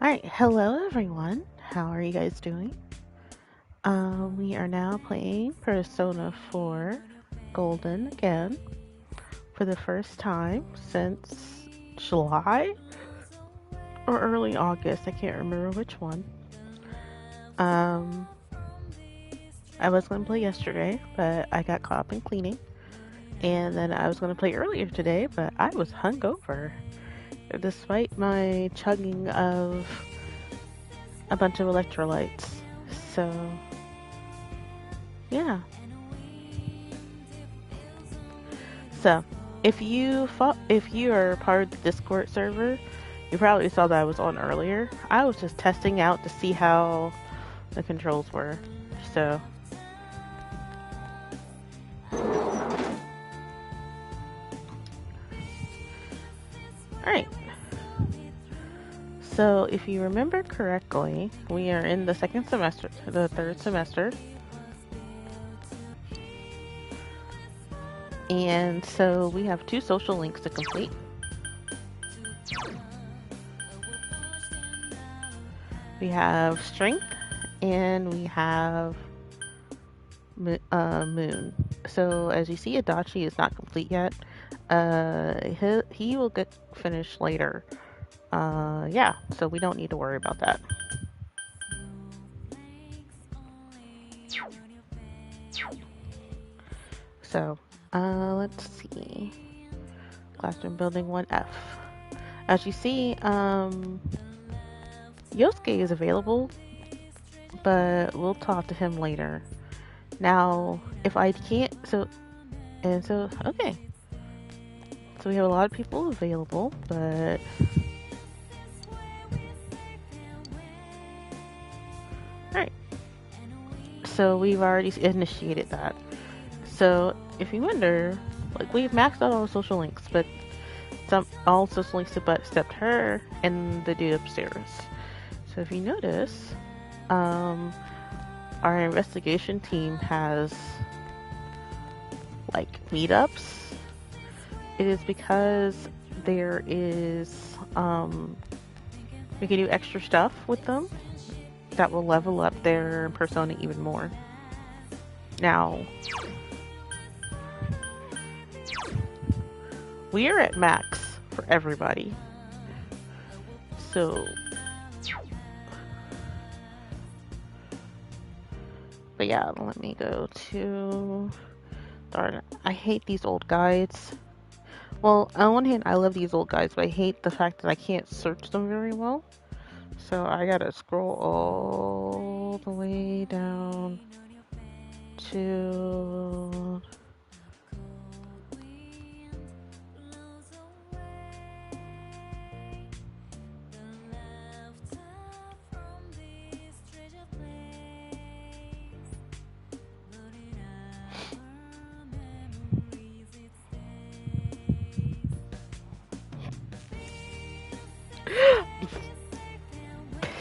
Alright, hello everyone. How are you guys doing? We are now playing Persona 4 Golden again for the first time since July or early August. I can't remember which one. Um, I was going to play yesterday, but I got caught up in cleaning. And then I was going to play earlier today, but I was hungover. Despite my chugging of a bunch of electrolytes. So, yeah. So, if you are part of the Discord server, you probably saw that I was on earlier. I was just testing out to see how the controls were. So, alright. So, if you remember correctly, we are in the third semester. And so we have two social links to complete. We have Strength and we have Moon. So as you see, Adachi is not complete yet. He will get finished later. Yeah, so we don't need to worry about that. So, let's see. Classroom building 1F. As you see, Yosuke is available, but we'll talk to him later. Now, if I can't, okay. So we have a lot of people available, but alright. So we've already initiated that. So if you wonder, like we've maxed out all the social links, but all social links except her and the dude upstairs. So if you notice, our investigation team has like meetups. It is because there is we can do extra stuff with them that will level up their persona even more. Now, we are at max for everybody. So, but yeah, let me go to, darn it, I hate these old guides. Well, on one hand, I love these old guides, but I hate the fact that I can't search them very well. So I gotta scroll all the way down to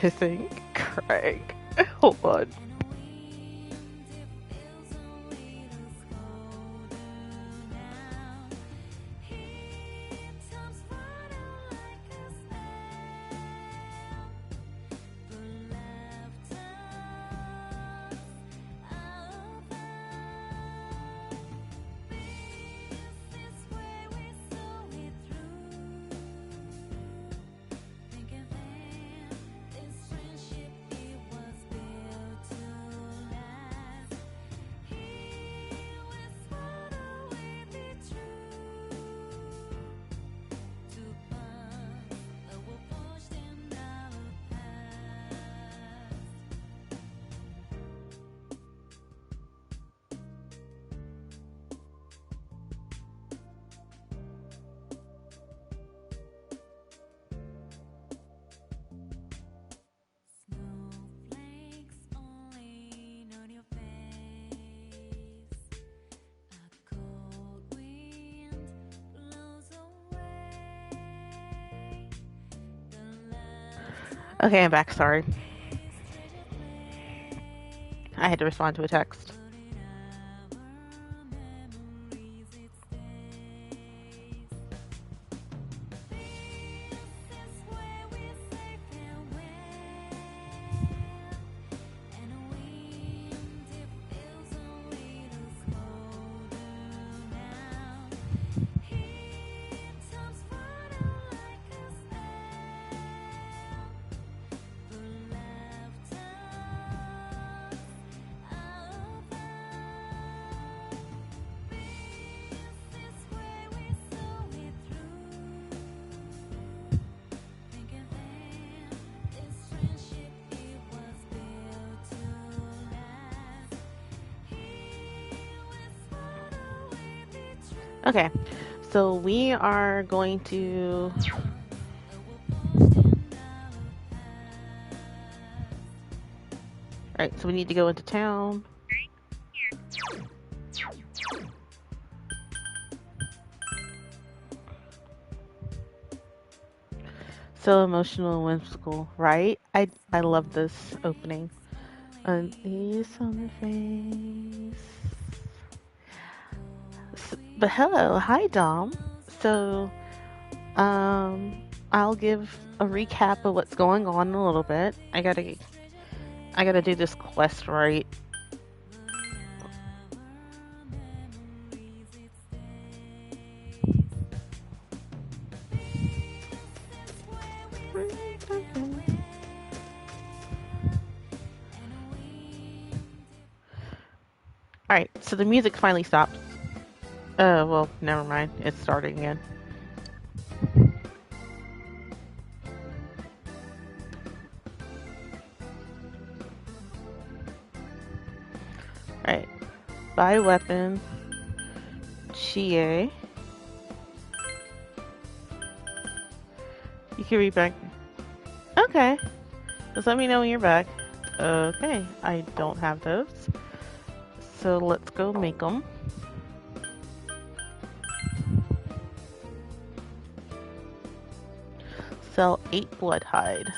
pissing Craig. Hold on. Okay, I'm back. Sorry. I had to respond to a text. Okay, so we are going to. Alright, so we need to go into town. So emotional and whimsical, right? I love this opening. Unease on the face. But hello, hi Dom. So, I'll give a recap of what's going on in a little bit. I gotta do this quest right. Alright, so the music finally stopped. Well, never mind. It's starting again. Alright. Buy weapon. Chie. You can read back. Okay. Just let me know when you're back. Okay. I don't have those. So let's go make them. Sell 8 blood hide.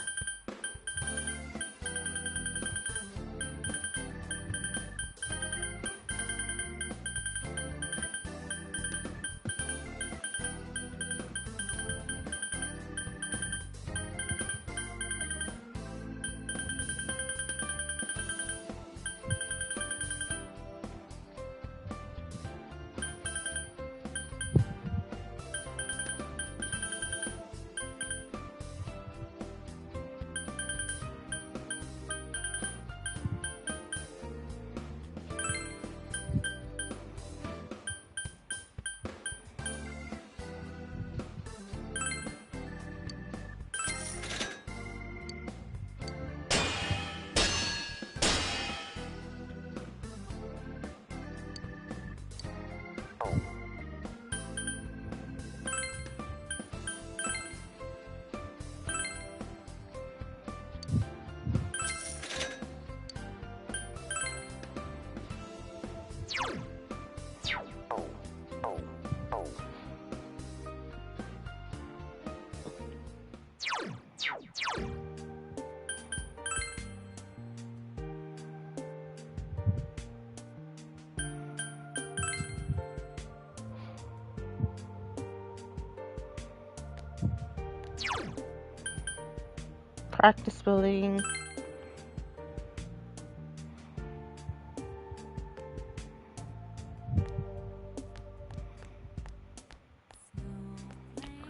Practice building.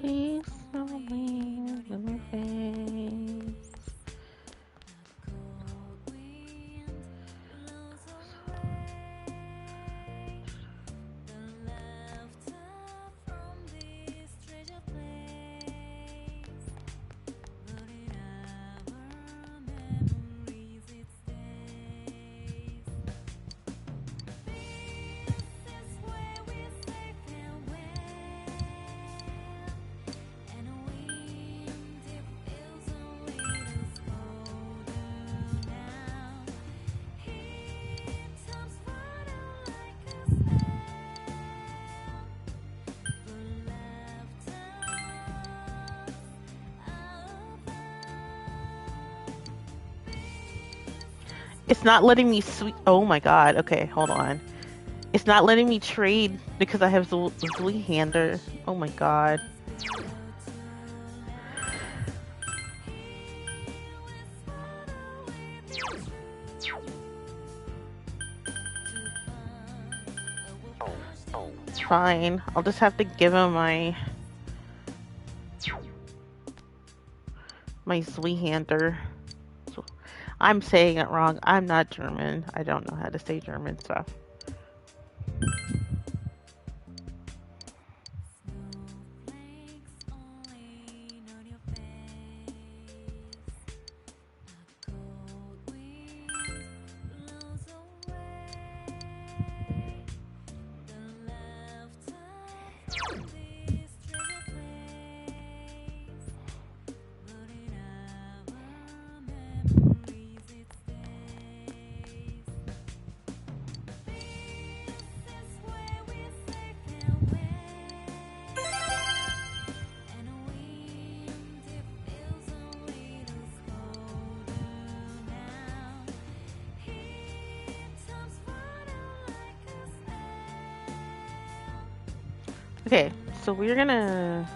Please don't leave in my face. It's not letting me oh my god. Okay, hold on. It's not letting me trade because I have Zweehander. Oh my god. Fine. I'll just have to give him my Zweehander. I'm saying it wrong. I'm not German. I don't know how to say German stuff. Okay, so we're gonna...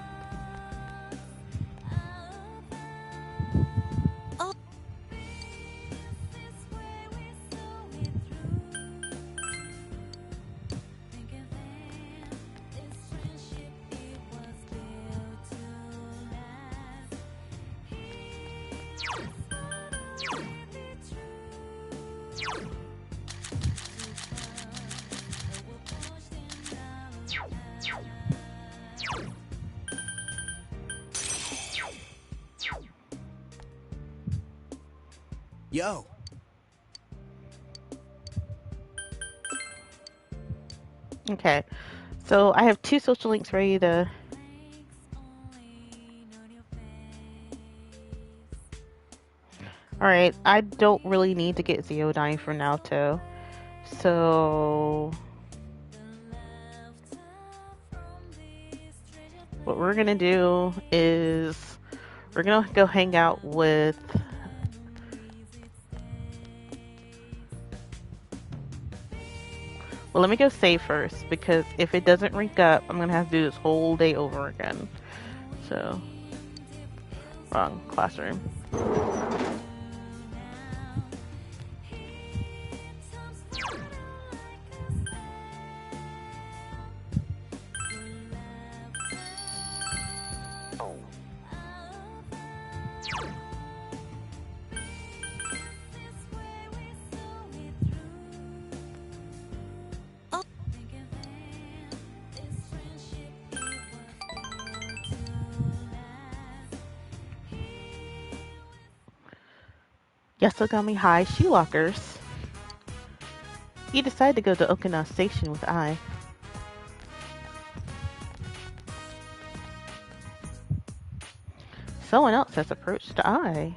Yo. Okay, so I have 2 social links ready to... Alright, I don't really need to get Zeodine for now, too. So... what we're gonna do is... we're gonna go hang out with... well, let me go save first, because if it doesn't rank up, I'm gonna have to do this whole day over again. So... wrong classroom. Yasogami High Shoe Lockers. You decide to go to Okinawa Station with I. Someone else has approached I.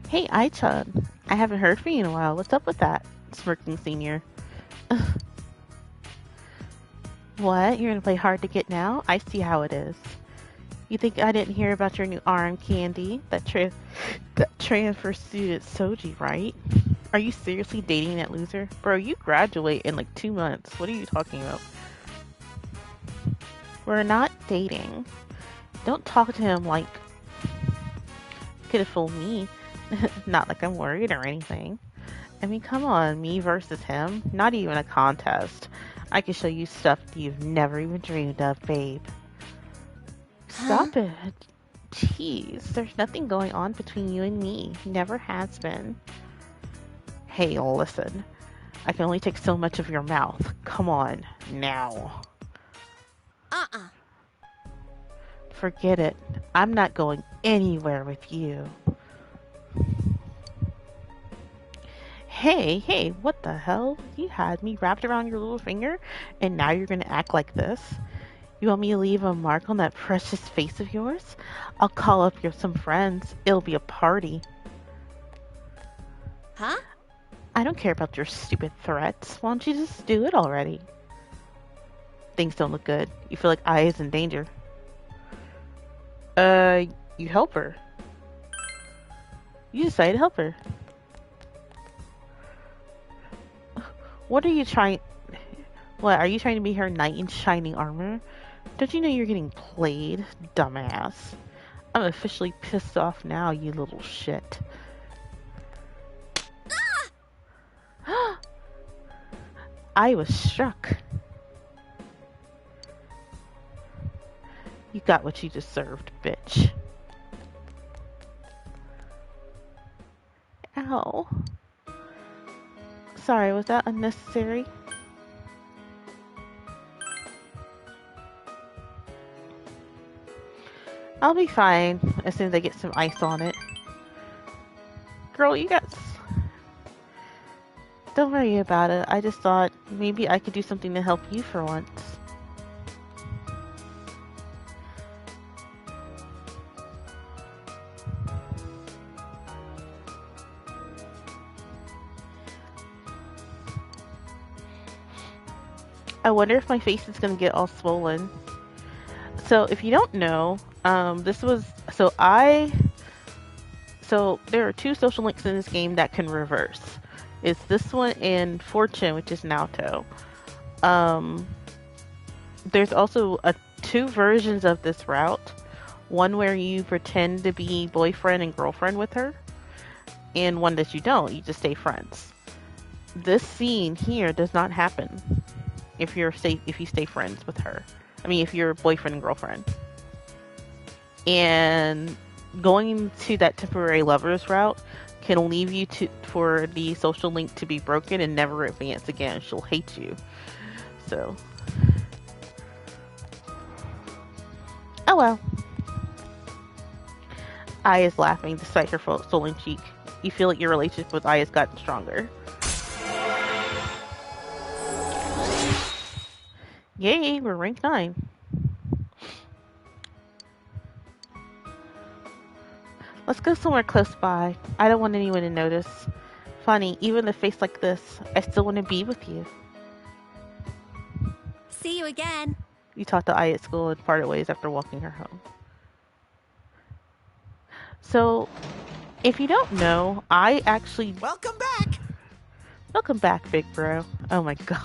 Hey, Ai-chan. I haven't heard from you in a while. What's up with that? Smirking senior. What? You're gonna play hard to get now? I see how it is. You think I didn't hear about your new arm candy? That transfer student Soji, right? Are you seriously dating that loser? Bro, you graduate in like 2 months. What are you talking about? We're not dating. Don't talk to him like... could have fooled me. Not like I'm worried or anything. I mean, come on, me versus him? Not even a contest. I can show you stuff you've never even dreamed of, babe. Stop it. Jeez, there's nothing going on between you and me. Never has been. Hey, listen. I can only take so much of your mouth. Come on, now. Forget it. I'm not going anywhere with you. Hey, what the hell? You had me wrapped around your little finger, and now you're gonna act like this? You want me to leave a mark on that precious face of yours? I'll call up some friends. It'll be a party. Huh? I don't care about your stupid threats. Why don't you just do it already? Things don't look good. You feel like Ai is in danger. You help her. You decide to help her. What are you trying... what, are you trying to be her knight in shining armor? Don't you know you're getting played, dumbass? I'm officially pissed off now, you little shit. I was struck. You got what you deserved, bitch. Ow. Sorry, was that unnecessary? I'll be fine as soon as I get some ice on it. Girl, you got... Don't worry about it. I just thought maybe I could do something to help you for once. I wonder if my face is going to get all swollen. So if you don't know, this was... So there are two social links in this game that can reverse. It's this one and Fortune, which is Naoto. There's also two versions of this route. One where you pretend to be boyfriend and girlfriend with her, and one that you don't. You just stay friends. This scene here does not happen if you stay friends with her. I mean, if you're boyfriend and girlfriend. And going to that temporary lovers route can leave you for the social link to be broken and never advance again. She'll hate you. So, oh well. Ai is laughing despite her swollen cheek. You feel like your relationship with Ai has gotten stronger. Yay, we're rank 9. Let's go somewhere close by. I don't want anyone to notice. Funny, even a face like this, I still want to be with you. See you again. You talked to Ai at school and parted ways after walking her home. So, if you don't know, I actually... Welcome back! Welcome back, big bro. Oh my god.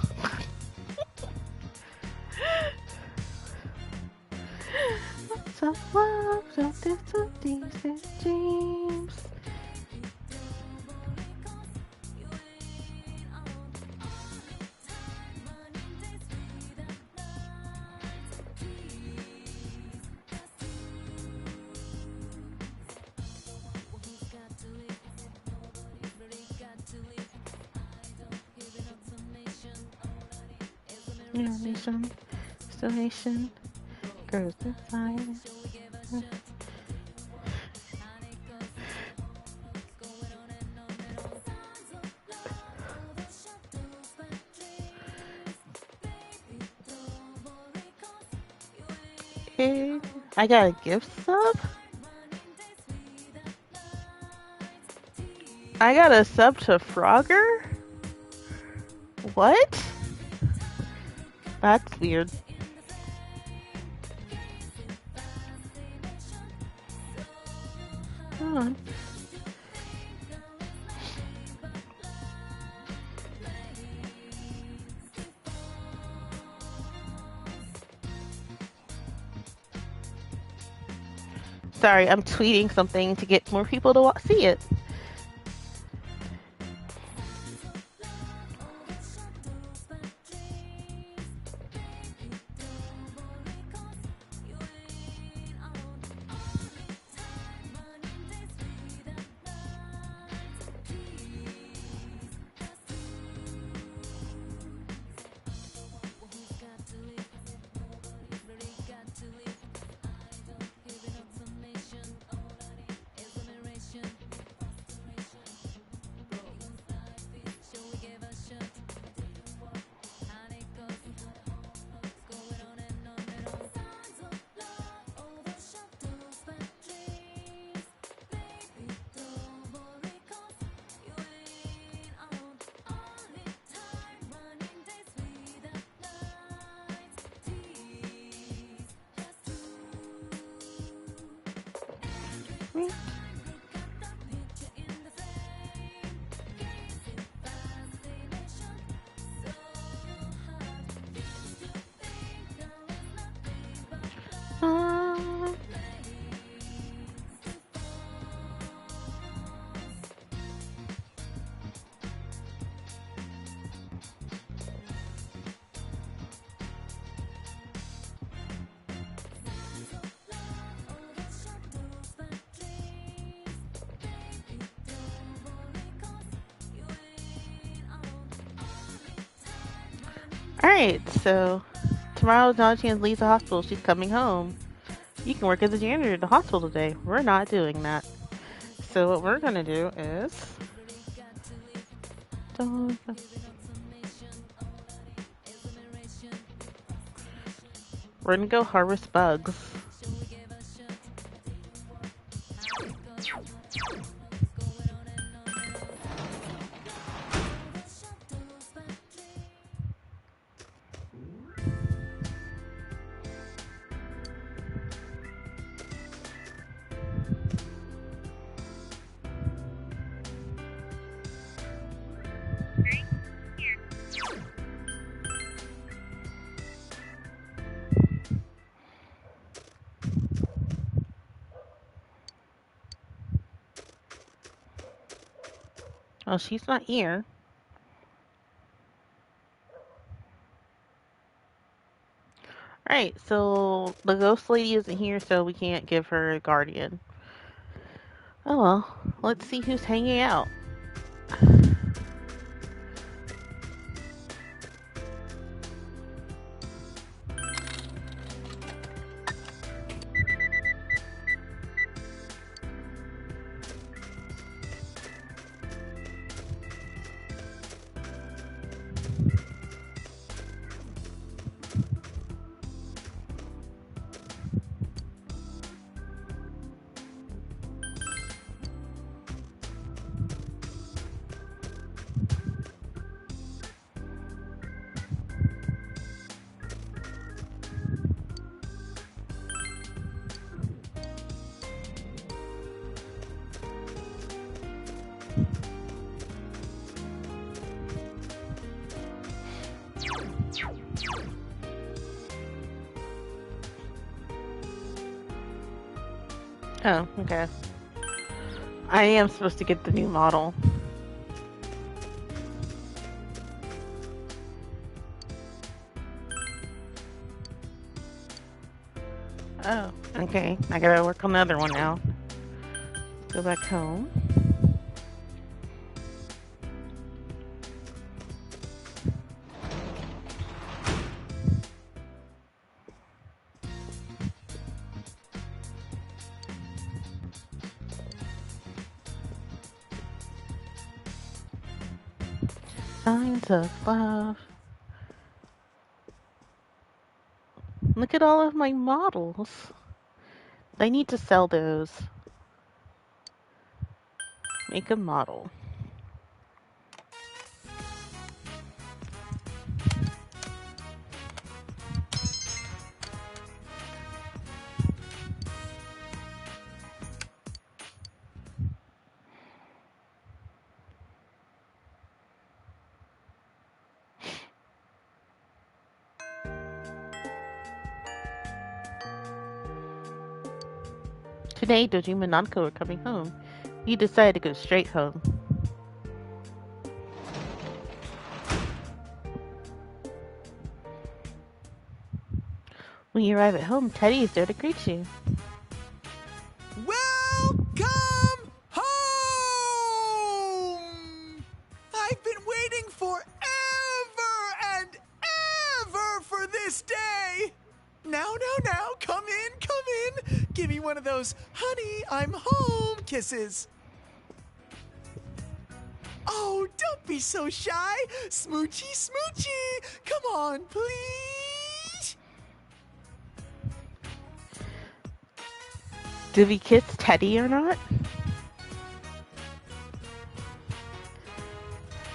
Some love, some decent dreams. Nation goes to fire. Hey, I got a gift sub? I got a sub to Frogger? What? That's weird. Come on. Sorry, I'm tweeting something to get more people to see it. Alright, so tomorrow Naoto leaves the hospital. She's coming home. You can work as a janitor at the hospital today. We're not doing that. so what we're gonna do is we're gonna go harvest bugs. Oh, she's not here. Alright, so the ghost lady isn't here, so we can't give her a guardian. Oh well, let's see who's hanging out. Oh, okay. I am supposed to get the new model. Oh, okay. I gotta work on the other one now. Go back home. Signs of love. Look at all of my models. I need to sell those. Make a model. Today, Dojima and Nanko are coming home. You decided to go straight home. When you arrive at home, Teddy is there to greet you. Welcome home! I've been waiting forever and ever for this day. Now, come in. Give me one of those honey, I'm home kisses. Oh, don't be so shy. Smoochy. Come on, please. Did we kiss Teddy or not?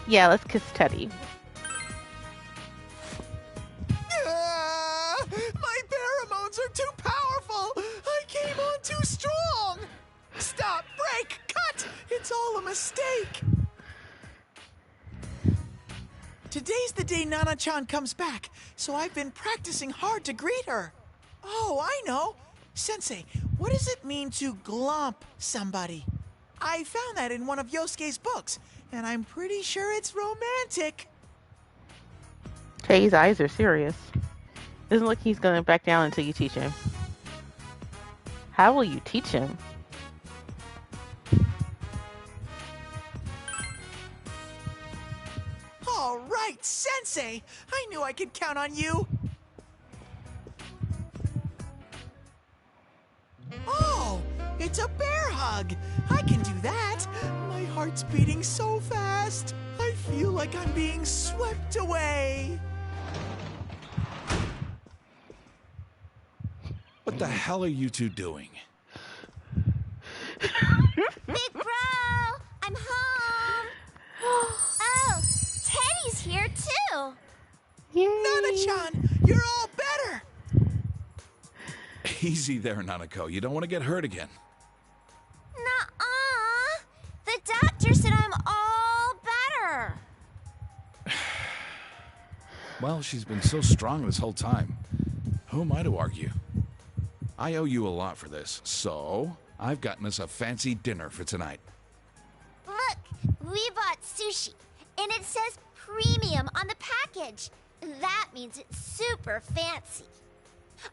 Yeah, let's kiss Teddy. My pheromones are too powerful. I came on too strong. Stop, break, cut. It's all a mistake. Today's the day Nana-chan comes back, so I've been practicing hard to greet her. Oh, I know. Sensei, what does it mean to glomp somebody? I found that in one of Yosuke's books, and I'm pretty sure it's romantic. Teddy's eyes are serious. Doesn't look like he's gonna back down until you teach him. How will you teach him? All right, Sensei! I knew I could count on you! Oh, it's a bear hug. I can do that. My heart's beating so fast. I feel like I'm being swept away. What the hell are you two doing? Big bro, I'm home. Oh, Teddy's here too. Yay! Nana-chan, you're all better. Easy there, Nanako. You don't want to get hurt again. Nuh-uh. The doctor said I'm all better. Well, she's been so strong this whole time. Who am I to argue? I owe you a lot for this, so I've gotten us a fancy dinner for tonight. Look, we bought sushi, and it says premium on the package. That means it's super fancy.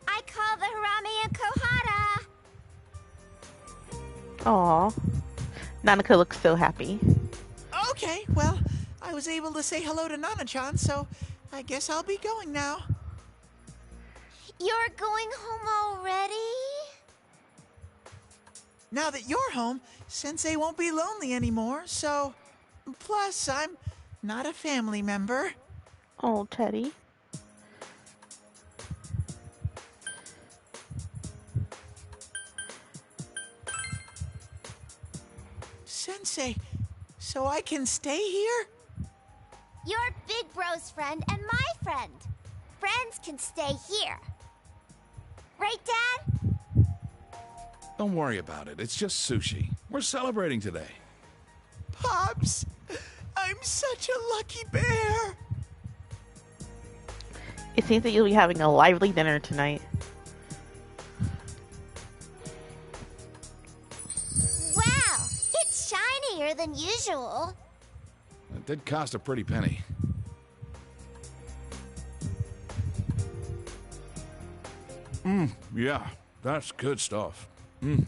I call the harame and kohara. Aw. Nanako looks so happy. Okay, well, I was able to say hello to Nana-chan, so I guess I'll be going now. You're going home already? Now that you're home, Sensei won't be lonely anymore, so... Plus, I'm not a family member. Oh, Teddy. Sensei, so I can stay here? You're Big Bro's friend and my friend. Friends can stay here. Right, Dad? Don't worry about it. It's just sushi. We're celebrating today. Pops, I'm such a lucky bear. It seems that you'll be having a lively dinner tonight. Wow, it's shinier than usual. It did cost a pretty penny. Yeah, that's good stuff. Big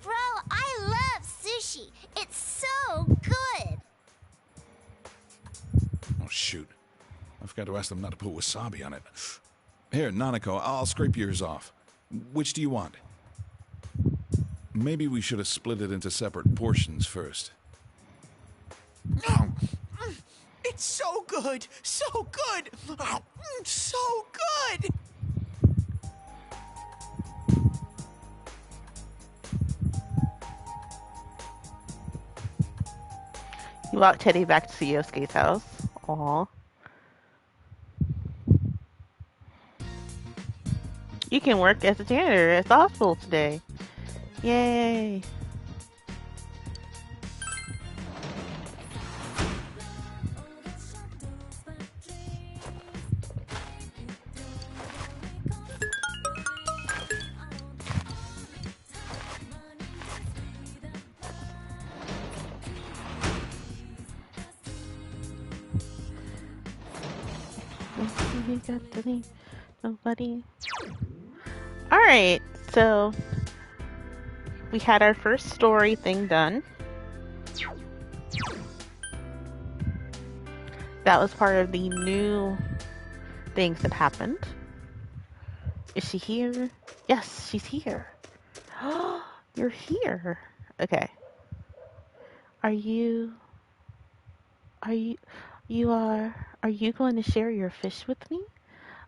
Bro, I love sushi. It's so good. Oh, shoot. I forgot to ask them not to put wasabi on it. Here, Nanako, I'll scrape yours off. Which do you want? Maybe we should have split it into separate portions first. It's so good, so good, so good. You walk Teddy back to Yosuke's house. Aw. You can work as a janitor at the hospital today. Yay! Nobody. Alright, so we had our first story thing done. That was part of the new things that happened. Is she here? Yes, she's here. You're here. Okay. Are you going to share your fish with me?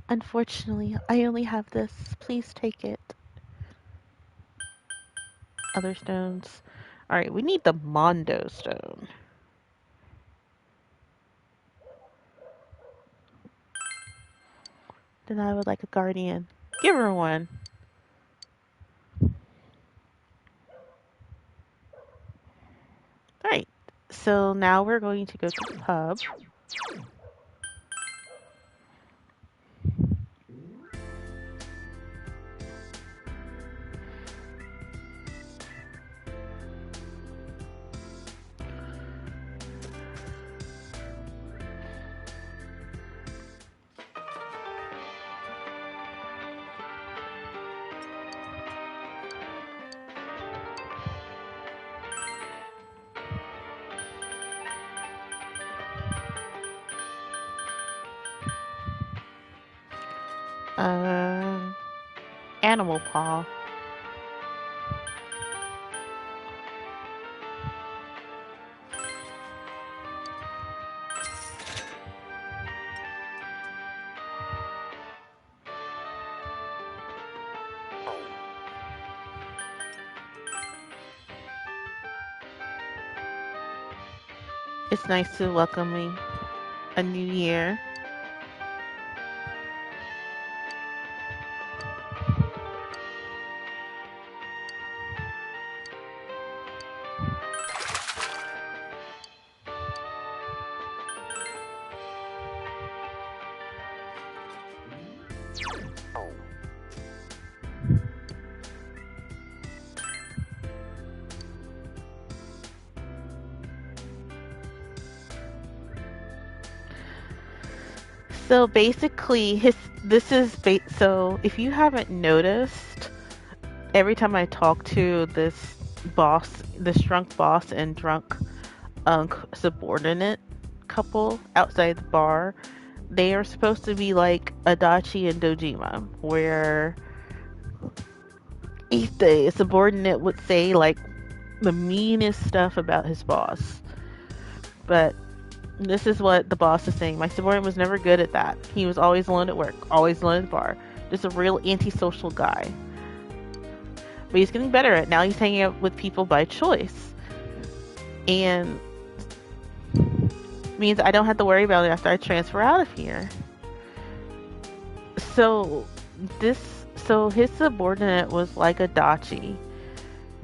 Unfortunately, I only have this. Please take it. Other stones. Alright, we need the Mondo stone. Then I would like a guardian. Give her one. Alright, so now we're going to go to the pub. Animal Paw. It's nice to welcome me a new year. So basically, so if you haven't noticed, every time I talk to this drunk boss and drunk subordinate couple outside the bar, they are supposed to be like Adachi and Dojima, where if the subordinate would say like the meanest stuff about his boss. But this is what the boss is saying. My subordinate was never good at that. He was always alone at work, always alone at the bar. Just a real antisocial guy. But he's getting better at it. Now he's hanging out with people by choice. And means I don't have to worry about it after I transfer out of here. So his subordinate was like Adachi,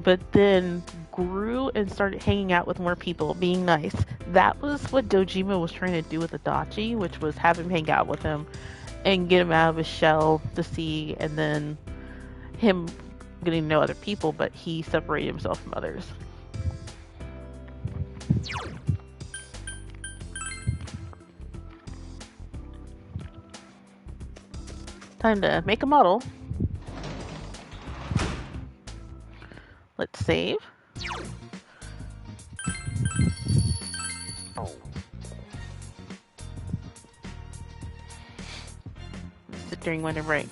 but then grew and started hanging out with more people, being nice. That was what Dojima was trying to do with Adachi, which was have him hang out with him and get him out of his shell to see, and then him getting to know other people, but he separated himself from others. Time to make a model. Let's save. Sit during winter break.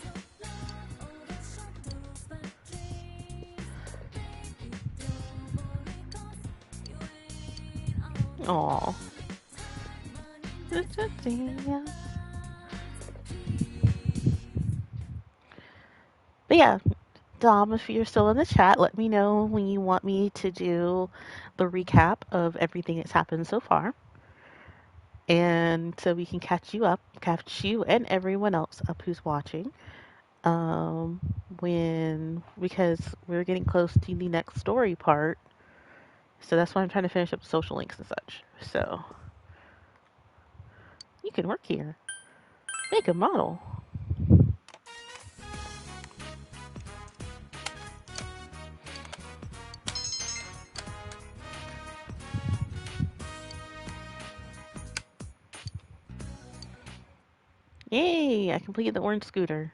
Aww. But yeah, Dom, if you're still in the chat, let me know when you want me to do the recap of everything that's happened so far. And so we can catch you and everyone else up who's watching. Because we're getting close to the next story part. So that's why I'm trying to finish up social links and such. So you can work here. Make a model. Yay! I completed the orange scooter.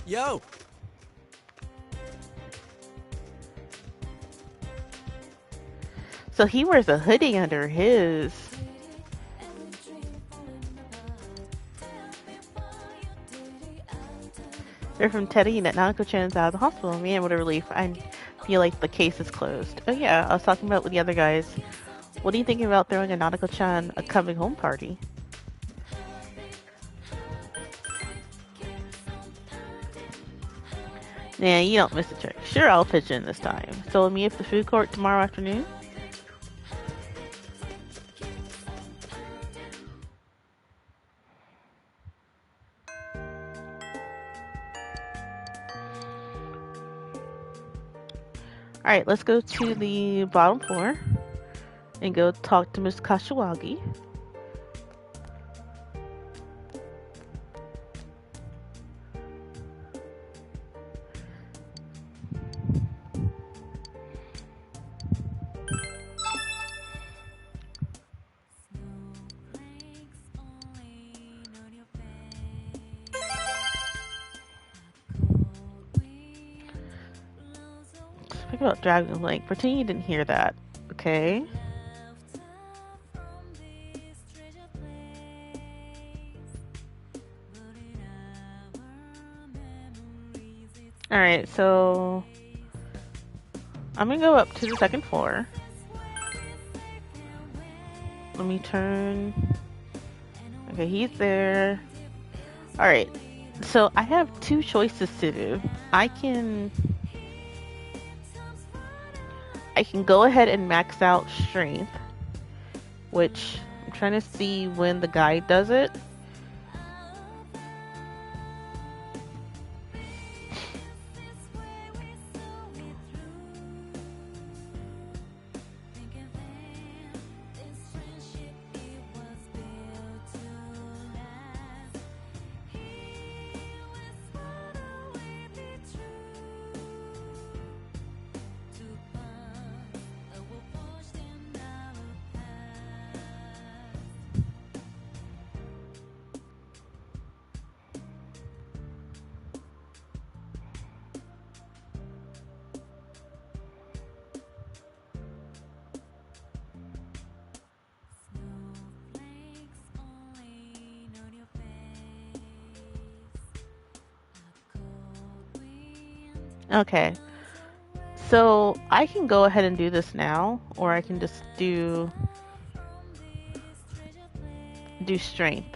Yo! So he wears a hoodie under his. They're from Teddy and that Nanako-chan's out of the hospital. Man, what a relief. I feel like the case is closed. Oh yeah, I was talking about with the other guys. What are you thinking about throwing a Nanako-chan a coming home party? Nah, you don't miss a trick. Sure, I'll pitch in this time. So meet at the food court tomorrow afternoon? Alright, let's go to the bottom floor and go talk to Miss Kashiwagi. Talk about Dragon Link. Pretend you didn't hear that, okay? Alright, so I'm gonna go up to the second floor. Let me turn. Okay, he's there. Alright, so I have two choices to do. I can I can go ahead and max out strength, which I'm trying to see when the guide does it. Okay, so I can go ahead and do this now, or I can just do strength.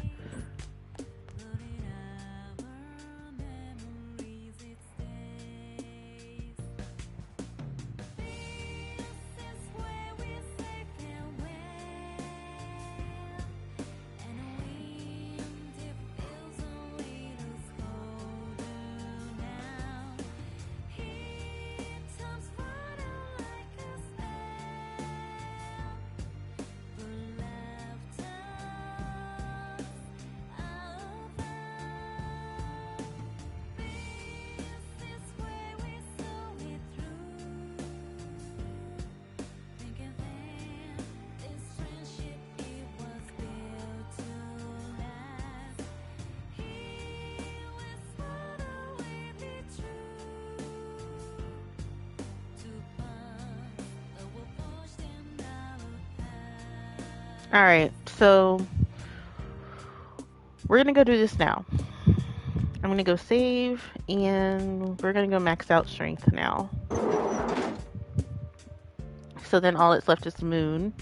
Alright, so we're gonna go do this now. I'm gonna go save, and we're gonna go max out strength now. So then all that's left is Moon.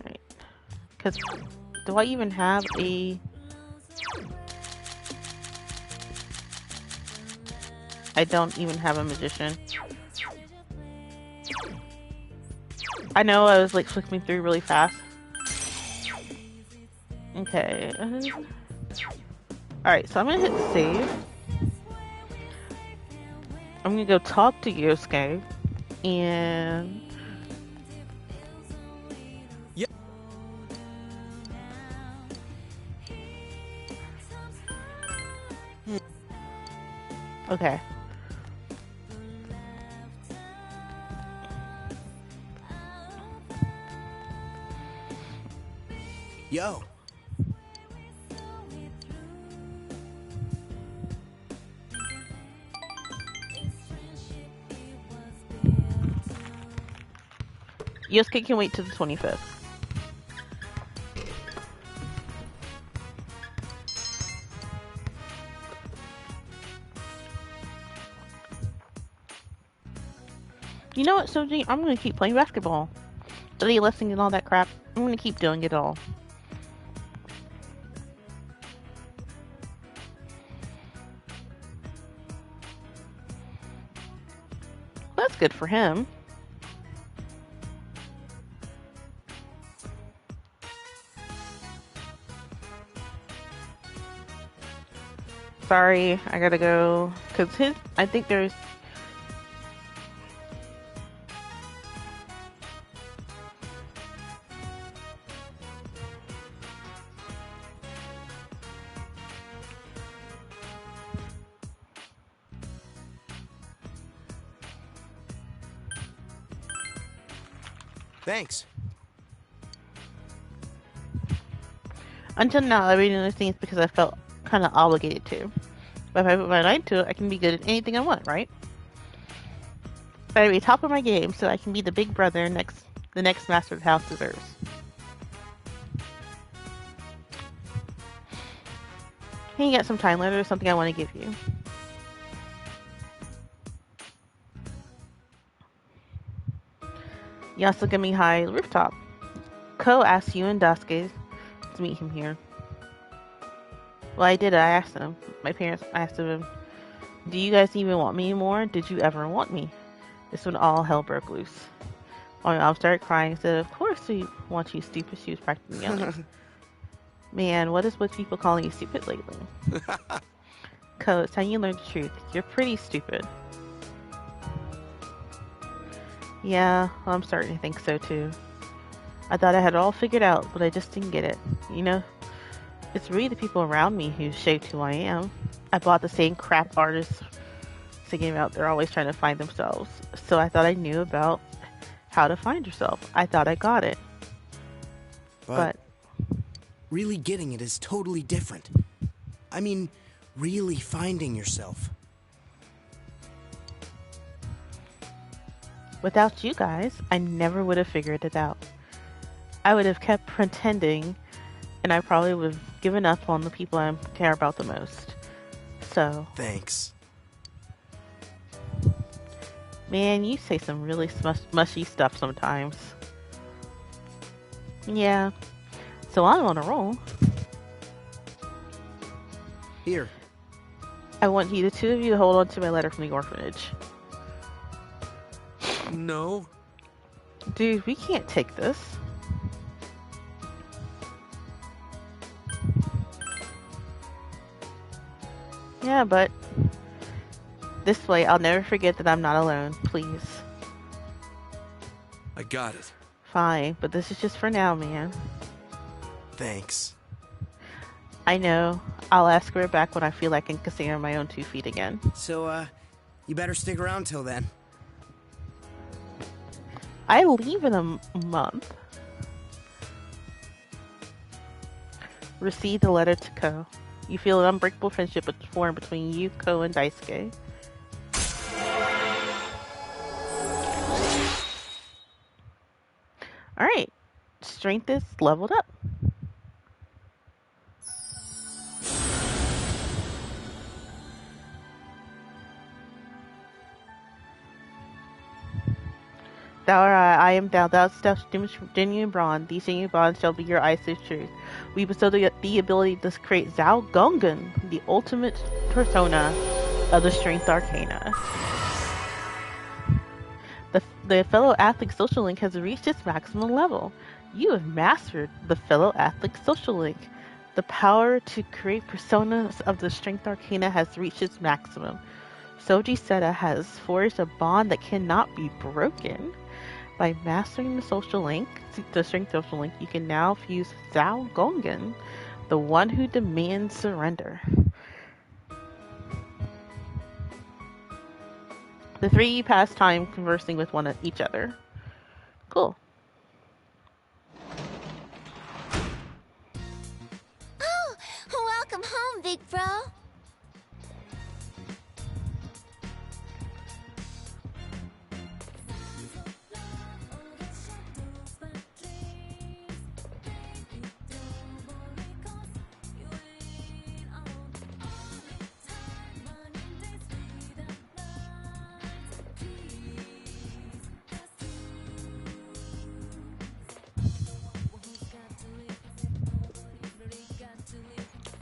Right. Because do I even have a... I don't even have a magician. I know I was like flicking through really fast. Okay. Alright, so I'm gonna hit save. I'm gonna go talk to Yosuke. And... Yep. Okay. Yo. Yosuke can wait till the 25th. You know what, Soji? I'm gonna keep playing basketball. Study lessons and all that crap. I'm gonna keep doing it all. That's good for him. Sorry, I gotta go. Cause I think there's... Thanks. Until now, I've been doing these things because I felt kind of obligated to. But if I put my mind to it, I can be good at anything I want, right? I gotta be top of my game so I can be the big brother the next master of the house deserves. Hey, you got some time later or something I want to give you. Yasugami High Rooftop. Ko asks you and Dasuke to meet him here. Well, I did. I asked them. My parents asked them, "Do you guys even want me anymore? Did you ever want me?" This when all hell broke loose. My mom started crying and said, "Of course we want you, stupid." She was practically yelling. Man, what is with people calling you stupid lately? Co, it's time you learn the truth. You're pretty stupid. Yeah, well, I'm starting to think so too. I thought I had it all figured out, but I just didn't get it. You know, it's really the people around me who shaped who I am. I bought the same crap artists singing about they're always trying to find themselves. So I thought I knew about how to find yourself. I thought I got it. But really getting it is totally different. I mean, really finding yourself. without you guys, I never would have figured it out. I would have kept pretending, and I probably would have given up on the people I care about the most. So, Thanks. man, you say some really mushy stuff sometimes. Yeah, so I'm on a roll. Here. I want you, the two of you, to hold on to my letter from the orphanage. No. Dude, we can't take this. Yeah, but this way I'll never forget that I'm not alone, please. I got it. Fine, but this is just for now, man. Thanks. I know. I'll ask her back when I feel like I can stand on my own 2 feet again. So, you better stick around till then. I leave in a month. Receive the letter to Ko. You feel an unbreakable friendship formed between you, Ko, and Daisuke. Alright. Strength is leveled up. I am thou dost genuine bond. These genuine bonds shall be your eyes of truth. We bestow the ability to create Zhao Gongen, the ultimate persona of the Strength Arcana. The fellow athlete social link has reached its maximum level. You have mastered the fellow athlete social link. The power to create personas of the Strength Arcana has reached its maximum. Soji Seta has forged a bond that cannot be broken. By mastering the social link, the strength social link, you can now fuse Zhao Gongen, the one who demands surrender. The three of you pass time conversing with each other. Cool. Oh, welcome home, big bro.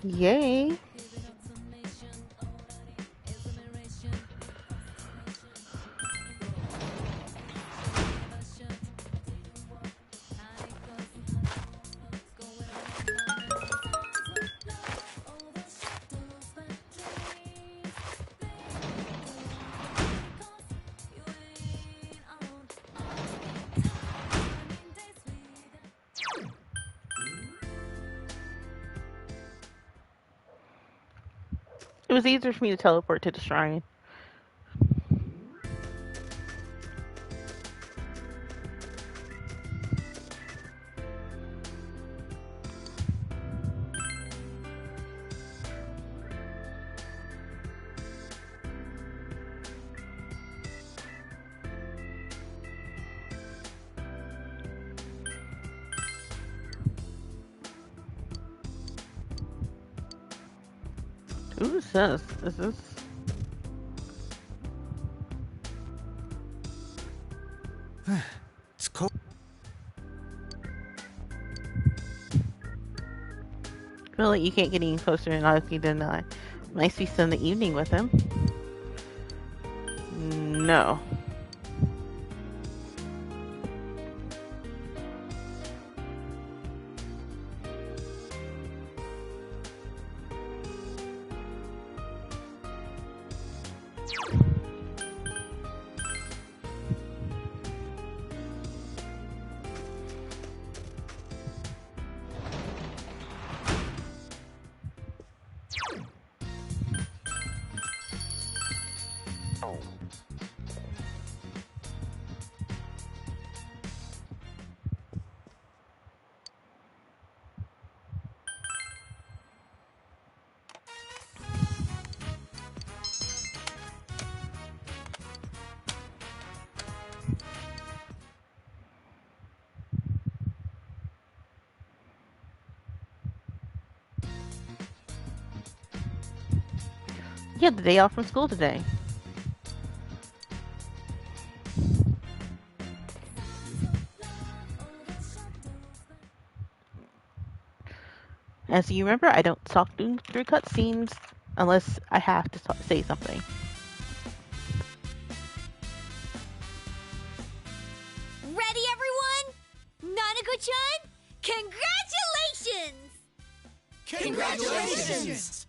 Yay. It was easier for me to teleport to the shrine. Who is this? Is this... It's cold. feel like you can't get any closer to Naoki than my see in the evening with him. No. You had the day off from school today. As you remember, I don't talk through cutscenes unless I have to say something. Ready, everyone? Nanako-chan, congratulations! Congratulations!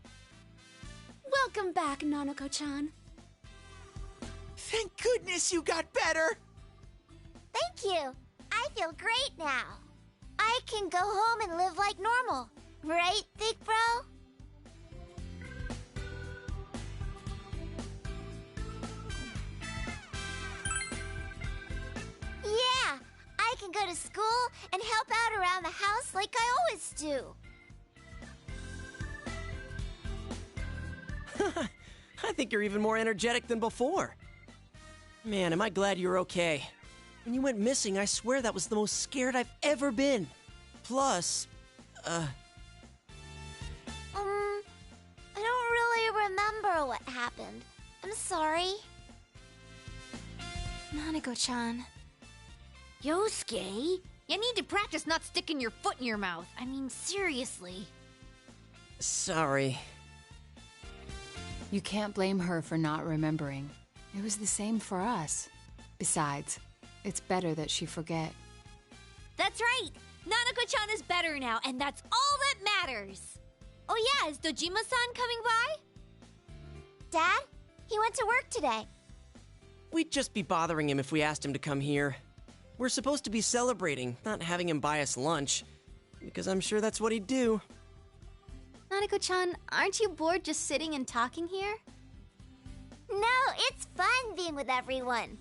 Welcome back, Nanako-chan. Thank goodness you got better! Thank you. I feel great now. I can go home and live like normal. Right, big bro? Yeah, I can go to school and help out around the house like I always do. I think you're even more energetic than before. Man, am I glad you're okay. When you went missing, I swear that was the most scared I've ever been. Plus, I don't really remember what happened. I'm sorry. Nanako-chan. Yosuke, you need to practice not sticking your foot in your mouth. I mean, seriously. sorry. You can't blame her for not remembering. It was the same for us. Besides, it's better that she forget. That's right! Nanako-chan is better now, and that's all that matters! Oh yeah, is Dojima-san coming by? Dad, he went to work today. We'd just be bothering him if we asked him to come here. We're supposed to be celebrating, not having him buy us lunch. Because I'm sure that's what he'd do. Nanako-chan, aren't you bored just sitting and talking here? No, it's fun being with everyone.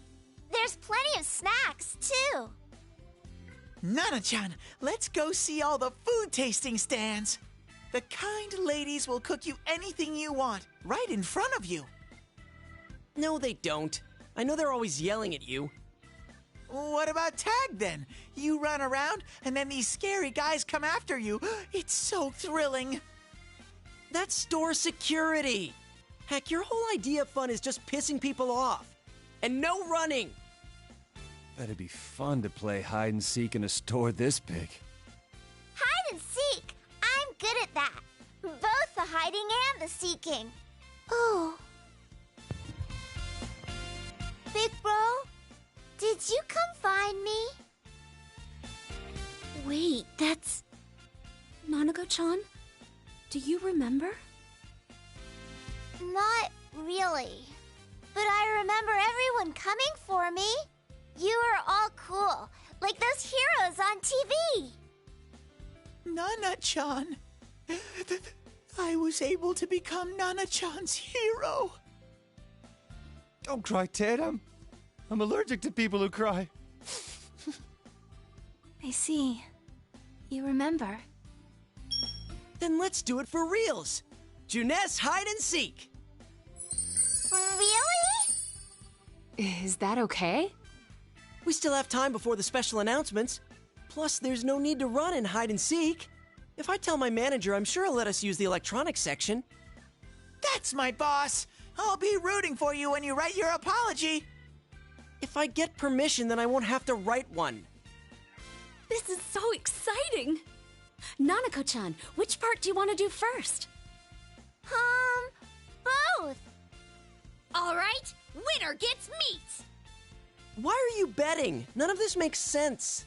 There's plenty of snacks, too. Nana-chan, let's go see all the food tasting stands. The kind ladies will cook you anything you want, right in front of you. No, they don't. I know they're always yelling at you. What about tag, then? You run around, and then these scary guys come after you. It's so thrilling. That's store security. Heck, your whole idea of fun is just pissing people off. And no running. That'd be fun to play hide and seek in a store this big. Hide and seek. I'm good at that. Both the hiding and the seeking. Oh. Big bro, did you come find me? Wait, that's... Nanako-chan? Do you remember? Not really. But I remember everyone coming for me. You were all cool, like those heroes on TV. Nana-chan. I was able to become Nana-chan's hero. Don't cry, Tatum. I'm allergic to people who cry. I see. You remember. Then let's do it for reals. Junes hide and seek. Really? Is that okay? We still have time before the special announcements. Plus, there's no need to run and hide and seek. If I tell my manager, I'm sure he'll let us use the electronics section. That's my boss. I'll be rooting for you when you write your apology. If I get permission, then I won't have to write one. This is so exciting! Nanako-chan, which part do you want to do first? Both. All right, winner gets meat. Why are you betting? None of this makes sense.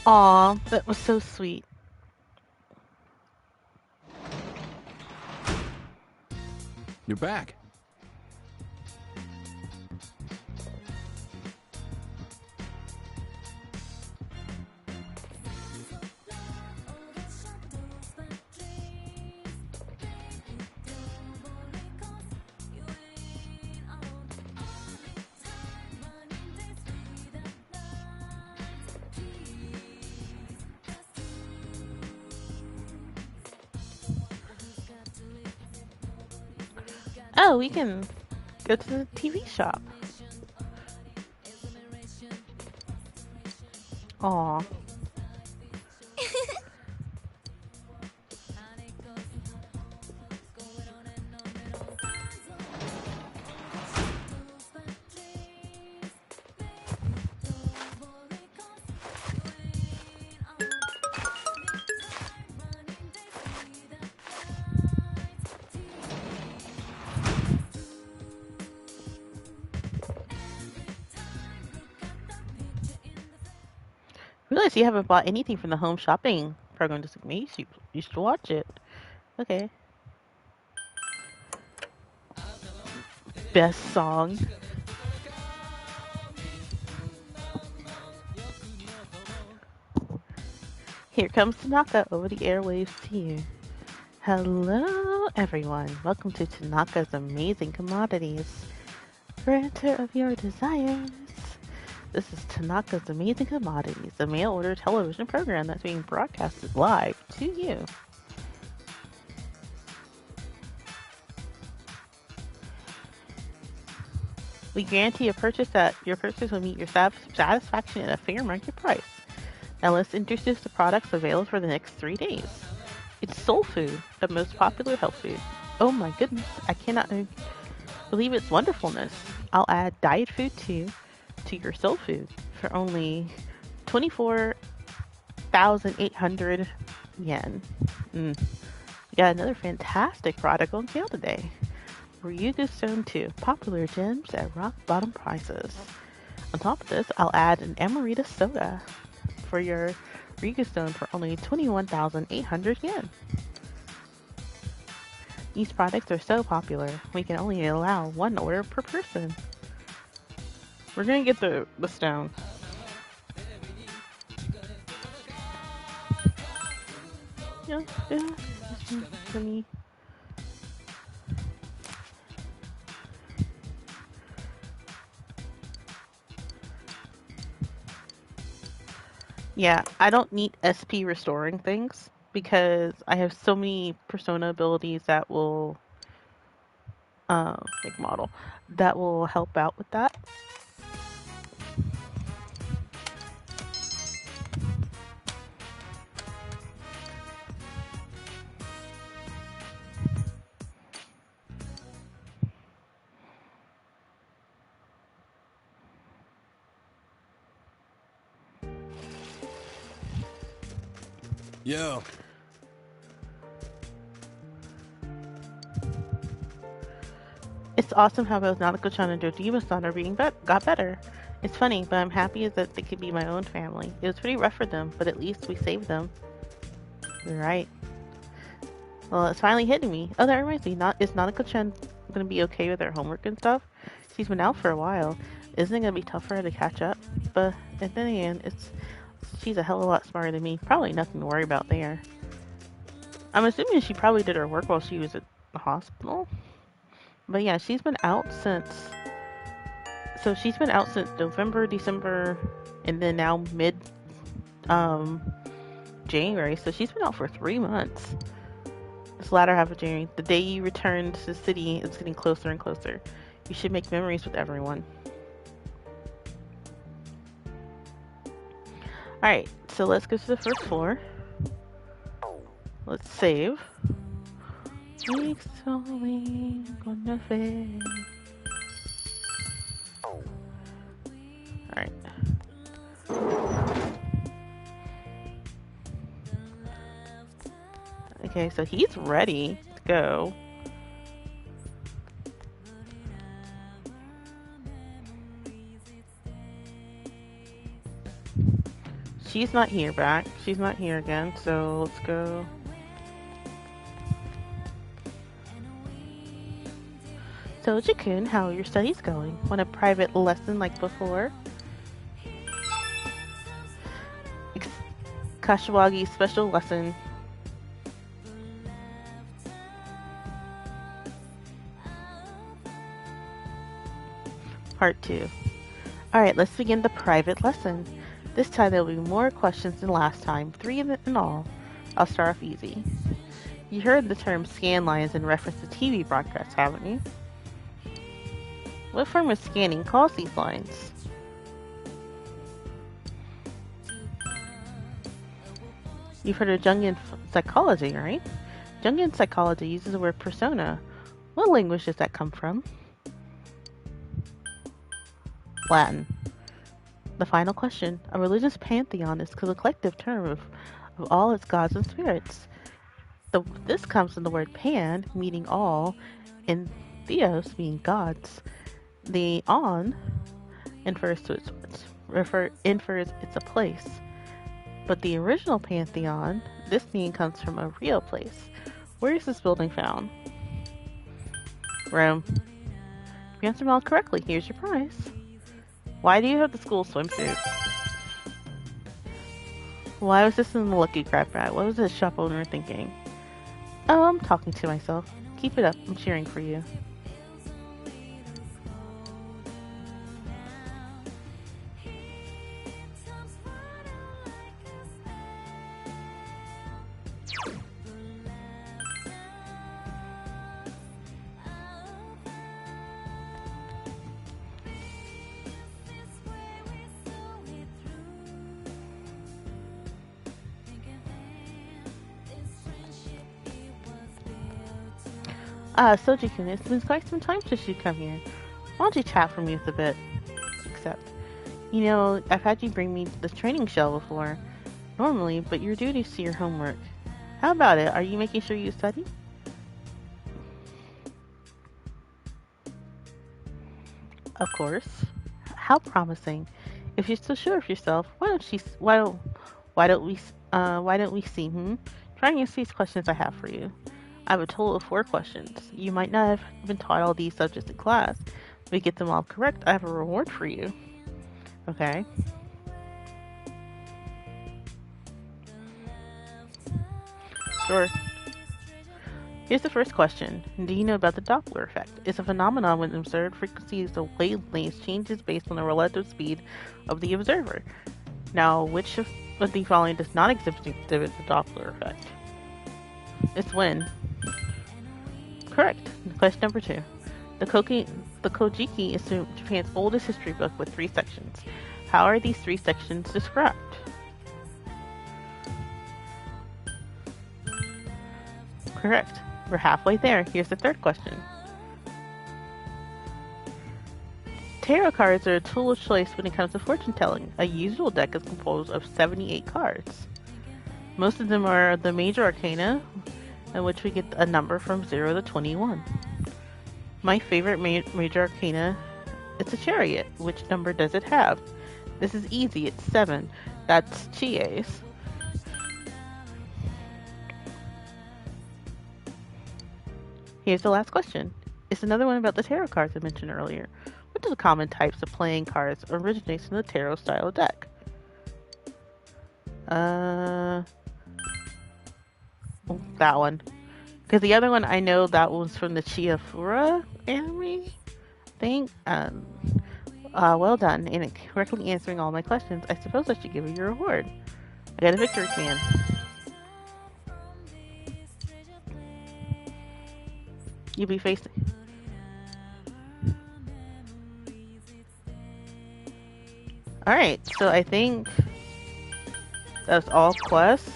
Aw, that was so sweet. You're back. Oh, we can go to the TV shop. Aw. I realize you haven't bought anything from the home shopping program this week. You should watch it. Okay. Best song. Here comes Tanaka over the airwaves to you. Hello, everyone. Welcome to Tanaka's Amazing Commodities. Granter of your desires. This is Tanaka's Amazing Commodities, a mail-order television program that's being broadcasted live to you. We guarantee your purchase will meet your satisfaction at a fair market price. Now let's introduce the products available for the next 3 days. It's Soul Food, the most popular health food. Oh my goodness, I cannot believe its wonderfulness. I'll add diet food too to your Soul Food for only 24,800 yen. We got another fantastic product on sale today. Ryugu Stone 2, popular gems at rock bottom prices. On top of this, I'll add an Amarita soda for your Ryugu Stone for only 21,800 yen. These products are so popular, we can only allow one order per person. We're gonna get the stone. Yeah. For me. Yeah, I don't need SP restoring things because I have so many persona abilities that will make model that will help out with that. Yo. It's awesome how both Nanako-chan and Dojima-san are got better. It's funny, but I'm happy that they could be my own family. It was pretty rough for them, but at least we saved them. You're right. Well, it's finally hitting me. Oh, that reminds me. Is Nanako-chan gonna be okay with her homework and stuff? She's been out for a while. Isn't it gonna be tough for her to catch up? But then again, she's a hell of a lot smarter than me. Probably nothing to worry about there. I'm assuming she probably did her work while she was at the hospital. But yeah, she's been out since November, December, and then now mid January. So she's been out for 3 months. This latter half of January. The day you return to the city is getting closer and closer. You should make memories with everyone. Alright, so let's go to the first floor. Let's save. Weeks only gonna fade. Alright. Okay, so he's ready to go. She's not here back. She's not here again, so let's go. So, Jakun, how are your studies going? Want a private lesson like before? Kashiwagi special lesson. Part 2. Alright, let's begin the private lesson. This time there will be more questions than last time, 3 in all. I'll start off easy. You heard the term scan lines in reference to TV broadcasts, haven't you? What form of scanning calls these lines? You've heard of Jungian psychology, right? Jungian psychology uses the word persona. What language does that come from? Latin. The final question. A religious pantheon is the collective term of all its gods and spirits. This comes from the word pan, meaning all, and theos, meaning gods. The on infers it's a place. But the original pantheon, this meaning comes from a real place. Where is this building found? Rome. If you answered them all correctly, here's your prize. Why do you have the school swimsuit? Why was this in the Lucky Crab bag? What was the shop owner thinking? Oh, I'm talking to myself. Keep it up. I'm cheering for you. Soji-kun, it's been quite some time since you come here. Why don't you chat for me with a bit? Except, you know, I've had you bring me the training shell before. Normally, but your duties to your homework. How about it? Are you making sure you study? Of course. How promising. If you're so sure of yourself, why don't we see, Try and answer these questions I have for you. I have a total of 4 questions. You might not have been taught all these subjects in class. If we get them all correct, I have a reward for you. Okay. Sure. Here's the first question. Do you know about the Doppler effect? It's a phenomenon when observed frequencies of wavelengths changes based on the relative speed of the observer. Now, which of the following does not exhibit the Doppler effect? It's when. Correct. Question number 2. The Kojiki is Japan's oldest history book with 3 sections. How are these 3 sections described? Correct. We're halfway there. Here's the third question. Tarot cards are a tool of choice when it comes to fortune telling. A usual deck is composed of 78 cards. Most of them are the major arcana, in which we get a number from 0 to 21. My favorite major arcana, it's a chariot. Which number does it have? This is easy, it's 7. That's Chie's. Here's the last question. It's another one about the tarot cards I mentioned earlier. Which of the common types of playing cards originates in the tarot style deck? That one. Because the other one, I know that was from the Chiafura anime, I think. Well done. And correctly answering all my questions. I suppose I should give you your reward. I got a victory fan. You'll be facing... Alright, so I think that's all quests.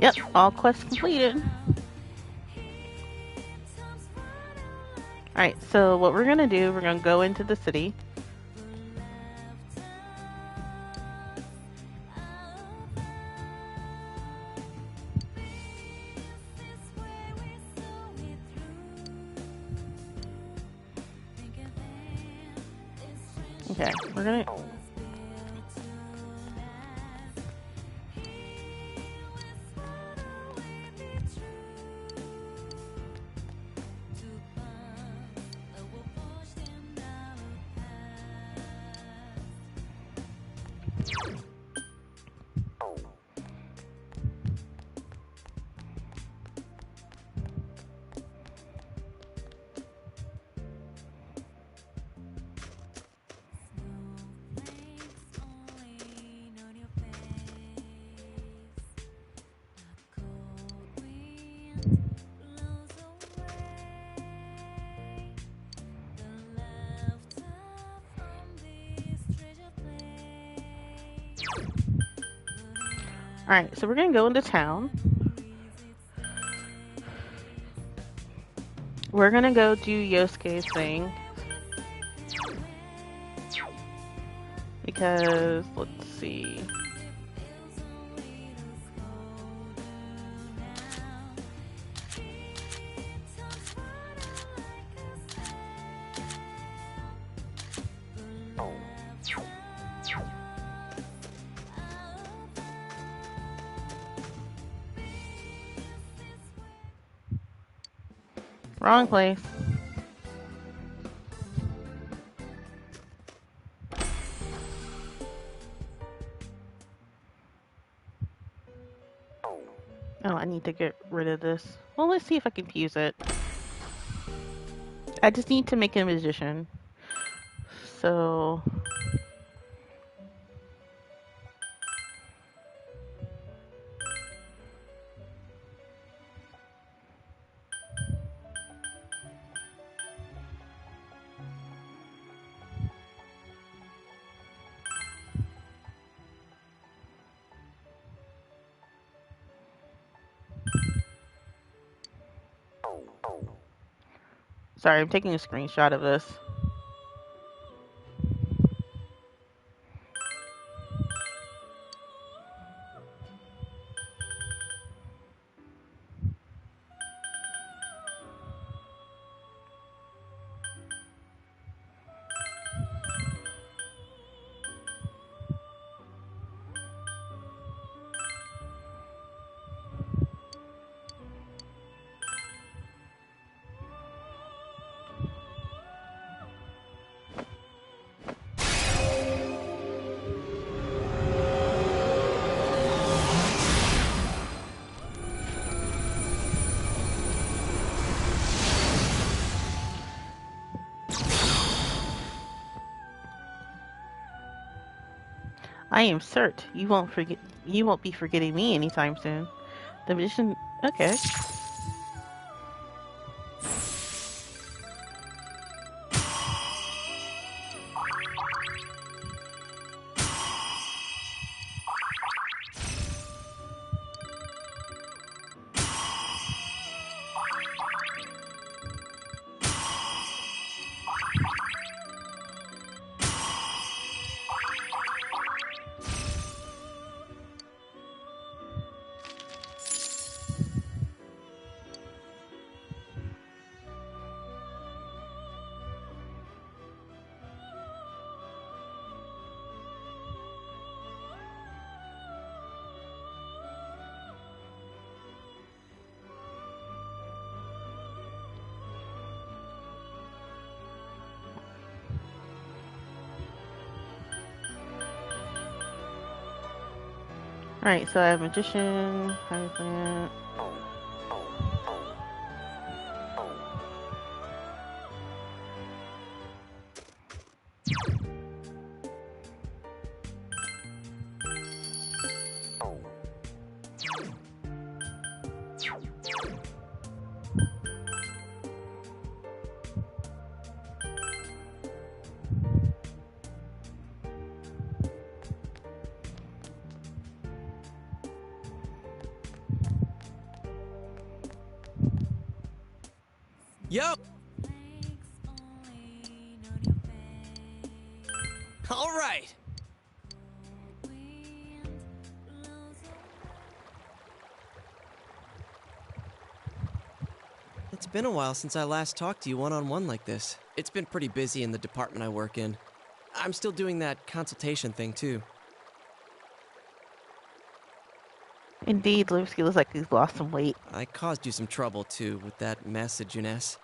Yep, all quests completed. Alright, so what we're gonna do, we're gonna go into the city. Okay, we're gonna... Alright, so we're gonna go into town. We're gonna go do Yosuke's thing. Because, let's see. Wrong place. Oh, I need to get rid of this. Well, let's see if I can fuse it. I just need to make a magician. So... Sorry, I'm taking a screenshot of this. I am Cert. You won't be forgetting me anytime soon. The magician. Okay. Alright, so I have magician, high plant. Yo! All right! It's been a while since I last talked to you one-on-one like this. It's been pretty busy in the department I work in. I'm still doing that consultation thing, too. Indeed, Lipsky looks like he's lost some weight. I caused you some trouble, too, with that mess at Junes.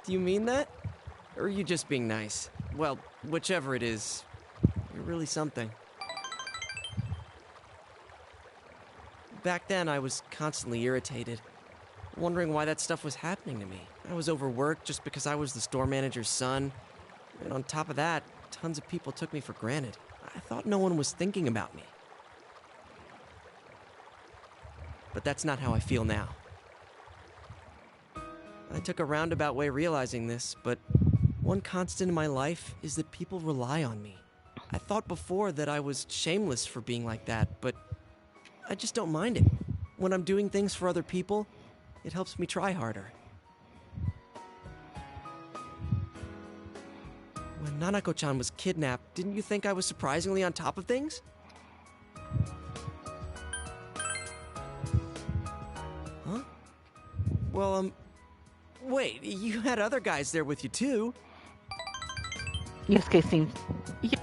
Do you mean that? Or are you just being nice? Well, whichever it is, you're really something. Back then, I was constantly irritated, wondering why that stuff was happening to me. I was overworked just because I was the store manager's son, and on top of that, tons of people took me for granted. I thought no one was thinking about me. But that's not how I feel now. I took a roundabout way realizing this, but one constant in my life is that people rely on me. I thought before that I was shameless for being like that, but I just don't mind it. When I'm doing things for other people, it helps me try harder. When Nanako-chan was kidnapped, didn't you think I was surprisingly on top of things? Huh? Well, wait, you had other guys there with you too. Yosuke seems... Yes.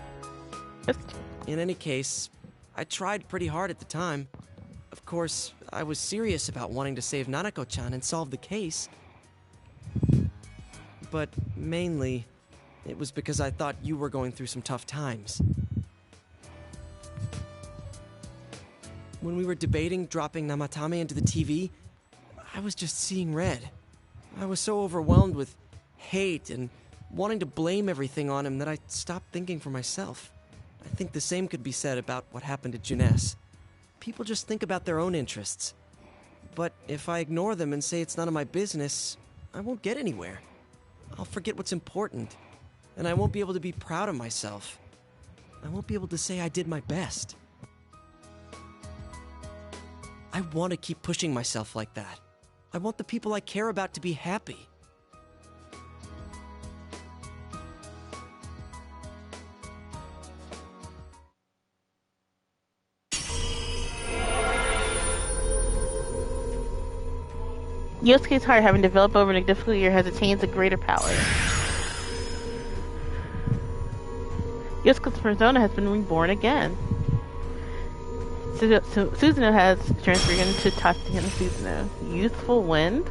In any case, I tried pretty hard at the time. Of course, I was serious about wanting to save Nanako-chan and solve the case. But mainly, it was because I thought you were going through some tough times. When we were debating dropping Namatame into the TV, I was just seeing red. I was so overwhelmed with hate and wanting to blame everything on him that I stopped thinking for myself. I think the same could be said about what happened to Junes. People just think about their own interests. But if I ignore them and say it's none of my business, I won't get anywhere. I'll forget what's important, and I won't be able to be proud of myself. I won't be able to say I did my best. I want to keep pushing myself like that. I want the people I care about to be happy. Yosuke's heart, having developed over a difficult year, has attained a greater power. Yosuke's persona has been reborn again. Susanoo has transferred into Tatsuya Susanoo. Youthful Wind.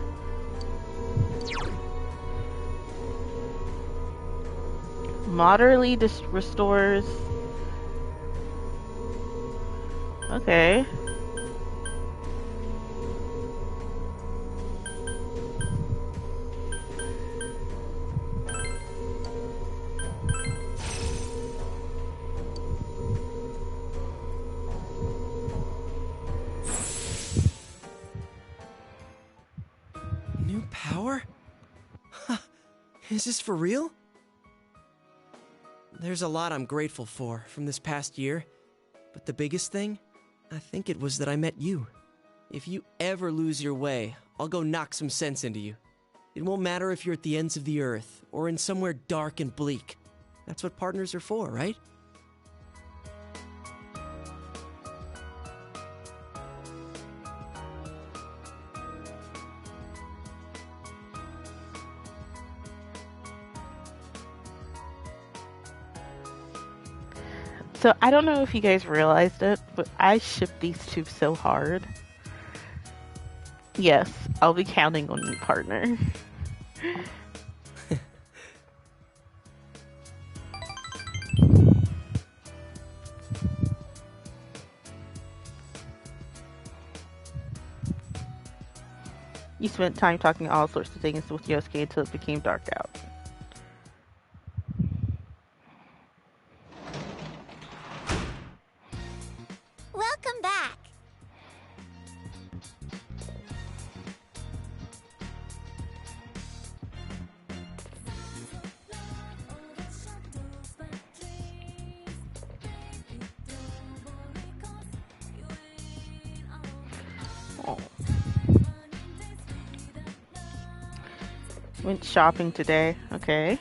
Moderately restores... Okay. Is this for real? There's a lot I'm grateful for from this past year, but the biggest thing, I think it was that I met you. If you ever lose your way, I'll go knock some sense into you. It won't matter if you're at the ends of the earth or in somewhere dark and bleak. That's what partners are for, right? So, I don't know if you guys realized it, but I shipped these two so hard. Yes, I'll be counting on you, partner. You spent time talking all sorts of things with Yosuke until it became dark out. Welcome back. Went shopping today. Okay.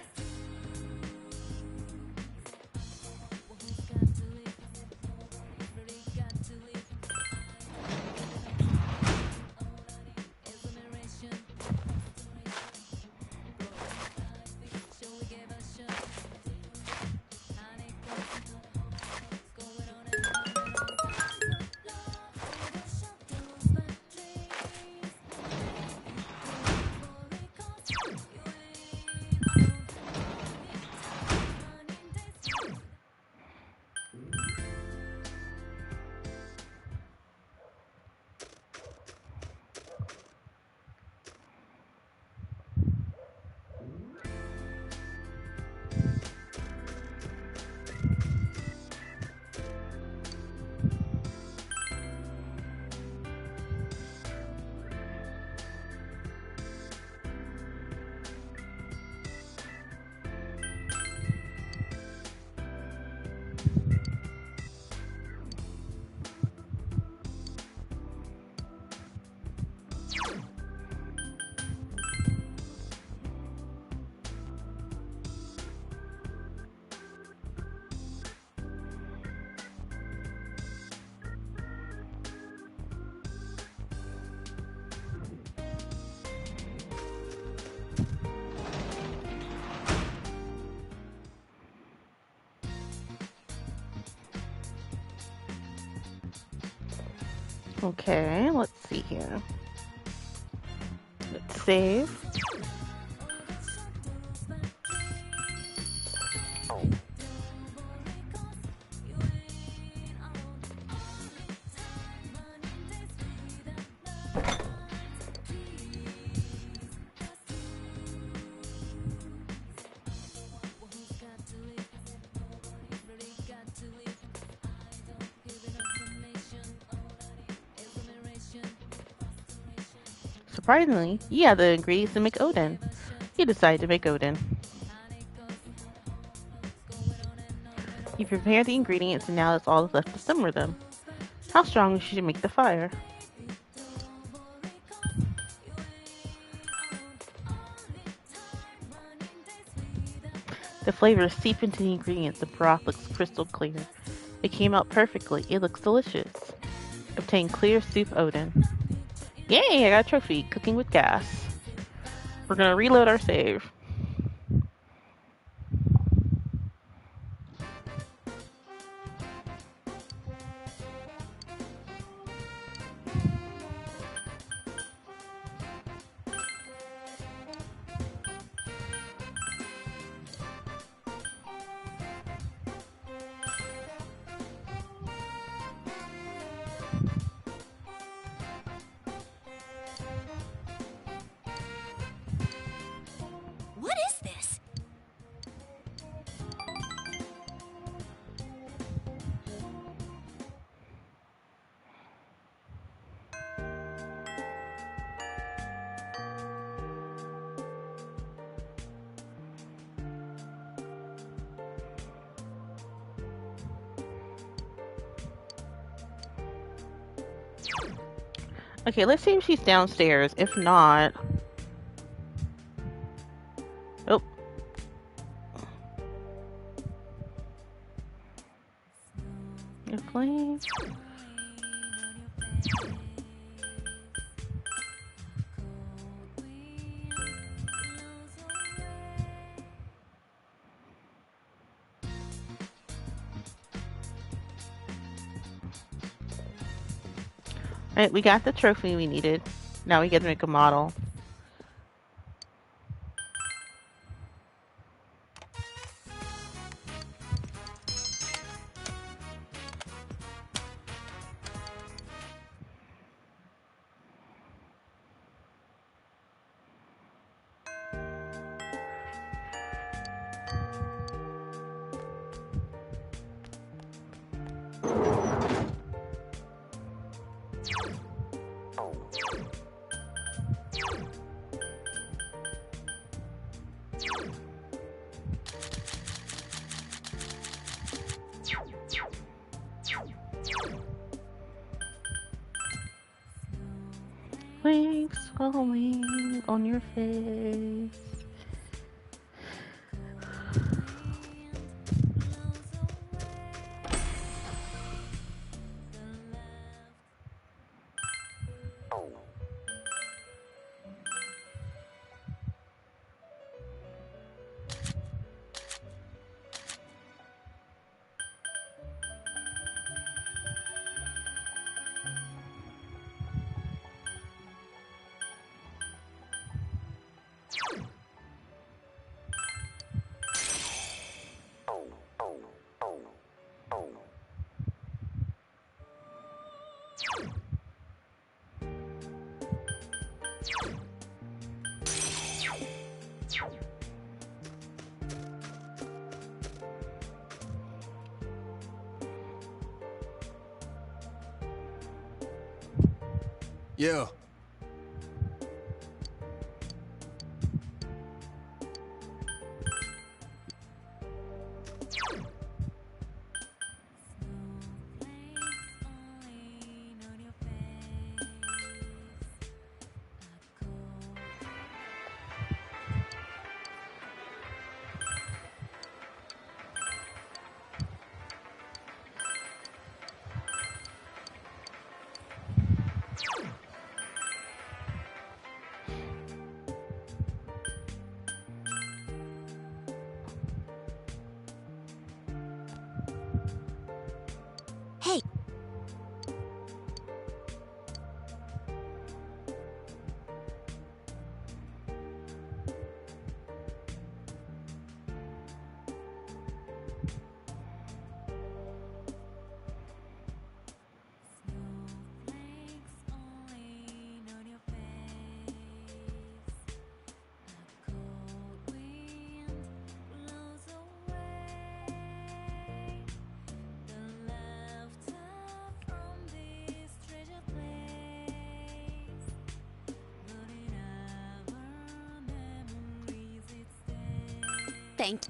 Okay, let's see here. Let's save. Surprisingly, you have the ingredients to make Oden. You decide to make Oden. You prepare the ingredients and now that's all that's left to simmer them. How strong should you make the fire? The flavors seep into the ingredients. The broth looks crystal clear. It came out perfectly. It looks delicious. Obtain clear soup Oden. Yay, I got a trophy. Cooking with gas. We're gonna reload our save. What is this? Okay, let's see if she's downstairs. If not... Oh. Your flame. Alright, we got the trophy we needed. Now we get to make a model. Thanks falling on your face. You. Hey, thank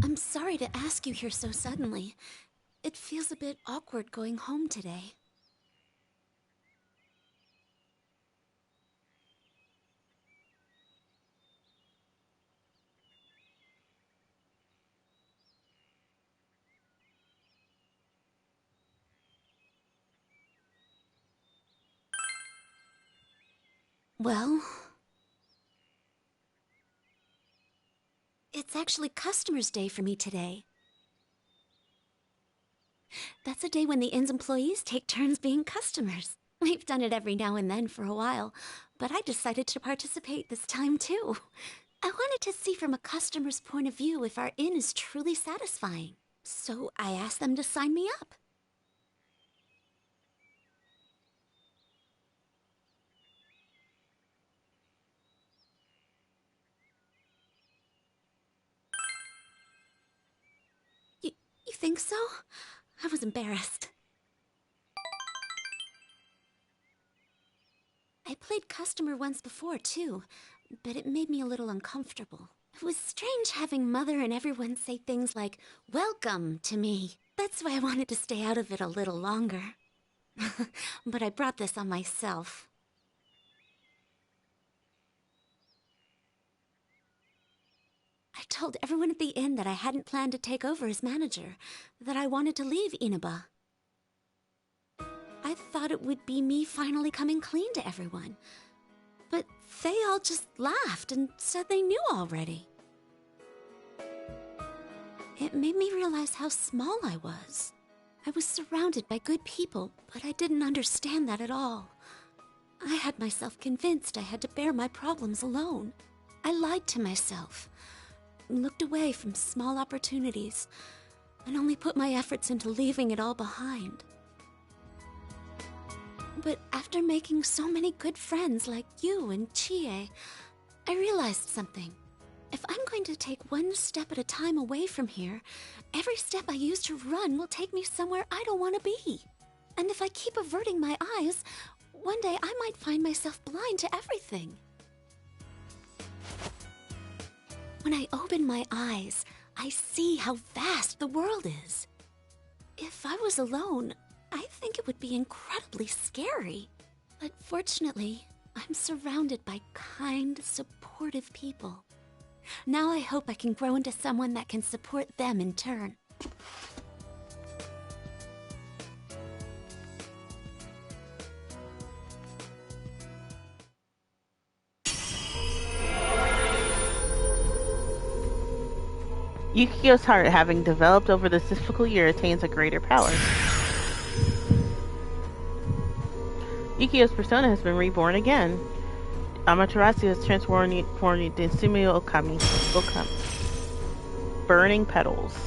I'm sorry to ask you here so suddenly. It feels a bit awkward going home today. Well, it's actually Customers' Day for me today. That's a day when the inn's employees take turns being customers. We've done it every now and then for a while, but I decided to participate this time too. I wanted to see from a customer's point of view if our inn is truly satisfying. So I asked them to sign me up. You think so? I was embarrassed. I played customer once before, too, but it made me a little uncomfortable. It was strange having Mother and everyone say things like, "Welcome" to me. That's why I wanted to stay out of it a little longer. But I brought this on myself. I told everyone at the inn that I hadn't planned to take over as manager, that I wanted to leave Inaba. I thought it would be me finally coming clean to everyone. But they all just laughed and said they knew already. It made me realize how small I was. I was surrounded by good people, but I didn't understand that at all. I had myself convinced I had to bear my problems alone. I lied to myself, looked away from small opportunities, and only put my efforts into leaving it all behind. But after making so many good friends like you and Chie, I realized something. If I'm going to take one step at a time away from here, every step I use to run will take me somewhere I don't want to be. And if I keep averting my eyes, one day I might find myself blind to everything. When I open my eyes, I see how vast the world is. If I was alone, I think it would be incredibly scary. But fortunately, I'm surrounded by kind, supportive people. Now I hope I can grow into someone that can support them in turn. Yukio's heart, having developed over this difficult year, attains a greater power. Yukio's persona has been reborn again. Amaterasu has transformed into Sumio Okami. Burning petals.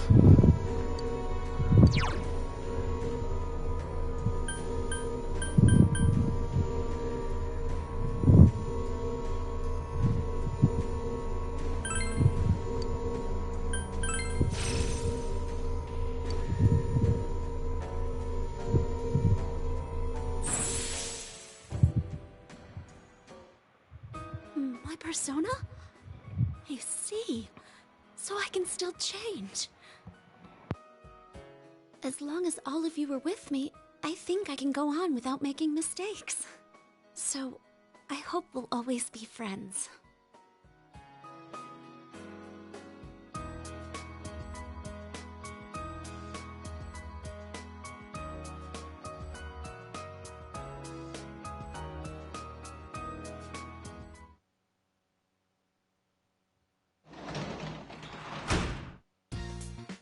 My persona? I see. So I can still change. As long as all of you are with me, I think I can go on without making mistakes. So, I hope we'll always be friends.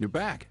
You're back.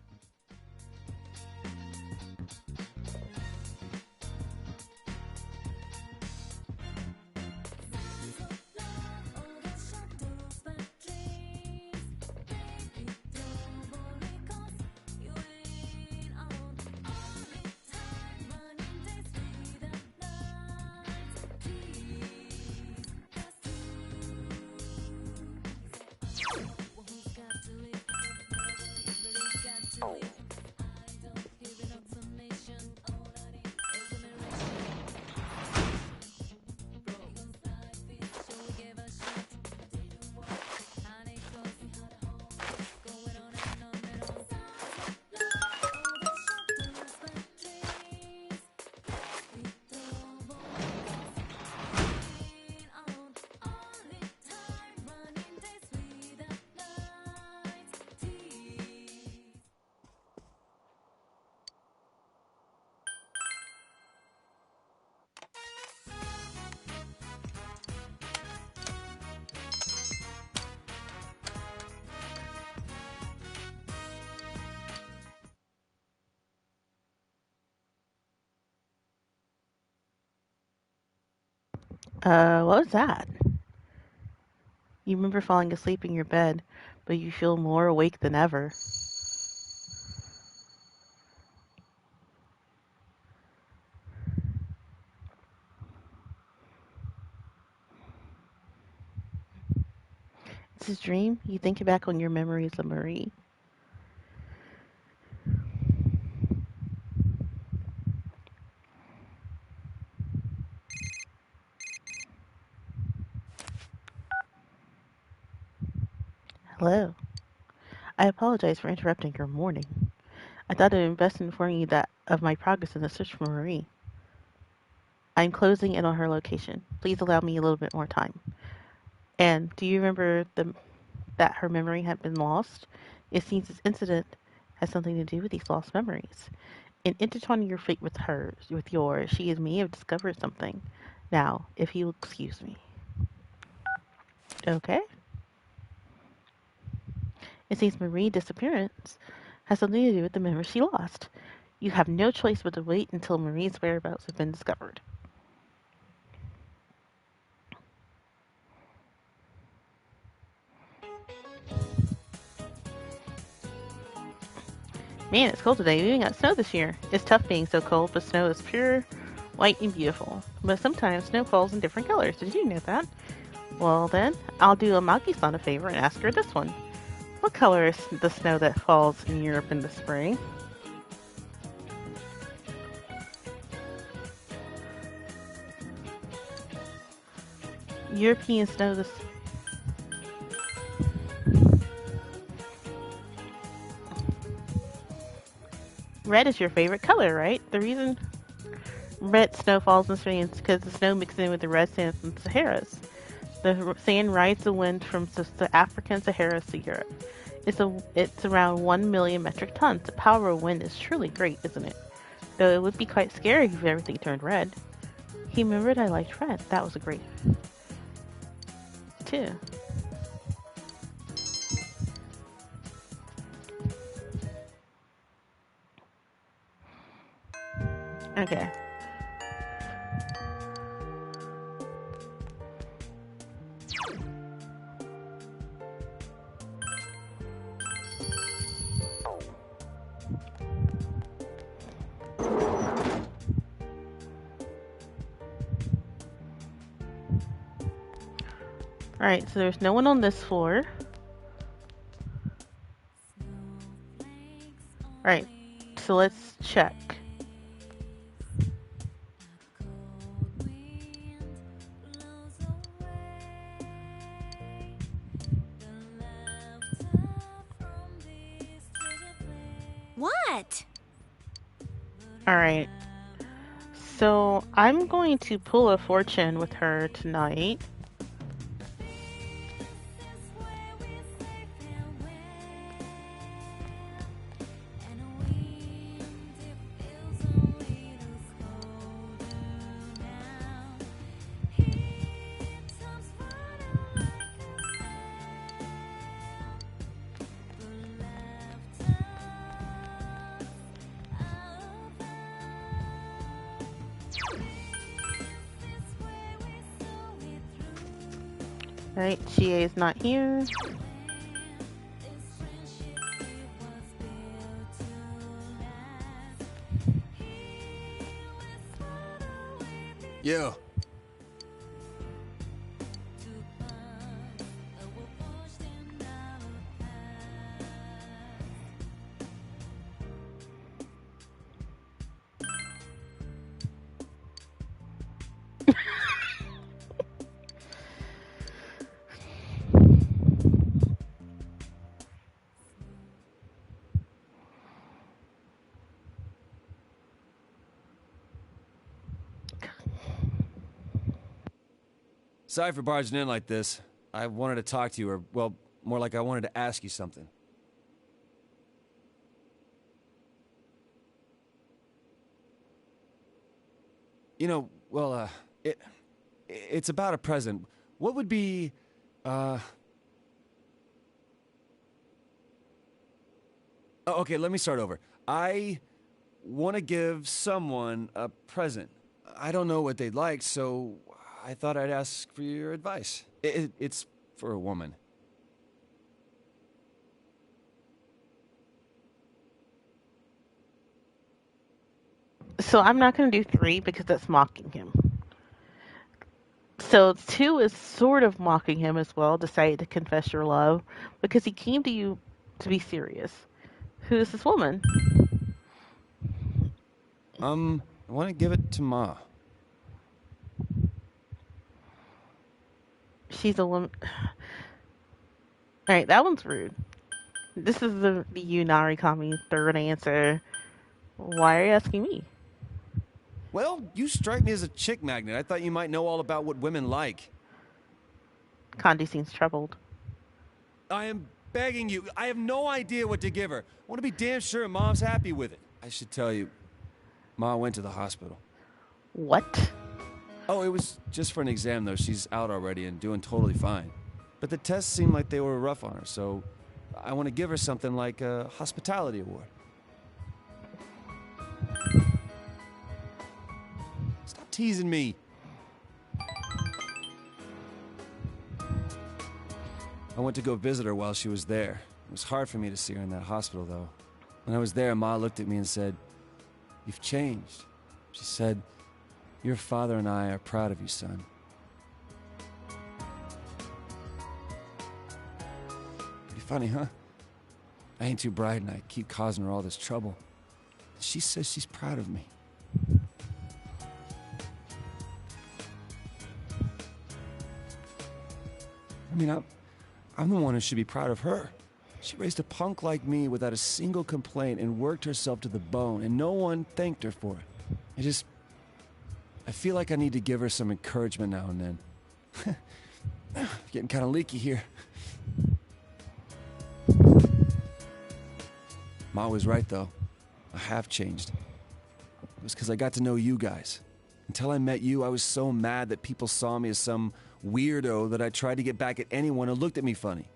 What was that? You remember falling asleep in your bed, but you feel more awake than ever. It's a dream. You think back on your memories of Marie. Hello. I apologize for interrupting your morning. I thought it would best inform you that of my progress in the search for Marie. I'm closing in on her location. Please allow me a little bit more time. And do you remember that her memory had been lost? It seems this incident has something to do with these lost memories. In intertwining your fate with hers, with yours, she and me have discovered something. Now, if you'll excuse me. Okay. It seems Marie's disappearance has something to do with the memory she lost. You have no choice but to wait until Marie's whereabouts have been discovered. Man, it's cold today. We even got snow this year. It's tough being so cold, but snow is pure, white, and beautiful. But sometimes snow falls in different colors. Did you know that? Well then, I'll do Amaki-san a favor and ask her this one. What color is the snow that falls in Europe in the spring? European snow this... Red is your favorite color, right? The reason red snow falls in spring is because the snow mixes in with the red sand from the Saharas. The sand rides the wind from the African Sahara to Europe. It's around 1 million metric tons. The power of wind is truly great, isn't it? Though it would be quite scary if everything turned red. He remembered I liked red. That was a great too. Okay. Alright, so there's no one on this floor. Alright, so let's check. What? Alright. So I'm going to pull a fortune with her tonight. Right, GA is not here. Yo. Sorry for barging in like this. I wanted to talk to you, or, well, more like I wanted to ask you something. You know, well, it's about a present. What would be, Oh, okay, let me start over. I want to give someone a present. I don't know what they'd like, so I thought I'd ask for your advice. It's for a woman. So I'm not going to do 3 because that's mocking him. So 2 is sort of mocking him as well. Decide to confess your love because he came to you to be serious. Who is this woman? I want to give it to Ma. She's a woman. Alright, that one's rude. This is the Narikami third answer. Why are you asking me? Well, you strike me as a chick magnet. I thought you might know all about what women like. Kandi seems troubled. I am begging you. I have no idea what to give her. I want to be damn sure Mom's happy with it. I should tell you, Ma went to the hospital. What? Oh, it was just for an exam, though. She's out already and doing totally fine. But the tests seemed like they were rough on her, so I want to give her something like a hospitality award. Stop teasing me. I went to go visit her while she was there. It was hard for me to see her in that hospital, though. When I was there, Ma looked at me and said, "You've changed." She said, "Your father and I are proud of you, son." Pretty funny, huh? I ain't too bright and I keep causing her all this trouble. She says she's proud of me. I mean, I'm the one who should be proud of her. She raised a punk like me without a single complaint and worked herself to the bone, and no one thanked her for it. I feel like I need to give her some encouragement now and then. Getting kind of leaky here. Ma was right, though. I have changed. It was because I got to know you guys. Until I met you, I was so mad that people saw me as some weirdo that I tried to get back at anyone who looked at me funny.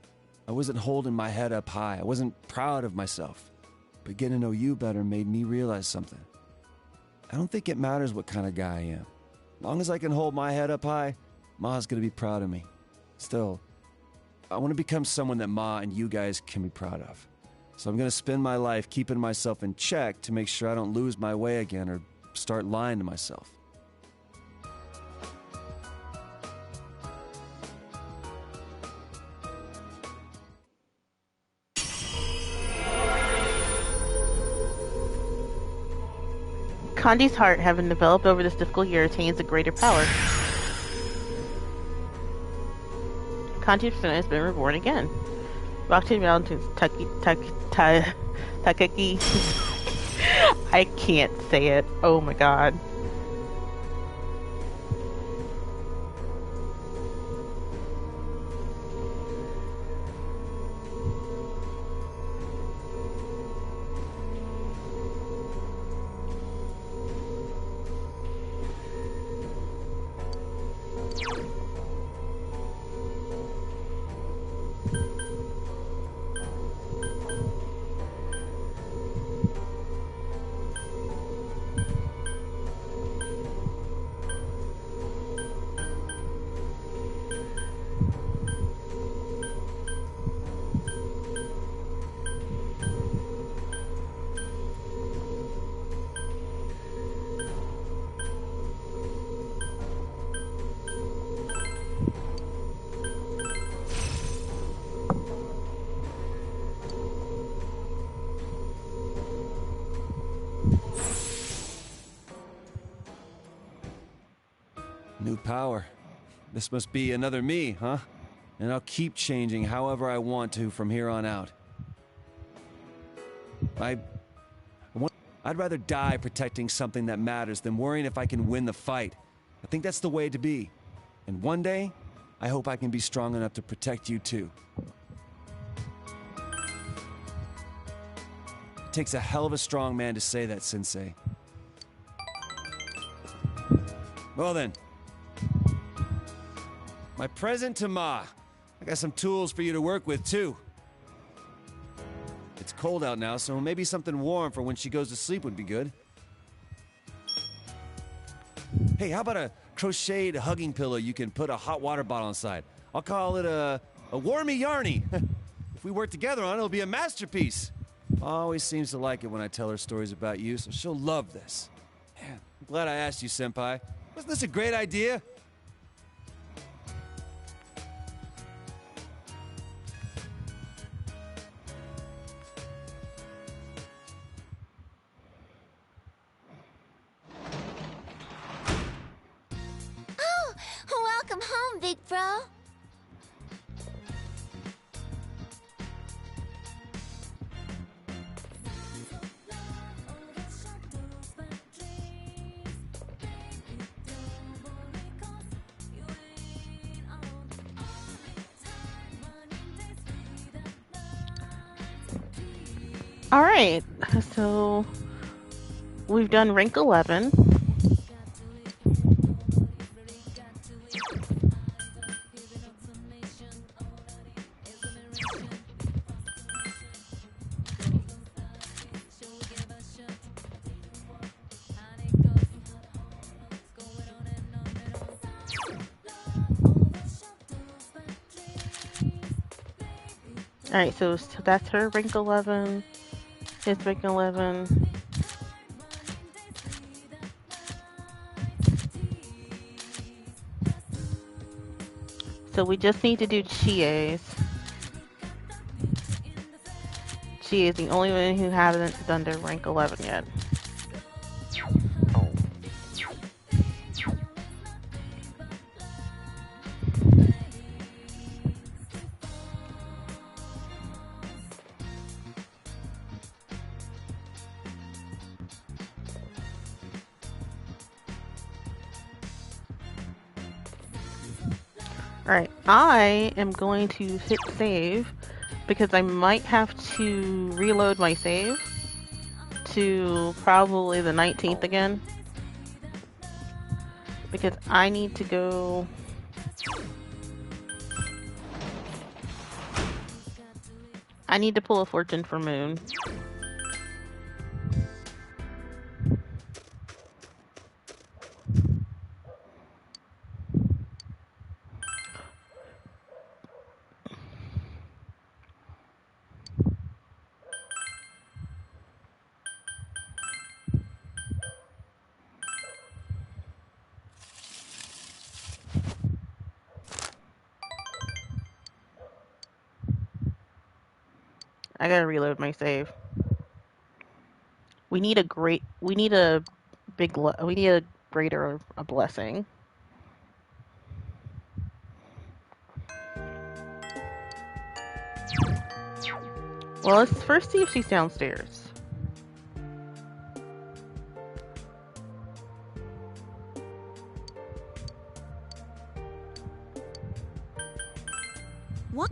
I wasn't holding my head up high. I wasn't proud of myself. But getting to know you better made me realize something. I don't think it matters what kind of guy I am. As long as I can hold my head up high, Ma's gonna be proud of me. Still, I want to become someone that Ma and you guys can be proud of. So I'm gonna spend my life keeping myself in check to make sure I don't lose my way again or start lying to myself. Kandi's heart, having developed over this difficult year, attains a greater power. Kandi's persona has been reborn again. Rockton Mountains, Takeki. I can't say it. Oh my god. New power. This must be another me, huh? And I'll keep changing however I want to from here on out. I'd rather die protecting something that matters than worrying if I can win the fight. I think that's the way to be. And one day, I hope I can be strong enough to protect you too. It takes a hell of a strong man to say that, Sensei. Well then. My present to Ma. I got some tools for you to work with, too. It's cold out now, so maybe something warm for when she goes to sleep would be good. Hey, how about a crocheted hugging pillow you can put a hot water bottle inside? I'll call it a warmy yarny. If we work together on it, it'll be a masterpiece. Ma always seems to like it when I tell her stories about you, so she'll love this. Man, I'm glad I asked you, Senpai. Wasn't this a great idea? Welcome home, big bro. Alright, so we've done rank 11. Alright, so that's her rank 11. His rank 11. So we just need to do Chie's. Chie is the only one who hasn't done their rank 11 yet. Alright, I am going to hit save because I might have to reload my save to probably the 19th again. Because I need to go... I need to pull a fortune for Moon. I gotta reload my save. We need a greater a blessing. Well, let's first see if she's downstairs. What?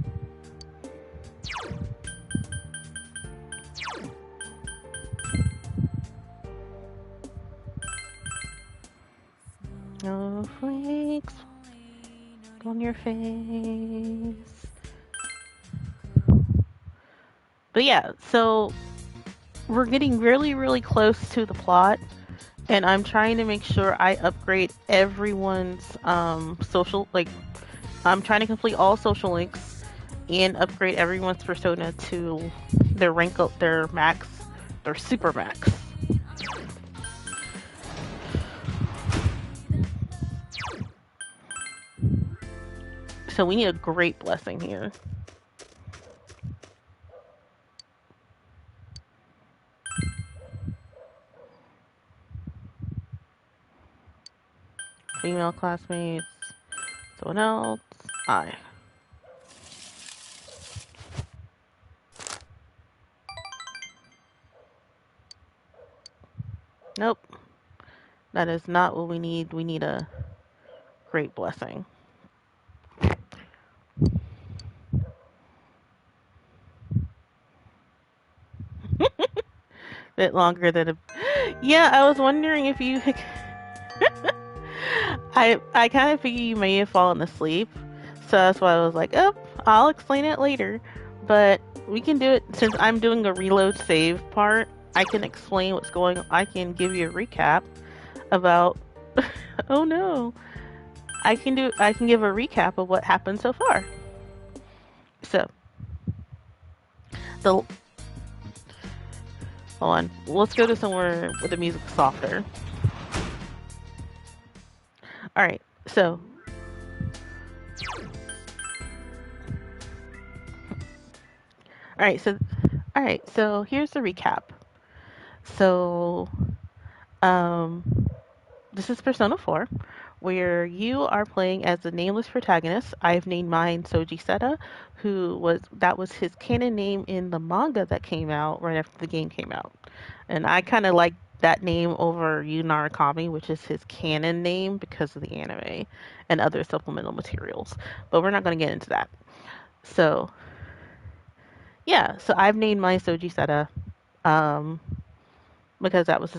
Snowflakes on your face. But yeah, so we're getting really, really close to the plot, and I'm trying to make sure I upgrade everyone's social, like, I'm trying to complete all social links and upgrade everyone's persona to their rank up, their max, their super max. So we need a great blessing here. Female classmates, someone else, I. Nope. That is not what we need. We need a great blessing. Bit longer than a... Yeah, I was wondering if you... I kind of figured you may have fallen asleep, so that's why I was like, oh, I'll explain it later. But we can do it, since I'm doing a reload save part, I can explain what's going on. I can give you a recap about... Oh no. I can give a recap of what happened so far. So, hold on. Let's go to somewhere where the music's softer. Alright, so. Alright, so here's the recap. So, this is Persona 4, where you are playing as the nameless protagonist. I've named mine Soji Seta, that was his canon name in the manga that came out right after the game came out. And I kind of like that name over Yu Narukami, which is his canon name because of the anime and other supplemental materials. But we're not going to get into that. So, yeah, so I've named mine Soji Seta because that was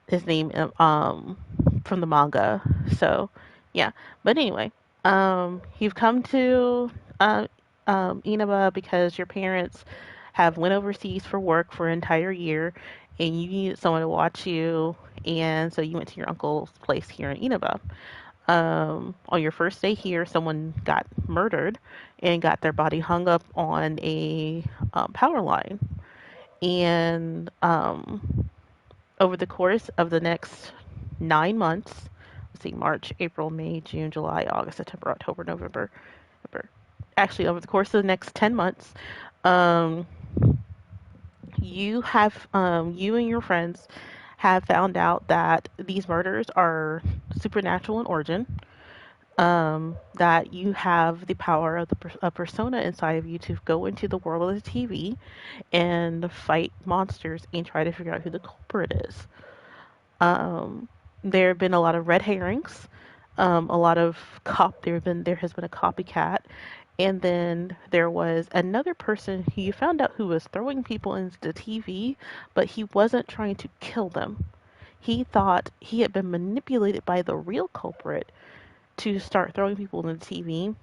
his name from the manga. So, yeah. But anyway, you've come to Inaba because your parents have went overseas for work for an entire year, and you needed someone to watch you, and so you went to your uncle's place here in Inaba. On your first day here, someone got murdered and got their body hung up on a power line. And over the course of the next 9 months, let's see, March, April, May, June, July, August, September, October, November. Actually, over the course of the next 10 months, you and your friends have found out that these murders are supernatural in origin, that you have the power of a persona inside of you to go into the world of the TV and fight monsters and try to figure out who the culprit is. There have been a lot of red herrings. a lot of there has been a copycat, and then there was another person who you found out who was throwing people into the TV, but he wasn't trying to kill them. He thought he had been manipulated by the real culprit to start throwing people in the TV.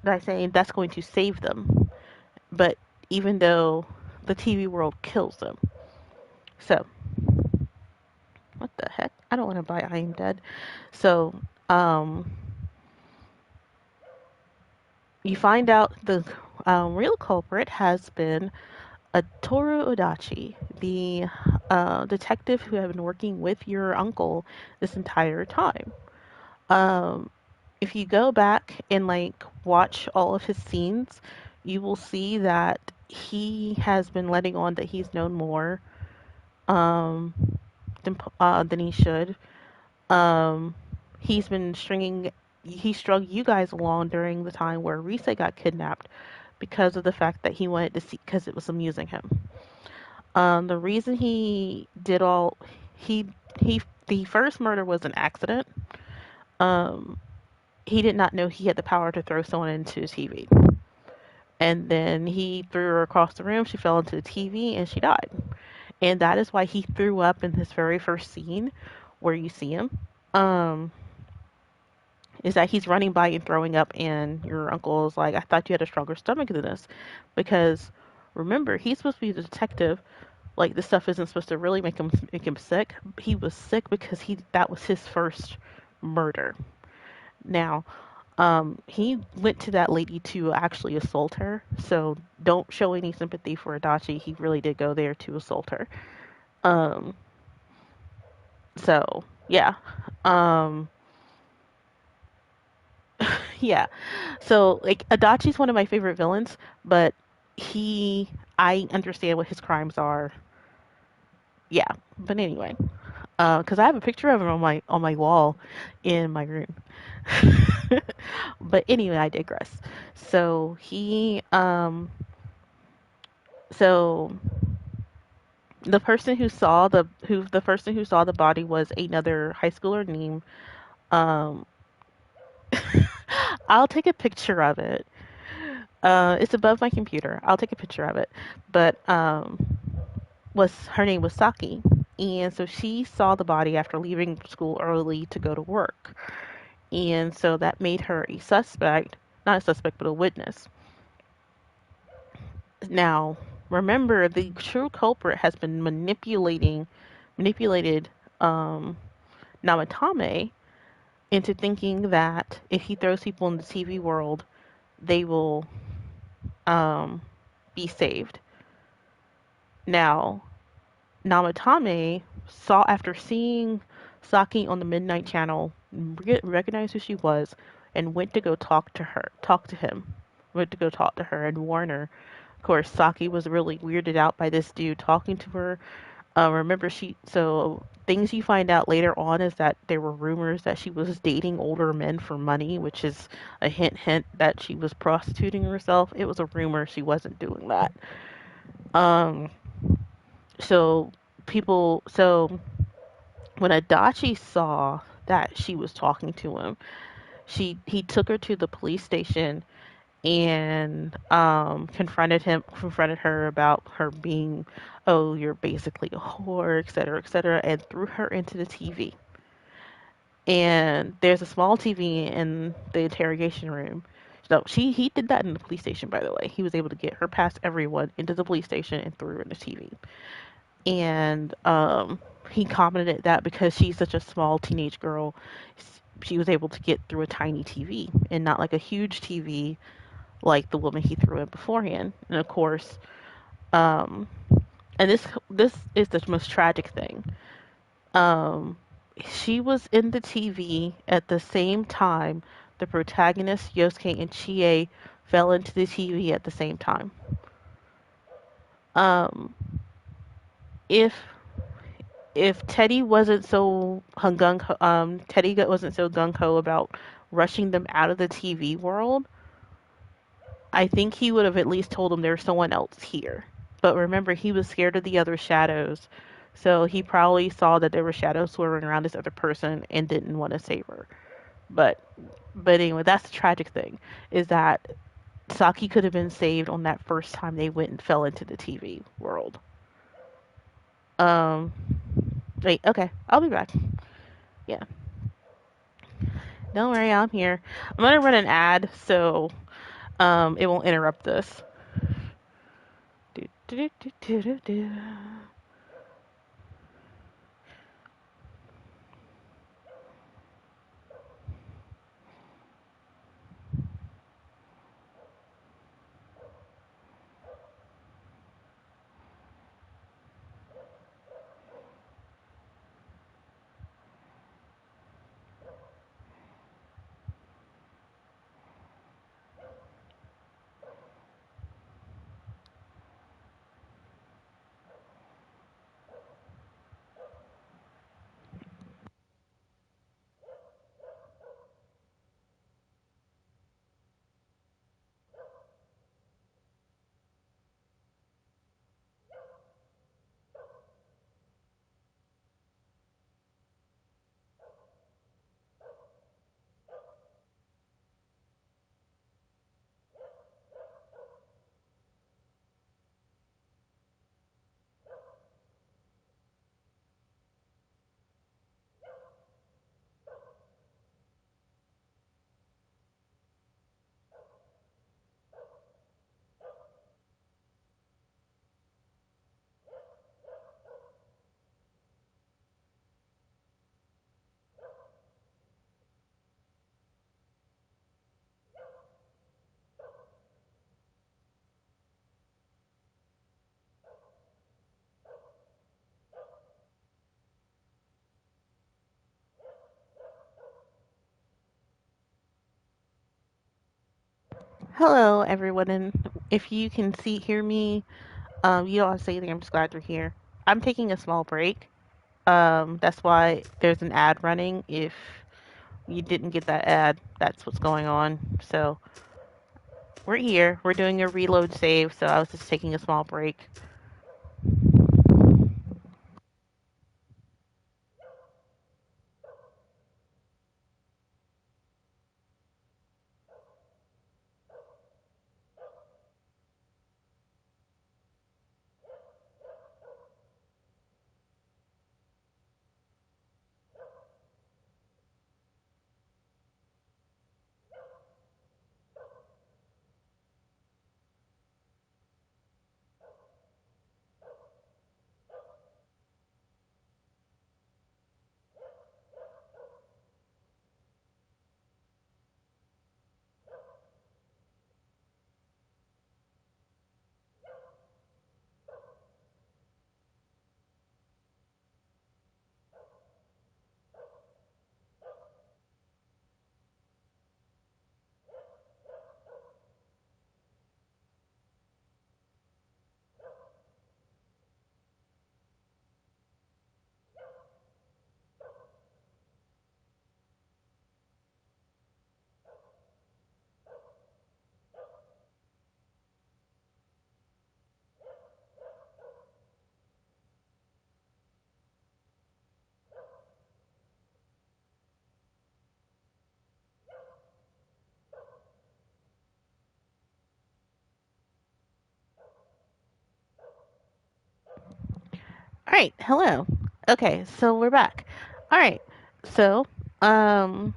By saying that's going to save them, but even though the TV world kills them. So, what the heck? I don't want to buy I Am Dead. So, you find out the real culprit has been Toru Odachi, the detective who had been working with your uncle this entire time. If you go back and like watch all of his scenes, you will see that he has been letting on that he's known more than he should. He's been he strung you guys along during the time where Rise got kidnapped because of the fact that he wanted to see, because it was amusing him. The reason he did the first murder was an accident. He did not know he had the power to throw someone into a TV. And then he threw her across the room, she fell into the TV, and she died. And that is why he threw up in his very first scene where you see him. Is that he's running by and throwing up, and your uncle is like, I thought you had a stronger stomach than this. Because, remember, he's supposed to be the detective. Like, this stuff isn't supposed to really make him sick. He was sick because that was his first murder. Now, he went to that lady to actually assault her, so don't show any sympathy for Adachi. He really did go there to assault her. So, yeah. Yeah. So, like, Adachi's one of my favorite villains, but I understand what his crimes are. Yeah. But anyway, because I have a picture of him on my wall in my room. But anyway, I digress. So so the person who saw the body was another high schooler named I'll take a picture of it. It's above my computer. I'll take a picture of it. But her name was Saki, and so she saw the body after leaving school early to go to work. And so that made her a suspect, not a suspect, but a witness. Now, remember, the true culprit has been manipulated Namatame into thinking that if he throws people in the TV world, they will be saved. Now, Namatame after seeing Saki on the Midnight Channel, recognized who she was, and went to go talk to her and warn her. Of course, Saki was really weirded out by this dude talking to her. Remember, things you find out later on is that there were rumors that she was dating older men for money, which is a hint that she was prostituting herself. It was a rumor, she wasn't doing that. So when Adachi saw that she was talking to him, he took her to the police station and confronted her about her being, oh, you're basically a whore, etc., and threw her into the TV. And there's a small TV in the interrogation room. So he did that in the police station, by the way. He was able to get her past everyone into the police station and threw her in the TV. And he commented that because she's such a small teenage girl, she was able to get through a tiny TV and not like a huge TV like the woman he threw in beforehand. And of course, and this is the most tragic thing. She was in the TV at the same time the protagonists, Yosuke and Chie, fell into the TV at the same time. If Teddy wasn't so gung-ho about rushing them out of the TV world, I think he would have at least told them there's someone else here. But remember, he was scared of the other shadows, So he probably saw that there were shadows swerving around this other person and didn't want to save her. But anyway, that's the tragic thing, is that Saki could have been saved on that first time they went and fell into the TV world. Wait, okay, I'll be back. Yeah. Don't worry, I'm here. I'm gonna run an ad, so it won't interrupt this. Do, do, do, do, do, do. Hello, everyone, and if you can hear me, you don't have to say anything. I'm just glad you're here. I'm taking a small break. That's why there's an ad running. If you didn't get that ad, that's what's going on. So we're here. We're doing a reload save, so I was just taking a small break. All right, hello. Okay, so we're back. All right, so I'm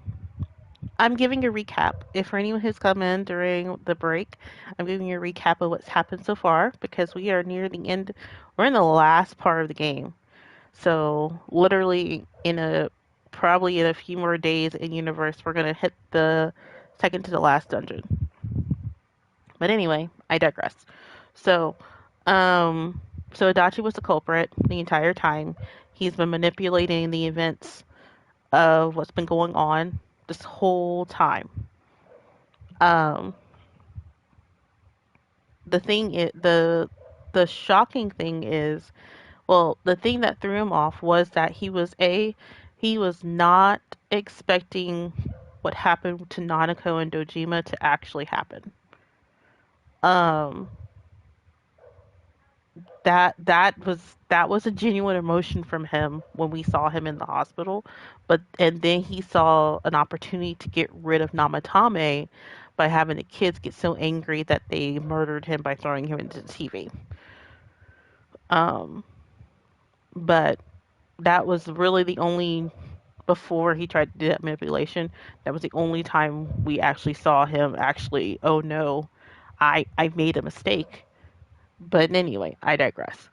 giving a recap. If for anyone who's come in during the break, I'm giving you a recap of what's happened so far because we are near the end. We're in the last part of the game. So literally probably in a few more days in universe, we're gonna hit the second to the last dungeon. But anyway, I digress. So, so Adachi was the culprit the entire time. He's been manipulating the events of what's been going on this whole time. The shocking thing is, well, the thing that threw him off was that he was not expecting what happened to Nanako and Dojima to actually happen. That that was a genuine emotion from him when we saw him in the hospital. But and then he saw an opportunity to get rid of Namatame by having the kids get so angry that they murdered him by throwing him into the TV. Um, but that was really the only before he tried to do that manipulation. That was the only time we actually saw him actually. Oh no, I made a mistake. But anyway, I digress.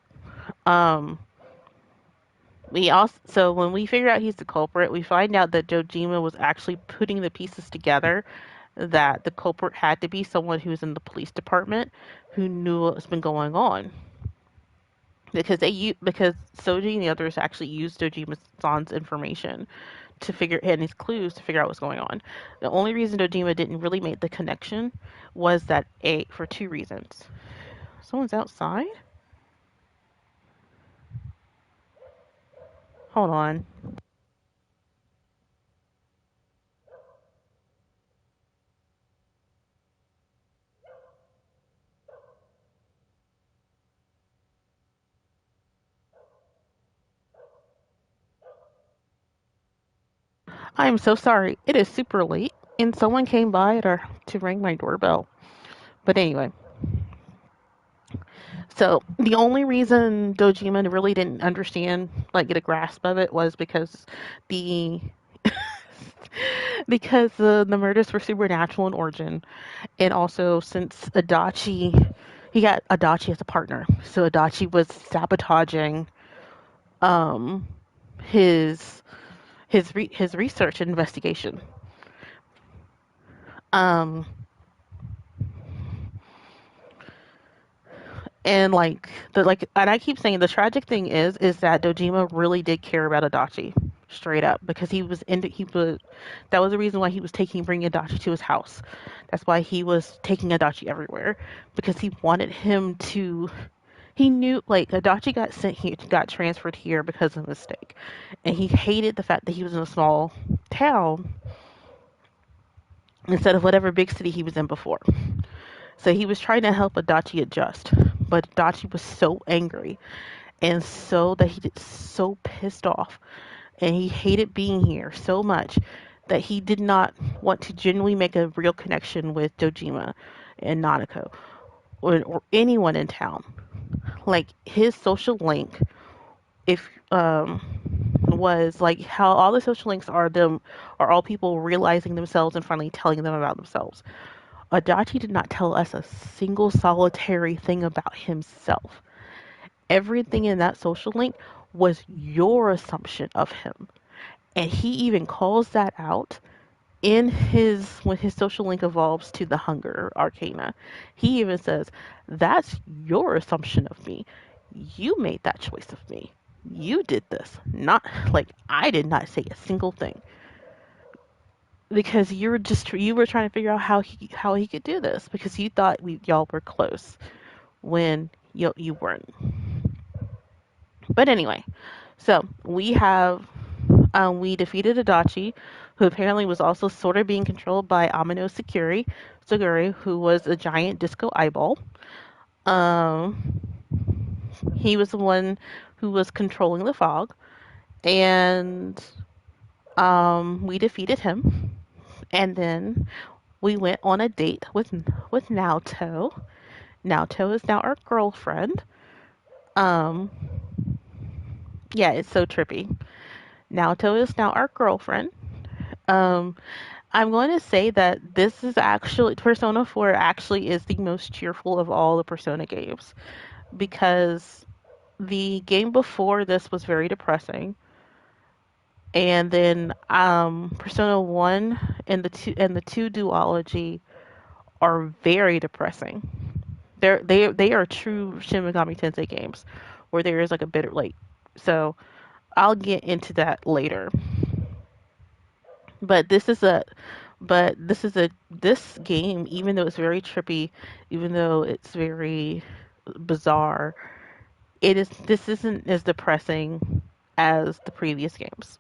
Um, we also so when we figure out he's the culprit, we find out that Dojima was actually putting the pieces together. That the culprit had to be someone who was in the police department who knew what's been going on. Because Soji and the others actually used Dojima-san's information to figure and his clues to figure out what's going on. The only reason Dojima didn't really make the connection was that for two reasons. Someone's outside? Hold on. I'm so sorry. It is super late, and someone came by to ring my doorbell. But anyway, so the only reason Dojima really didn't understand, like, get a grasp of it was because the because the murders were supernatural in origin, and also since he got Adachi as a partner, so Adachi was sabotaging um his his research and investigation. Um, and and I keep saying the tragic thing is that Dojima really did care about Adachi straight up because that was the reason why he was bringing Adachi to his house. That's why he was taking Adachi everywhere because he wanted him to. He knew like Adachi got transferred here because of a mistake, and he hated the fact that he was in a small town instead of whatever big city he was in before. So he was trying to help Adachi adjust, but Adachi was so angry and so pissed off, and he hated being here so much that he did not want to genuinely make a real connection with Dojima and Nanako or anyone in town. Like his social link, if was like how all the social links are all people realizing themselves and finally telling them about themselves. Adachi did not tell us a single solitary thing about himself. Everything in that social link was your assumption of him. And he even calls that out when his social link evolves to the Hunger Arcana. He even says, that's your assumption of me. You made that choice of me. You did this. Not like I did not say a single thing. Because you were trying to figure out how he could do this because you thought y'all were close when you weren't. But anyway, so we defeated Adachi, who apparently was also sort of being controlled by Amino Saguri, who was a giant disco eyeball. He was the one who was controlling the fog, and we defeated him. And then we went on a date with Naoto. Naoto is now our girlfriend. Yeah, it's so trippy. Naoto is now our girlfriend. I'm going to say that this is actually Persona 4 actually is the most cheerful of all the Persona games because the game before this was very depressing. And then Persona 1 and the 2 duology are very depressing. They are true Shin Megami Tensei games where there is like a bitter so I'll get into that later. But this game, even though it's very trippy, even though it's very bizarre, this isn't as depressing as the previous games.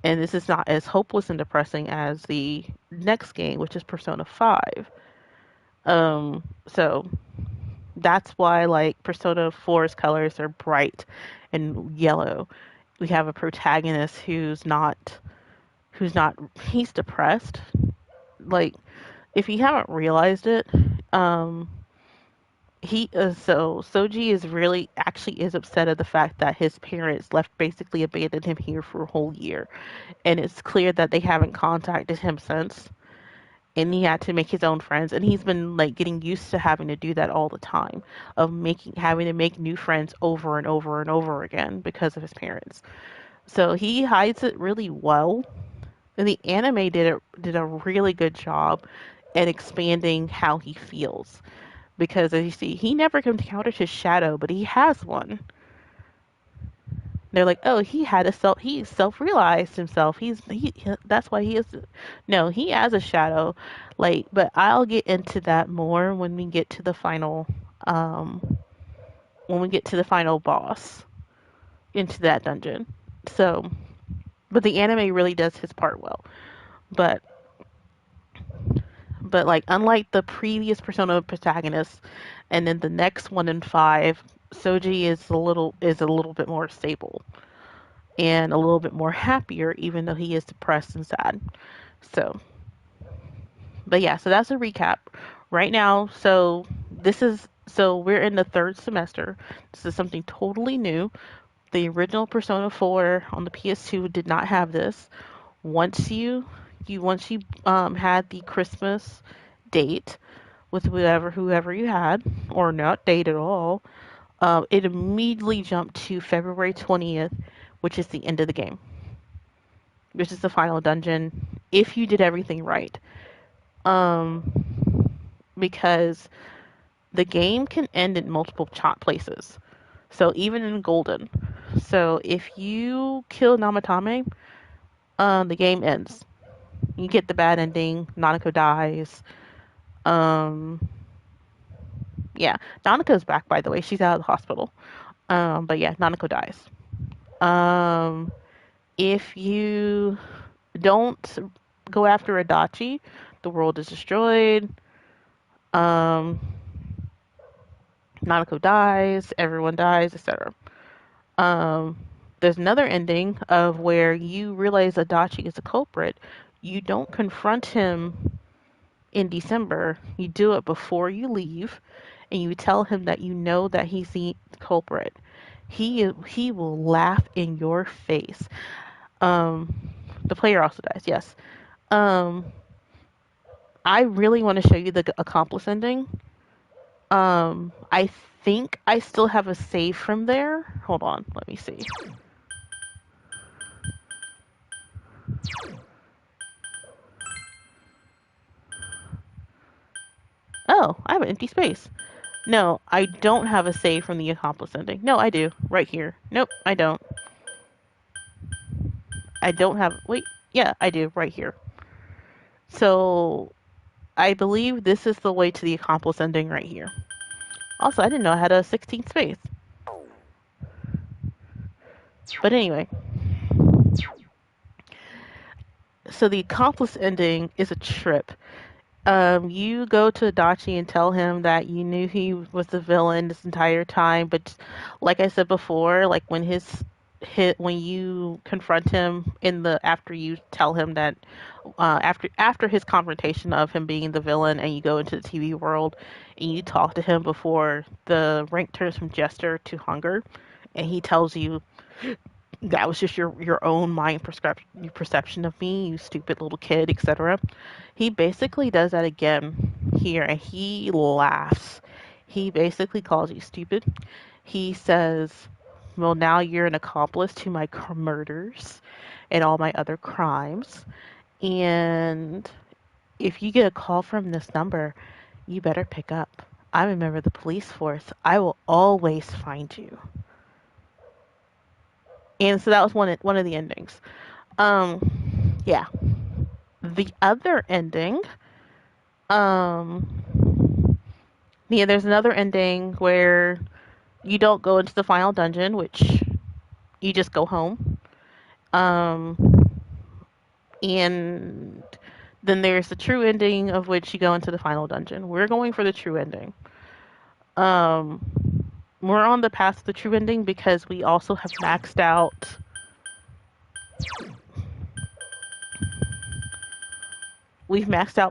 And this is not as hopeless and depressing as the next game, which is Persona 5. So That's why like Persona 4's colors are bright and yellow. We have a protagonist who's not he's depressed. Like if you haven't realized it, um so Soji is really actually is upset at the fact that his parents basically abandoned him here for a whole year, and it's clear that they haven't contacted him since, and he had to make his own friends, and he's been like getting used to having to do that all the time, of having to make new friends over and over and over again because of his parents. So he hides it really well, and the anime did a really good job at expanding how he feels, because as you see, he never encountered his shadow, but he has one. They're like, oh, he self-realized himself. That's why he is. No, he has a shadow, like, but I'll get into that more when we get to the final, boss, into that dungeon. So, but the anime really does his part well. But like unlike the previous Persona protagonist, and then the next one in 5, Soji is a little bit more stable and a little bit more happier, even though he is depressed and sad. So, but yeah, so that's a recap right now. So we're in the 3rd semester. This is something totally new. The original Persona 4 on the PS2 did not have this. Once you had the Christmas date with whoever you had, or not date at all, it immediately jumped to February 20th, which is the end of the game, which is the final dungeon, if you did everything right. Because the game can end in multiple places. So even in Golden. So if you kill Namatame, the game ends. You get the bad ending. Nanako dies. Yeah, Nanako's back, by the way. She's out of the hospital. But yeah, Nanako dies. If you don't go after Adachi, the world is destroyed. Nanako dies. Everyone dies, etc. There's another ending of where you realize Adachi is a culprit. You don't confront him in December. You do it before you leave, and you tell him that you know that he's the culprit. He will laugh in your face. The player also dies, yes. I really want to show you the accomplice ending. I think I still have a save from there. Hold on, let me see. Oh, I have an empty space. No, I don't have a save from the accomplice ending. No, I do. Right here. Nope, I don't. I don't have... Wait. Yeah, I do. Right here. So, I believe this is the way to the accomplice ending right here. Also, I didn't know I had a 16th space. But anyway. So the accomplice ending is a trip. You go to Adachi and tell him that you knew he was the villain this entire time, but like I said before, like when you confront him after you tell him that after his confrontation of him being the villain, and you go into the TV world and you talk to him before the rank turns from Jester to Hunger, and he tells you that was just your own mind perception of me, you stupid little kid, etc. He basically does that again here, and he laughs. He basically calls you stupid. He says, well, now you're an accomplice to my murders and all my other crimes, and if you get a call from this number, you better pick up. I'm a member of the police force. I will always find you. And so that was one of the endings. Yeah. The other ending, there's another ending where you don't go into the final dungeon, which you just go home. And then there's the true ending, of which you go into the final dungeon. We're going for the true ending. we're on the path to the true ending because we also have maxed out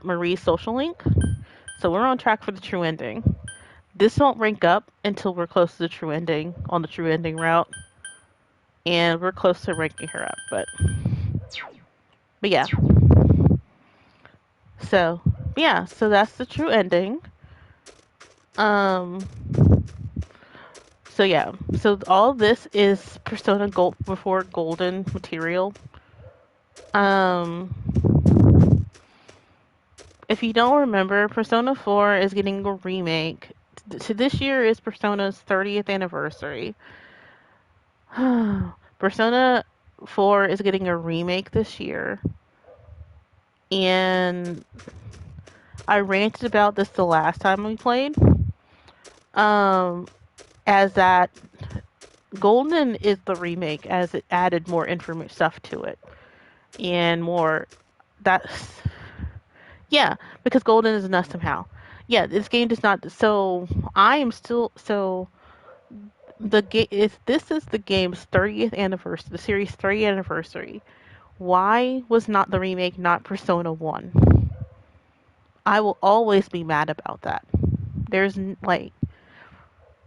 Marie's social link, so we're on track for the true ending. This won't rank up until we're close to the true ending on the true ending route, and we're close to ranking her up. But yeah. So that's the true ending. So all this is Persona Gold before Golden material. If you don't remember, Persona 4 is getting a remake. So this year is Persona's 30th anniversary. Persona 4 is getting a remake this year. And I ranted about this the last time we played. As that Golden is the remake, as it added more stuff to it. And more... Yeah, because Golden is enough somehow. Yeah, this game does not... So, I am still... So, this is the game's 30th anniversary, the series' 30th anniversary. Why was not the remake not Persona 1? I will always be mad about that. There's,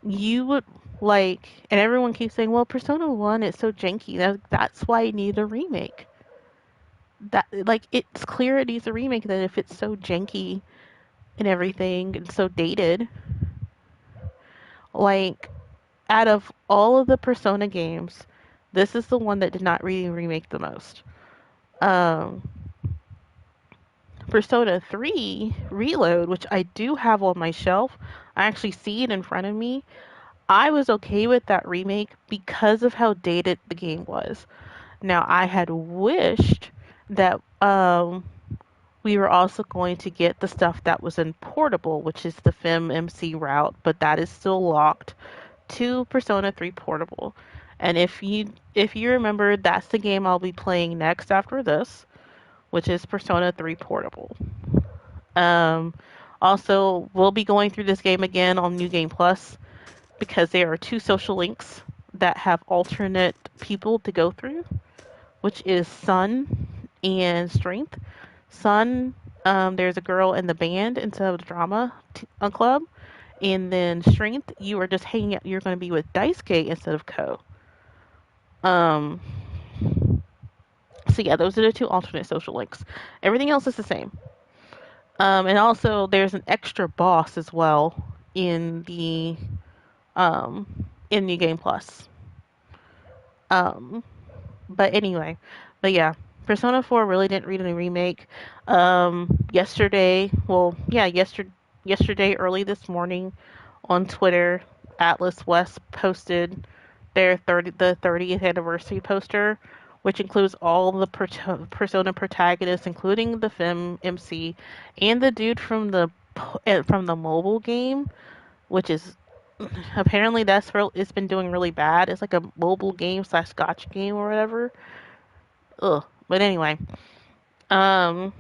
you would, and everyone keeps saying, well, Persona 1 is so janky. That's why it needs a remake. It's clear it needs a remake that if it's so janky and everything and so dated, out of all of the Persona games, this is the one that did not really remake the most. Persona 3 Reload, which I do have on my shelf, I actually see it in front of me. I was okay with that remake because of how dated the game was. Now, I had wished that we were also going to get the stuff that was in Portable, which is the FemMC route, but that is still locked to Persona 3 Portable. And if you remember, that's the game I'll be playing next after this, which is Persona 3 Portable. Also, we'll be going through this game again on New Game Plus because there are 2 social links that have alternate people to go through, which is Sun and Strength. Sun, there's a girl in the band instead of the drama club. And then Strength, you are just hanging out. You're going to be with Daisuke instead of Ko. So yeah, those are the 2 alternate social links. Everything else is the same. And also, there's an extra boss as well in the in New Game Plus. But yeah, Persona 4 really didn't read any remake. Yesterday, early this morning, on Twitter, Atlas West posted the 30th anniversary poster, which includes all the Persona protagonists, including the FemMC and the dude from the mobile game, which is apparently it's been doing really bad. It's like a mobile game / gotcha game or whatever. Ugh. But anyway, the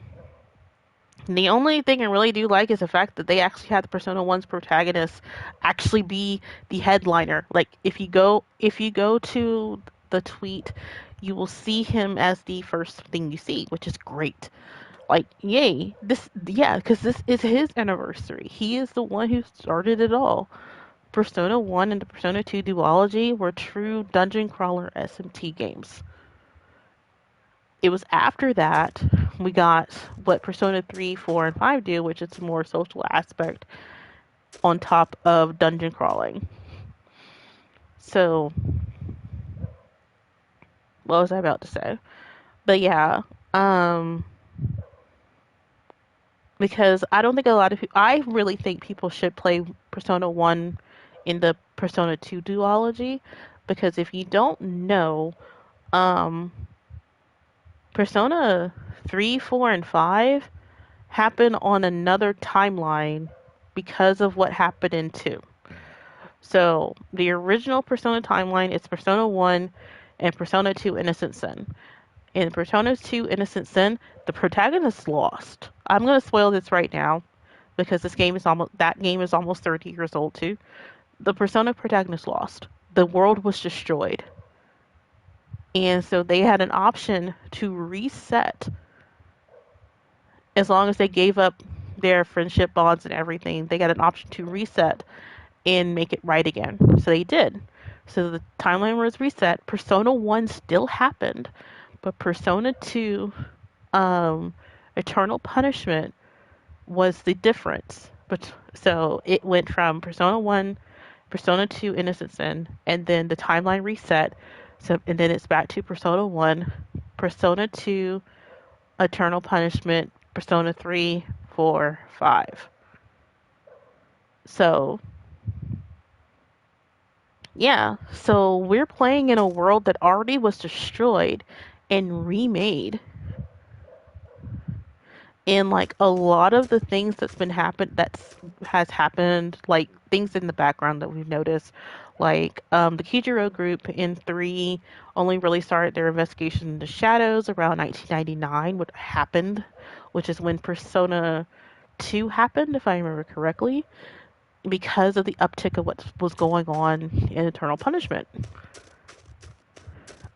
only thing I really do like is the fact that they actually had the Persona 1's protagonist actually be the headliner. If you go to the tweet, you will see him as the first thing you see, which is great. Yay. Because this is his anniversary. He is the one who started it all. Persona 1 and the Persona 2 duology were true dungeon crawler SMT games. It was after that we got what Persona 3, 4, and 5 do, which is a more social aspect on top of dungeon crawling. So, what was I about to say? But yeah, because I don't think a lot of people... I really think people should play Persona 1 in the Persona 2 duology, because if you don't know, Persona 3, 4, and 5 happen on another timeline because of what happened in 2. So, the original Persona timeline is Persona 1 and Persona 2 Innocent Sin. In Persona 2 Innocent Sin, the protagonist lost. I'm going to spoil this right now. because that game is almost 30 years old too. The Persona protagonist lost. The world was destroyed. And so they had an option to reset as long as they gave up their friendship bonds and everything. They got an option to reset and make it right again. So they did. So the timeline was reset. Persona 1 still happened, but Persona 2 Eternal Punishment was the difference. But so it went from Persona 1, Persona 2 Innocent Sin, and then the timeline reset. So and then it's back to Persona 1, Persona 2 Eternal Punishment, Persona 3, 4, 5. So yeah, so we're playing in a world that already was destroyed and remade. And like a lot of the things has happened, like things in the background that we've noticed, like the Kijiro group in 3 only really started their investigation into shadows around 1999, what happened, which is when Persona 2 happened, if I remember correctly, because of the uptick of what was going on in Eternal Punishment.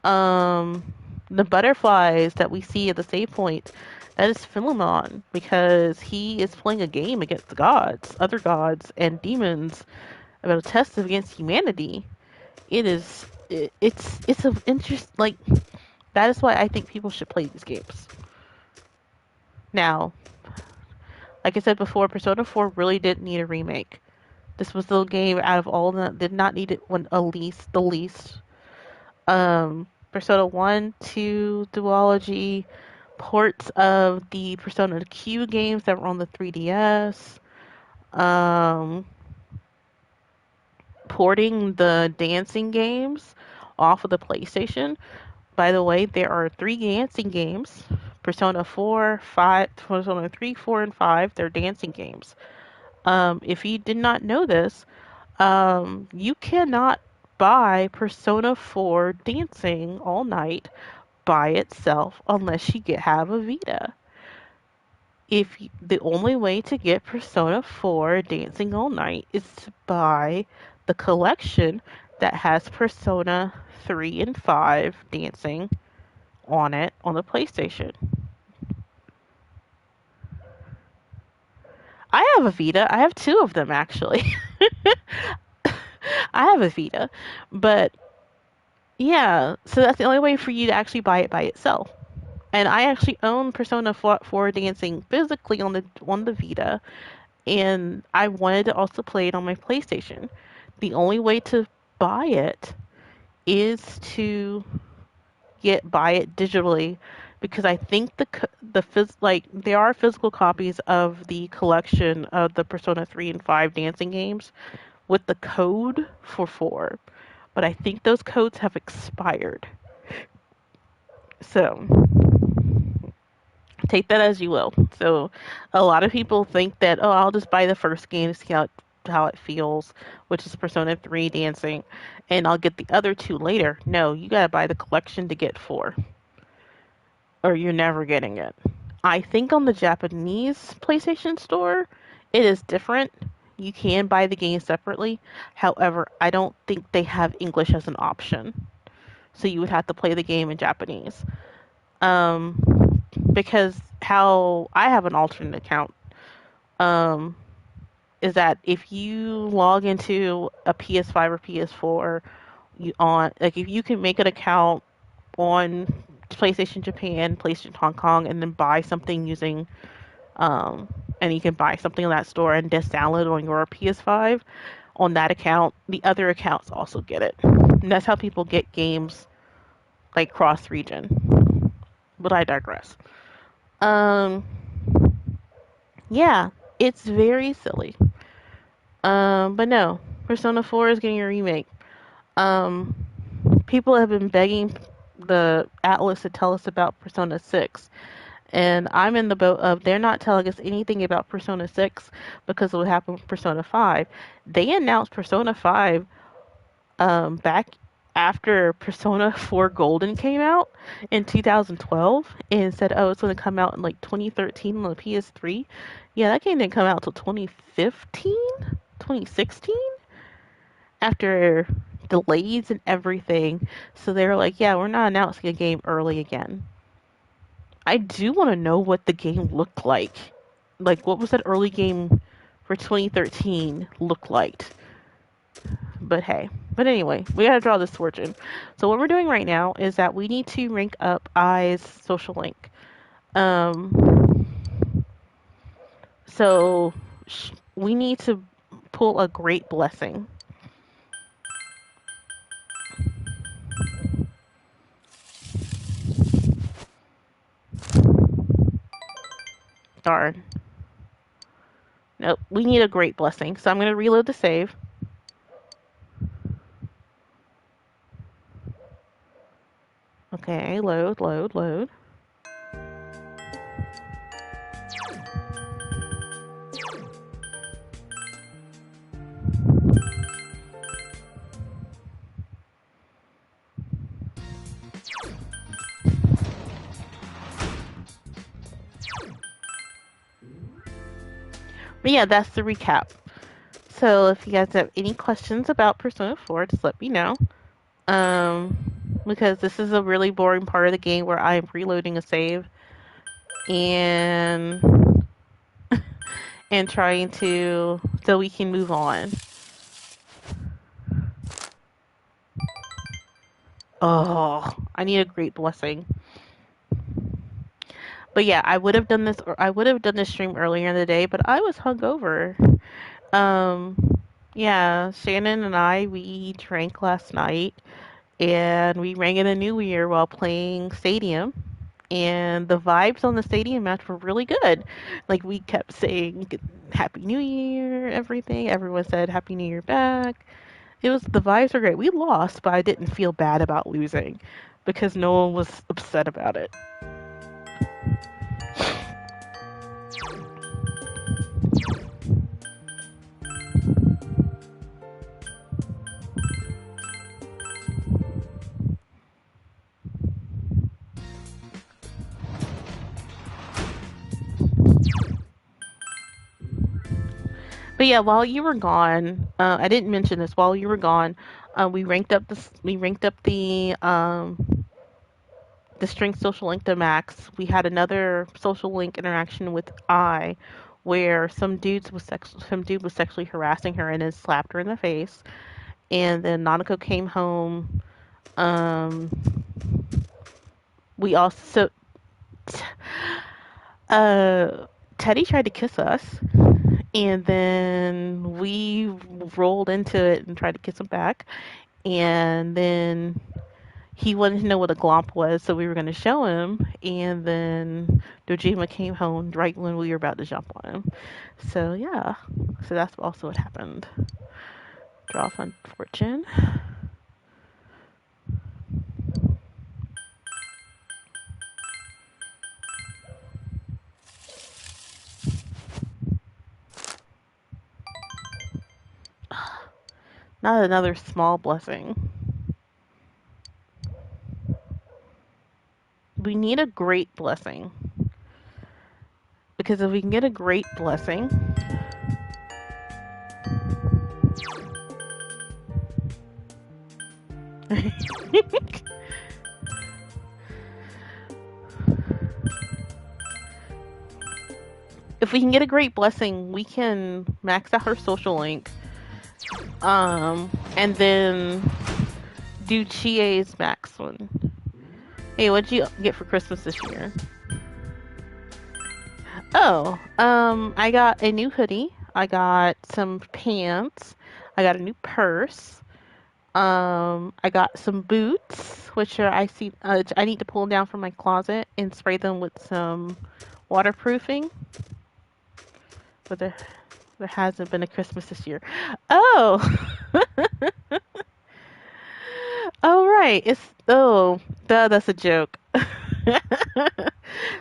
The butterflies that we see at the save point, that is Philemon, because he is playing a game against the gods, other gods, and demons about a test against humanity. It's of interest, like, that is why I think people should play these games. Now, like I said before, Persona 4 really didn't need a remake. This was the game out of all that did not need it the least. Persona 1, 2, Duology, ports of the Persona Q games that were on the 3DS, porting the dancing games off of the PlayStation. By the way, there are 3 dancing games. Persona 4, 5, Persona 3, 4, and 5, they're dancing games. If you did not know this, you cannot buy Persona 4 Dancing All Night by itself unless you have a Vita. The only way to get Persona 4 Dancing All Night is to buy the collection that has Persona 3 and 5 Dancing on it on the PlayStation. I have a Vita. I have 2 of them, actually. I have a Vita. But, yeah, so that's the only way for you to actually buy it by itself. And I actually own Persona 4 Dancing physically on the Vita. And I wanted to also play it on my PlayStation. The only way to buy it is to buy it digitally, because I think there are physical copies of the collection of the Persona 3 and 5 dancing games with the code for 4, but I think those codes have expired. So take that as you will. So a lot of people think that, oh, I'll just buy the first game to see how it feels, which is Persona 3 Dancing, and I'll get the other 2 later. No, you gotta buy the collection to get 4. Or you're never getting it. I think on the Japanese PlayStation Store, it is different. You can buy the game separately. However, I don't think they have English as an option. So you would have to play the game in Japanese. Because how I have an alternate account is that if you log into a PS5 or PS4, if you can make an account on PlayStation Japan, PlayStation Hong Kong, and then buy something using, and you can buy something in that store and just download it on your PS5 on that account. The other accounts also get it. And that's how people get games like cross-region. But I digress. Yeah, it's very silly. But no, Persona 4 is getting a remake. People have been begging the Atlas to tell us about Persona 6. And I'm in the boat of they're not telling us anything about Persona 6 because of what happened with Persona 5. They announced Persona 5 back after Persona 4 Golden came out in 2012 and said, oh, it's going to come out in like 2013 on the PS3. Yeah, that game didn't come out until 2015, 2016, after delays and everything. So they were like, yeah, we're not announcing a game early again. I do want to know what the game looked like. Like, what was that early game for 2013 look like? But hey. But anyway, we gotta draw this fortune. So what we're doing right now is that we need to rank up I's social link. So we need to pull a great blessing. Darn. Nope, we need a great blessing. So I'm gonna reload the save. Okay, load. But yeah, that's the recap. So if you guys have any questions about Persona 4, just let me know. Because this is a really boring part of the game where I'm reloading a save and trying to, so we can move on. Oh, I need a great blessing. But yeah, I would have done this stream earlier in the day, but I was hungover. Yeah, Shannon and I, we drank last night, and we rang in the new year while playing Stadium, and the vibes on the Stadium match were really good. Like, we kept saying Happy New Year, everything. Everyone said Happy New Year back. The vibes were great. We lost, but I didn't feel bad about losing because no one was upset about it. But yeah, while you were gone, I didn't mention this. While you were gone, we ranked up the strength social link to max. We had another social link interaction with I, where some dude was sexually harassing her and then slapped her in the face. And then Nanako came home. We also Teddy tried to kiss us. And then we rolled into it and tried to kiss him back. And then he wanted to know what a glomp was, so we were going to show him. And then Dojima came home right when we were about to jump on him. So yeah, so that's also what happened. Draw Fun Fortune. Not another small blessing. We need a great blessing. Because if we can get a great blessing... If we can get a great blessing, we can max out her social link. And then do Chie's max one. Hey, what'd you get for Christmas this year? Oh, I got a new hoodie. I got some pants. I got a new purse. I got some boots, which are I need to pull down from my closet and spray them with some waterproofing. But there hasn't been a Christmas this year. Oh! Oh, right. That's a joke.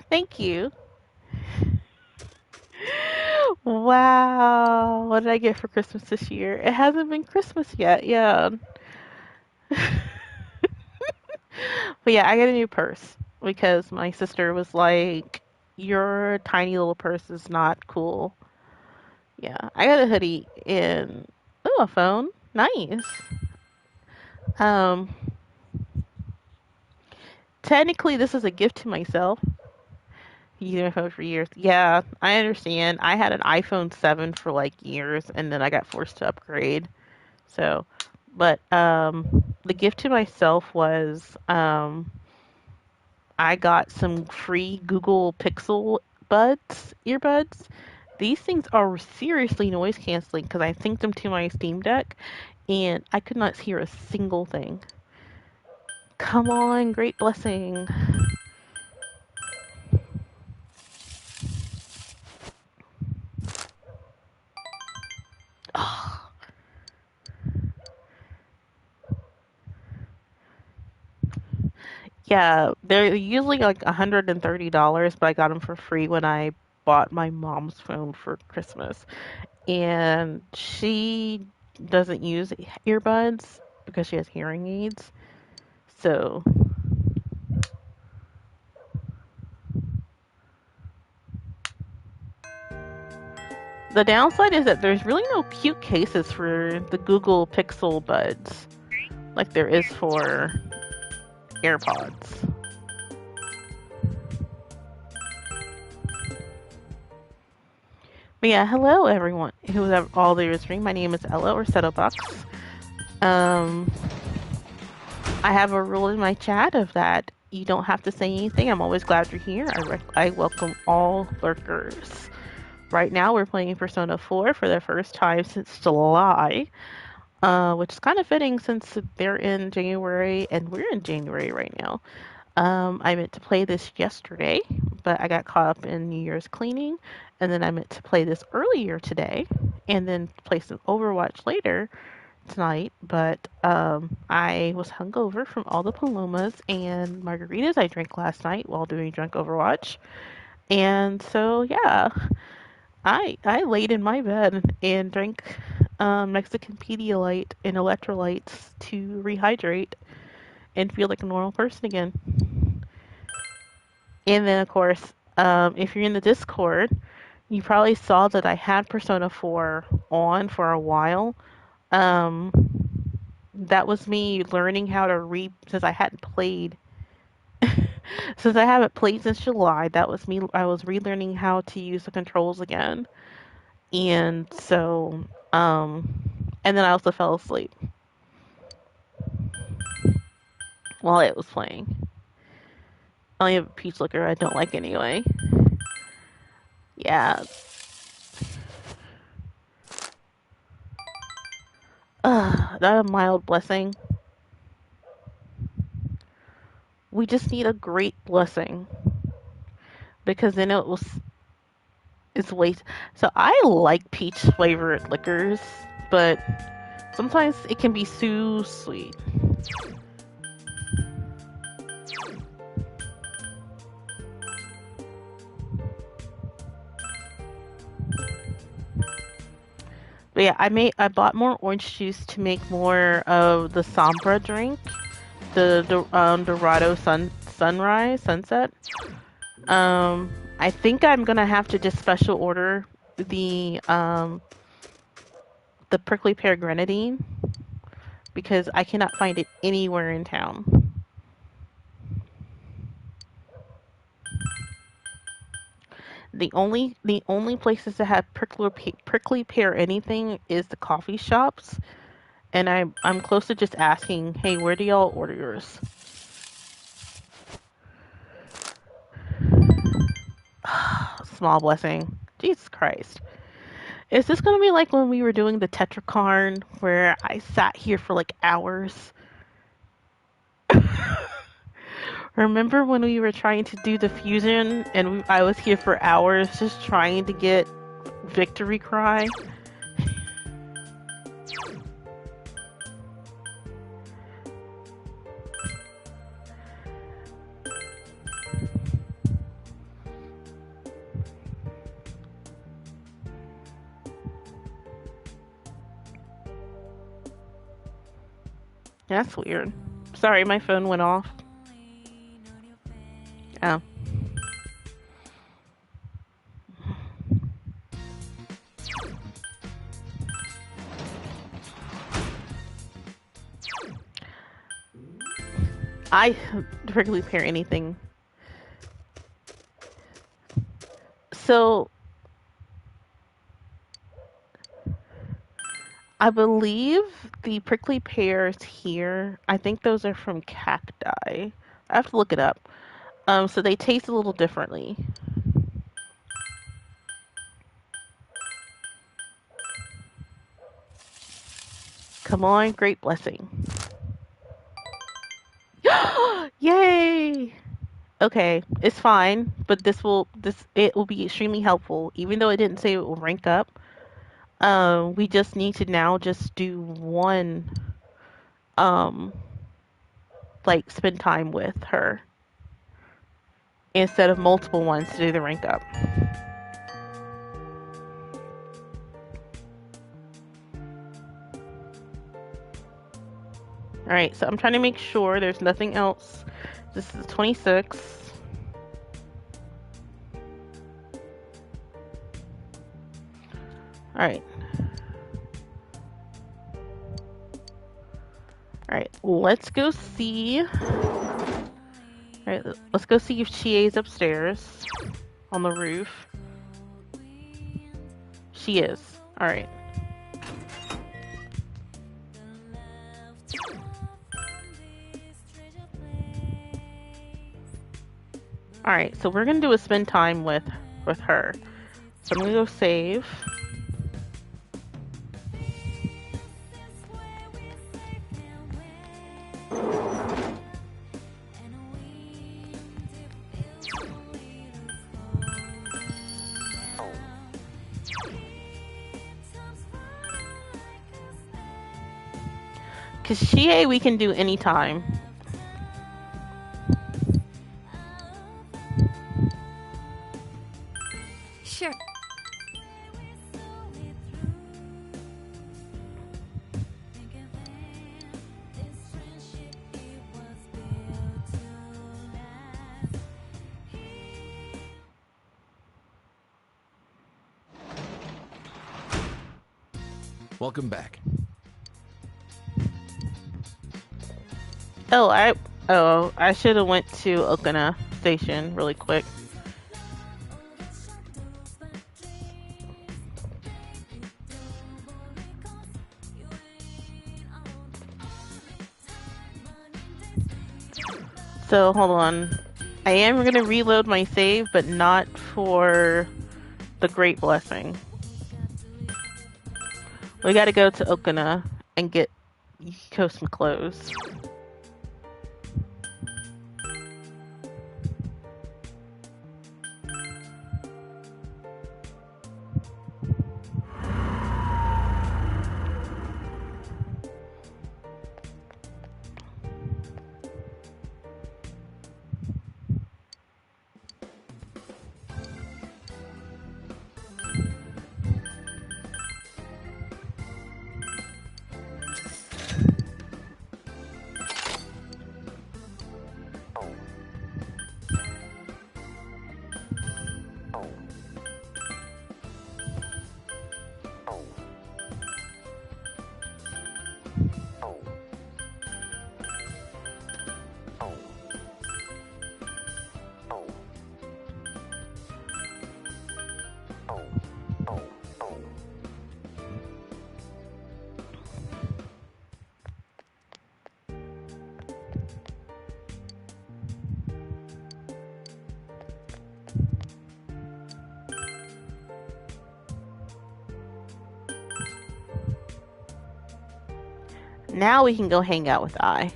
Thank you. Wow. What did I get for Christmas this year? It hasn't been Christmas yet. Yeah. But yeah, I got a new purse because my sister was like, "Your tiny little purse is not cool." Yeah, I got a hoodie and oh, a phone. Nice. Um, Technically, this is a gift to myself. Using my phone for years. Yeah, I understand. I had an iPhone 7 for like years, and then I got forced to upgrade. So, but the gift to myself was I got some free Google Pixel Buds earbuds. These things are seriously noise canceling because I synced them to my Steam Deck, and I could not hear a single thing. Come on, great blessing. Yeah, they're usually like $130, but I got them for free when I bought my mom's phone for Christmas. And she doesn't use earbuds because she has hearing aids. So, the downside is that there's really no cute cases for the Google Pixel Buds like there is for AirPods. But yeah, hello everyone who's all there is stream. My name is Ella or Settlebox. I have a rule in my chat of that you don't have to say anything. I'm always glad you're here. I welcome all lurkers. Right now we're playing Persona 4 for the first time since July, which is kind of fitting since they're in January and we're in January right now. I meant to play this yesterday, but I got caught up in New Year's cleaning, and then I meant to play this earlier today, and then play some Overwatch later tonight, but I was hungover from all the palomas and margaritas I drank last night while doing Drunk Overwatch, and so yeah, I laid in my bed and drank Mexican Pedialyte and electrolytes to rehydrate and feel like a normal person again. And then, of course, if you're in the Discord, you probably saw that I had Persona 4 on for a while. That was me learning how to since I hadn't played, since I haven't played since July, that was me, I was relearning how to use the controls again. And so, and then I also fell asleep while it was playing. I only have a peach liquor I don't like anyway. Yeah. That a mild blessing. We just need a great blessing. Because then it's waste. So I like peach flavored liquors, but sometimes it can be too sweet. But yeah, I bought more orange juice to make more of the Sombra drink, the Dorado Sunset. I think I'm gonna have to just special order the prickly pear grenadine because I cannot find it anywhere in town. The only places that have prickly pear anything is the coffee shops, and I'm close to just asking, hey, where do y'all order yours? Small blessing. Jesus Christ. Is this gonna be like when we were doing the Tetracarn, where I sat here for like hours? Remember when we were trying to do the fusion and I was here for hours just trying to get Victory Cry? That's weird. Sorry, my phone went off. Oh. I prickly pear anything. So I believe the prickly pears here, I think those are from cacti. I have to look it up. So they taste a little differently. Come on, great blessing. Yay! Okay, it's fine, but it will be extremely helpful. Even though it didn't say it will rank up, we just need to now just do one, like spend time with her instead of multiple ones to do the rank up. Alright, so I'm trying to make sure there's nothing else. This is 26. Alright. Alright, let's go see. Alright, let's go see if Chie's upstairs on the roof. She is. Alright. Alright, so we're gonna do a spend time with her. So I'm gonna go save. Cause Chie we can do anytime. Sure. Welcome back. I should have went to Okina Station really quick. So hold on. I am gonna reload my save, but not for the Great Blessing. We gotta go to Okina and get Yukiko some clothes. Now we can go hang out with I.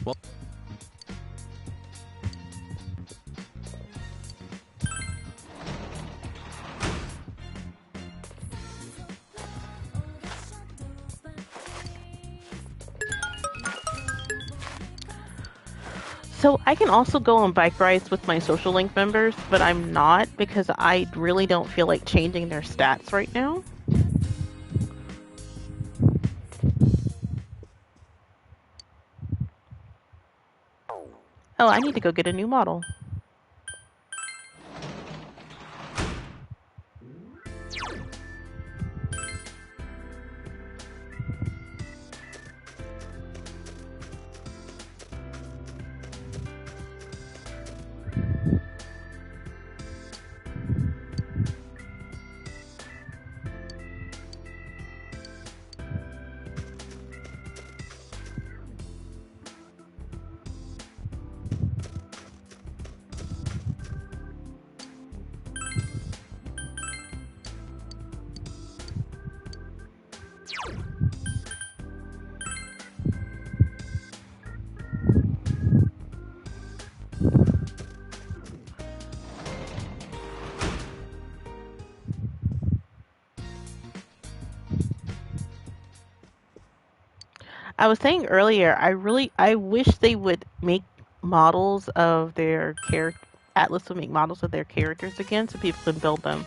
Well, So I can also go on bike rides with my social link members, but I'm not because I really don't feel like changing their stats right now. Oh, I need to go get a new model. I was saying earlier, I wish they would make models of their character. Atlas would make models of their characters again so people can build them.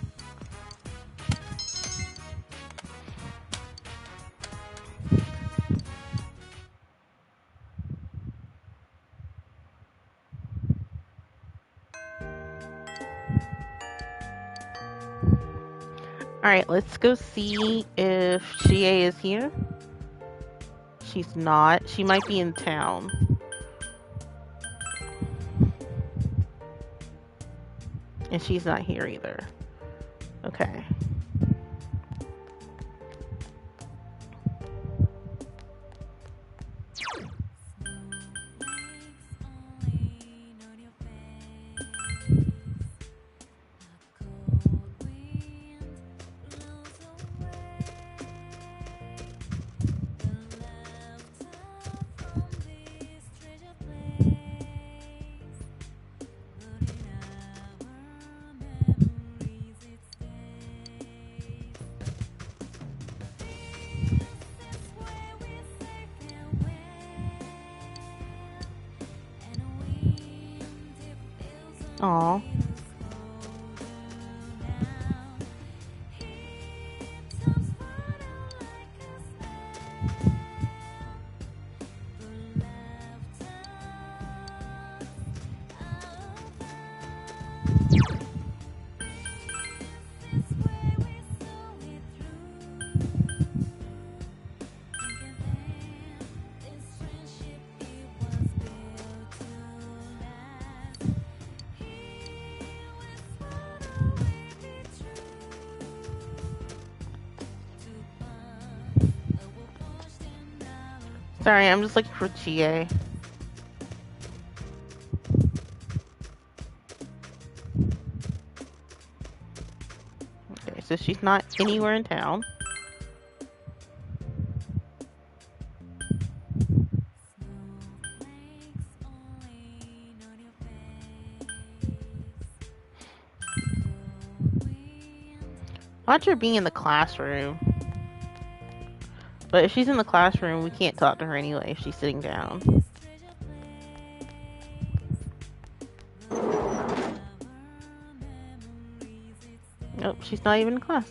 Alright, let's go see if Chie is here. She's not. She might be in town. And she's not here either. Okay. Aw. Sorry, I'm just looking for Chie. Okay, so she's not anywhere in town. Watch her being in the classroom. But if she's in the classroom, we can't talk to her anyway if she's sitting down. Nope, she's not even in class.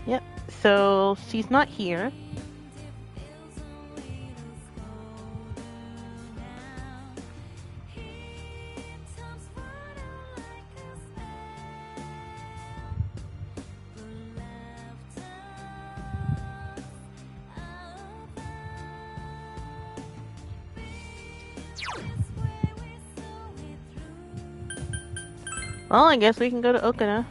Yep, so she's not here. Well, I guess we can go to Okina.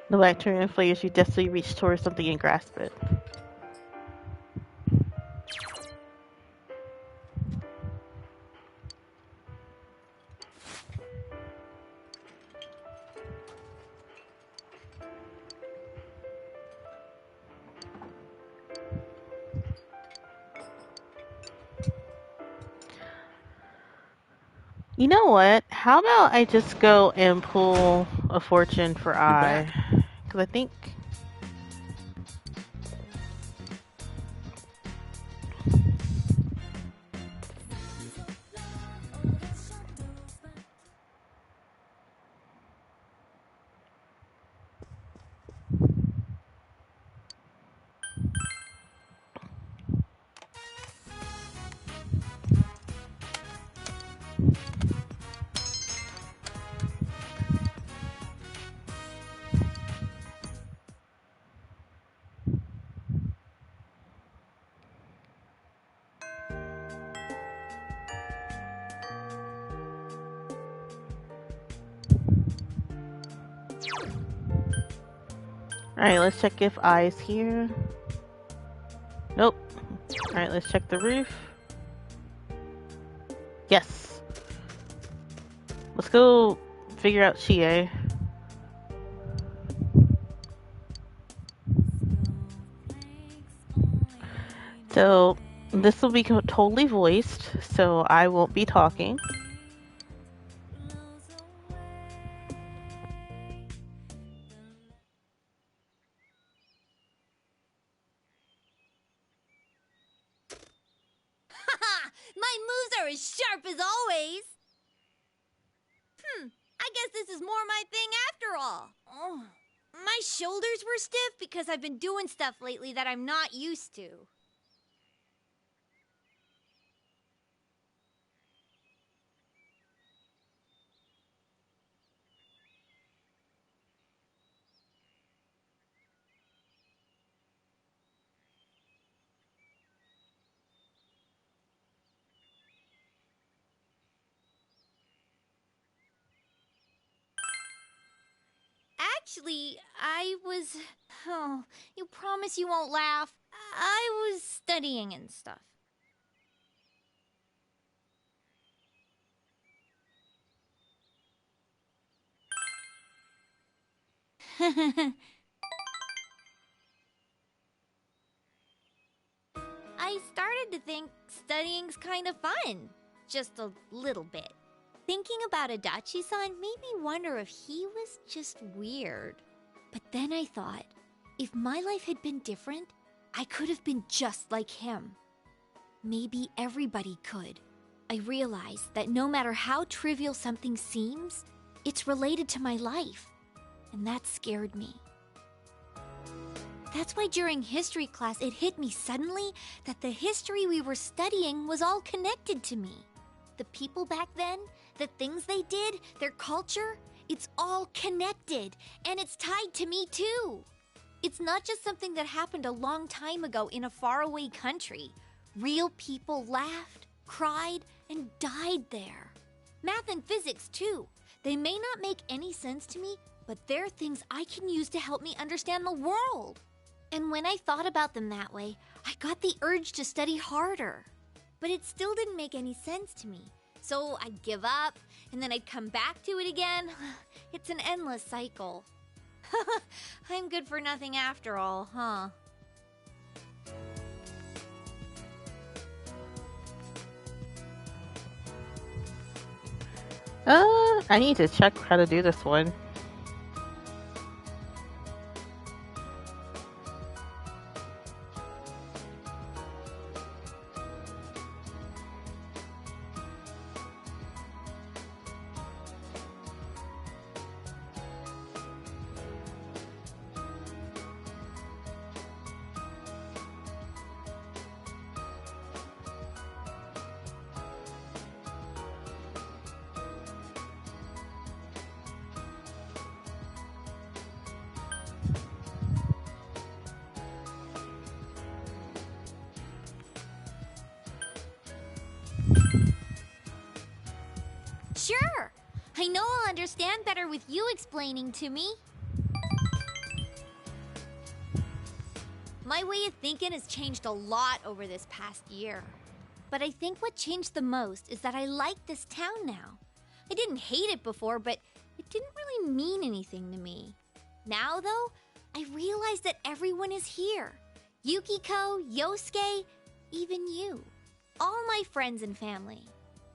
The bacteria inflates you desperately reach towards something and grasp it. You know what? How about I just go and pull a fortune for I? Because I think... Alright, let's check if I is here. Nope. Alright, let's check the roof. Yes. Let's go figure out Chie. So, this will be totally voiced, so I won't be talking. My moves are as sharp as always. I guess this is more my thing after all. Oh, my shoulders were stiff because I've been doing stuff lately that I'm not used to. Actually, I was... Oh, you promise you won't laugh? I was studying and stuff. I started to think studying's kind of fun. Just a little bit. Thinking about Adachi-san made me wonder if he was just weird. But then I thought, if my life had been different, I could have been just like him. Maybe everybody could. I realized that no matter how trivial something seems, it's related to my life. And that scared me. That's why during history class it hit me suddenly that the history we were studying was all connected to me. The people back then, the things they did, their culture, it's all connected, and it's tied to me too. It's not just something that happened a long time ago in a faraway country. Real people laughed, cried, and died there. Math and physics too. They may not make any sense to me, but they're things I can use to help me understand the world. And when I thought about them that way, I got the urge to study harder. But it still didn't make any sense to me. So I'd give up, and then I'd come back to it again. It's an endless cycle. I'm good for nothing after all, huh? I need to check how to do this one. understand better with you explaining to me. My way of thinking has changed a lot over this past year. But I think what changed the most is that I like this town now. I didn't hate it before, but it didn't really mean anything to me. Now, though, I realize that everyone is here. Yukiko, Yosuke, even you. All my friends and family.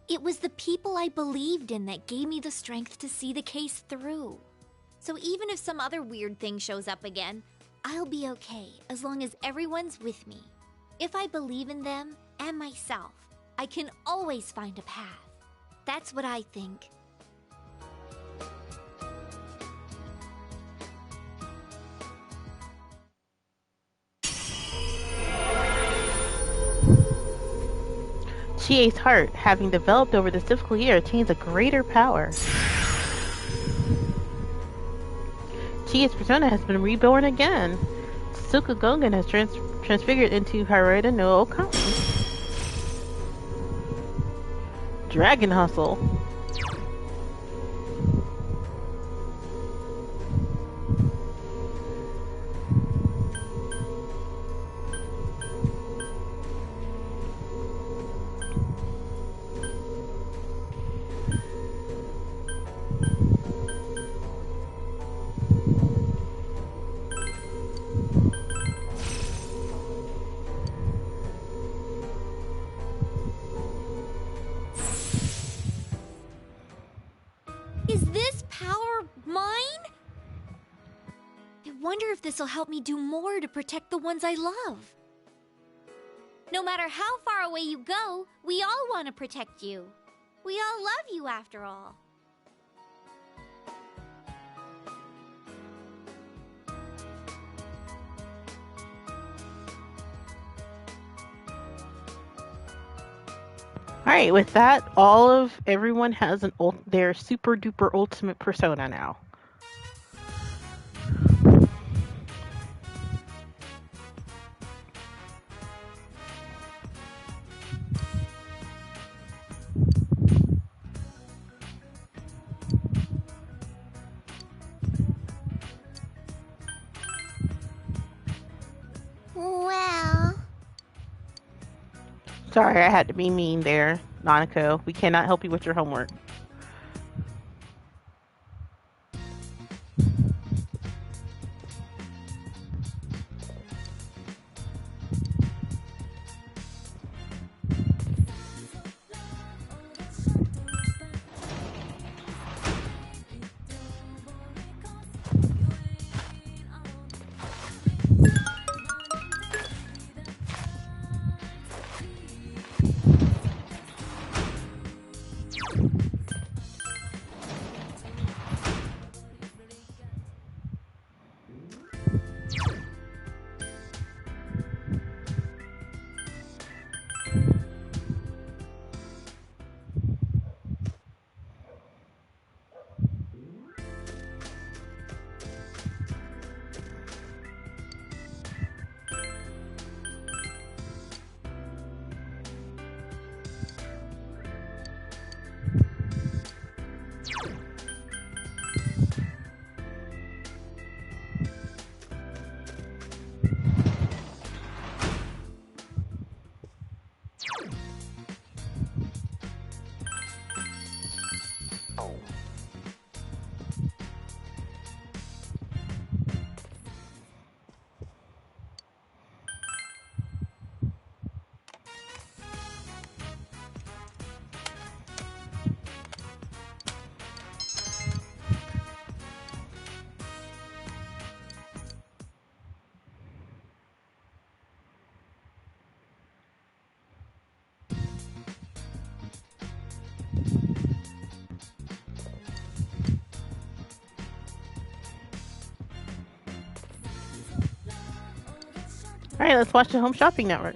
It was the people I believed in that gave me the strength to see the case through. So even if some other weird thing shows up again, I'll be okay as long as everyone's with me. If I believe in them and myself, I can always find a path. That's what I think. Chie's heart, having developed over this difficult year, attains a greater power. Chie's persona has been reborn again. Tsuka Gongen has transfigured into Harada no Okami. Dragon Hustle. Is this power mine? I wonder if this'll help me do more to protect the ones I love. No matter how far away you go, we all want to protect you. We all love you after all. Alright, with that, everyone has their super duper ultimate persona now. Well... Sorry, I had to be mean there, Nanako. We cannot help you with your homework. Alright, let's watch the Home Shopping Network.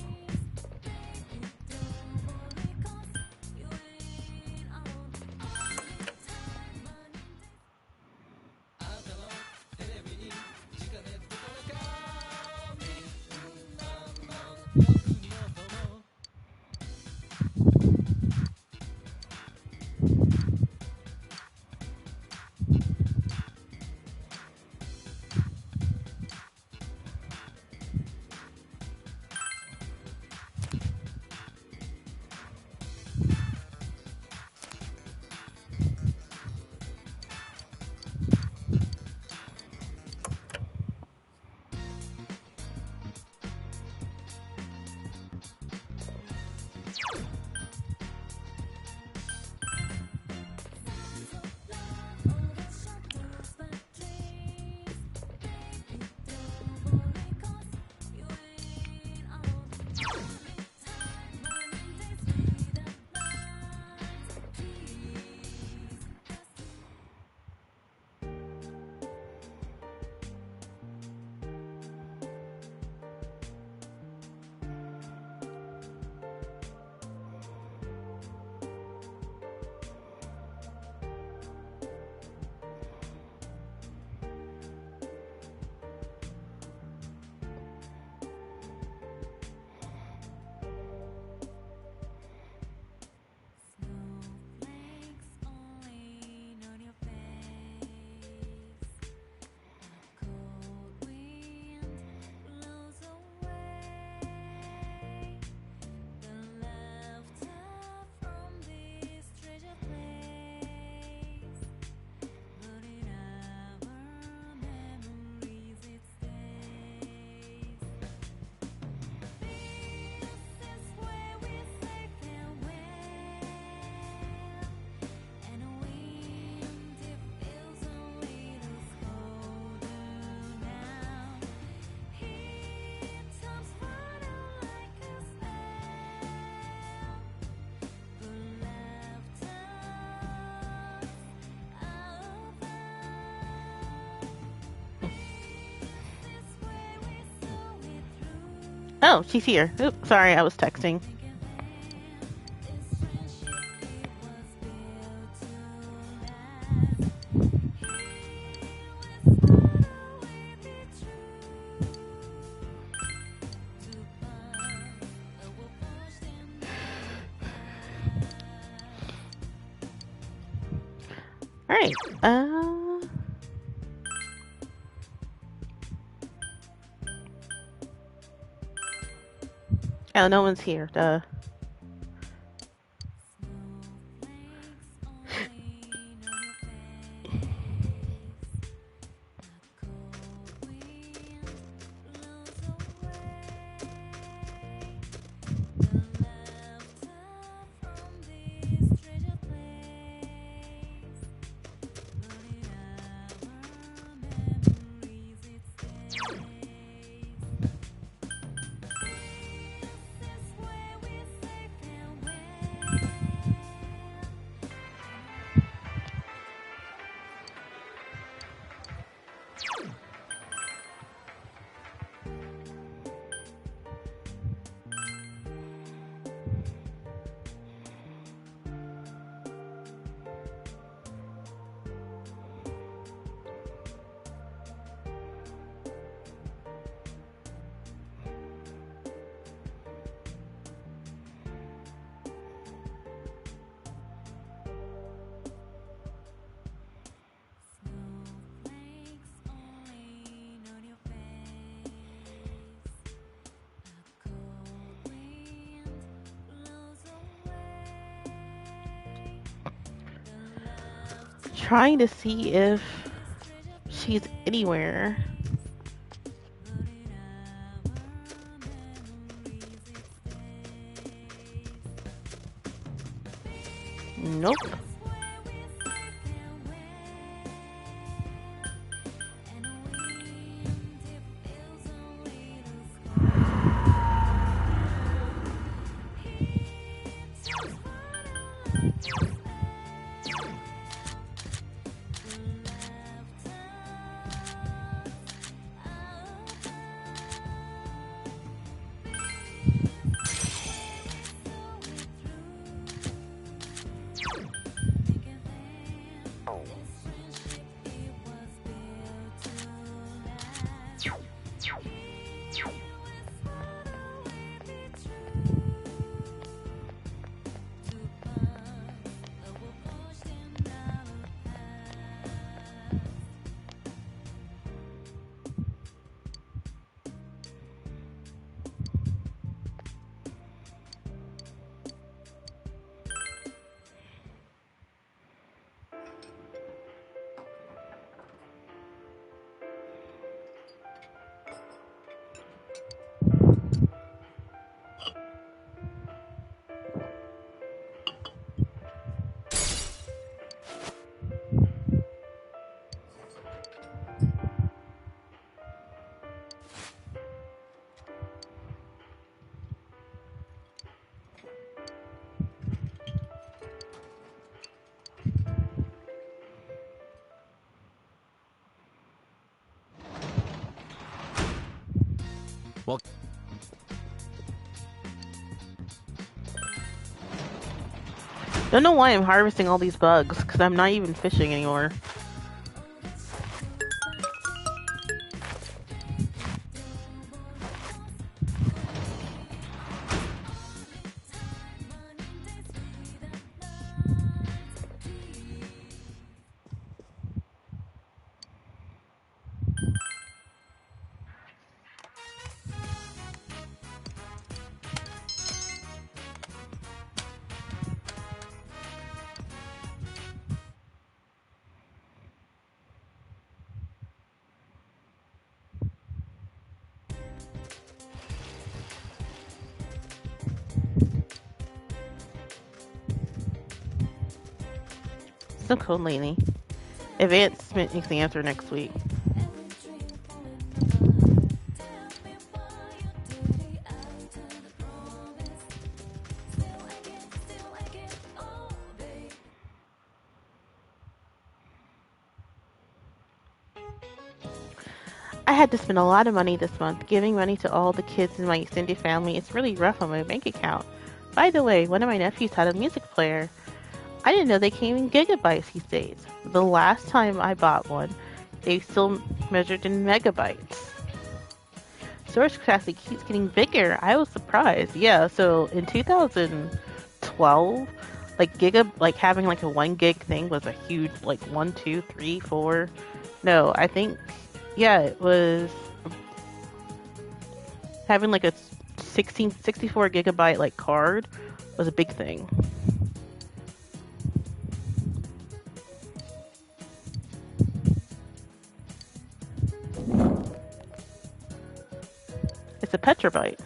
Oh, she's here. Oops, sorry, I was texting. Alright, oh, no one's here, duh. Trying to see if she's anywhere. Nope. Well, Don't know why I'm harvesting all these bugs, because I'm not even fishing anymore. So cold lately. Advancement needs the answer next week. I had to spend a lot of money this month giving money to all the kids in my extended family. It's really rough on my bank account. By the way, one of my nephews had a music player. I didn't know they came in gigabytes these days. The last time I bought one, they still measured in megabytes. Storage capacity keeps getting bigger. I was surprised. Yeah, so in 2012, like having like a 1 gig thing was a huge, like 1, 2, 3, 4. No, I think, yeah, it was having like a 64 gigabyte like card was a big thing. It's a petabyte.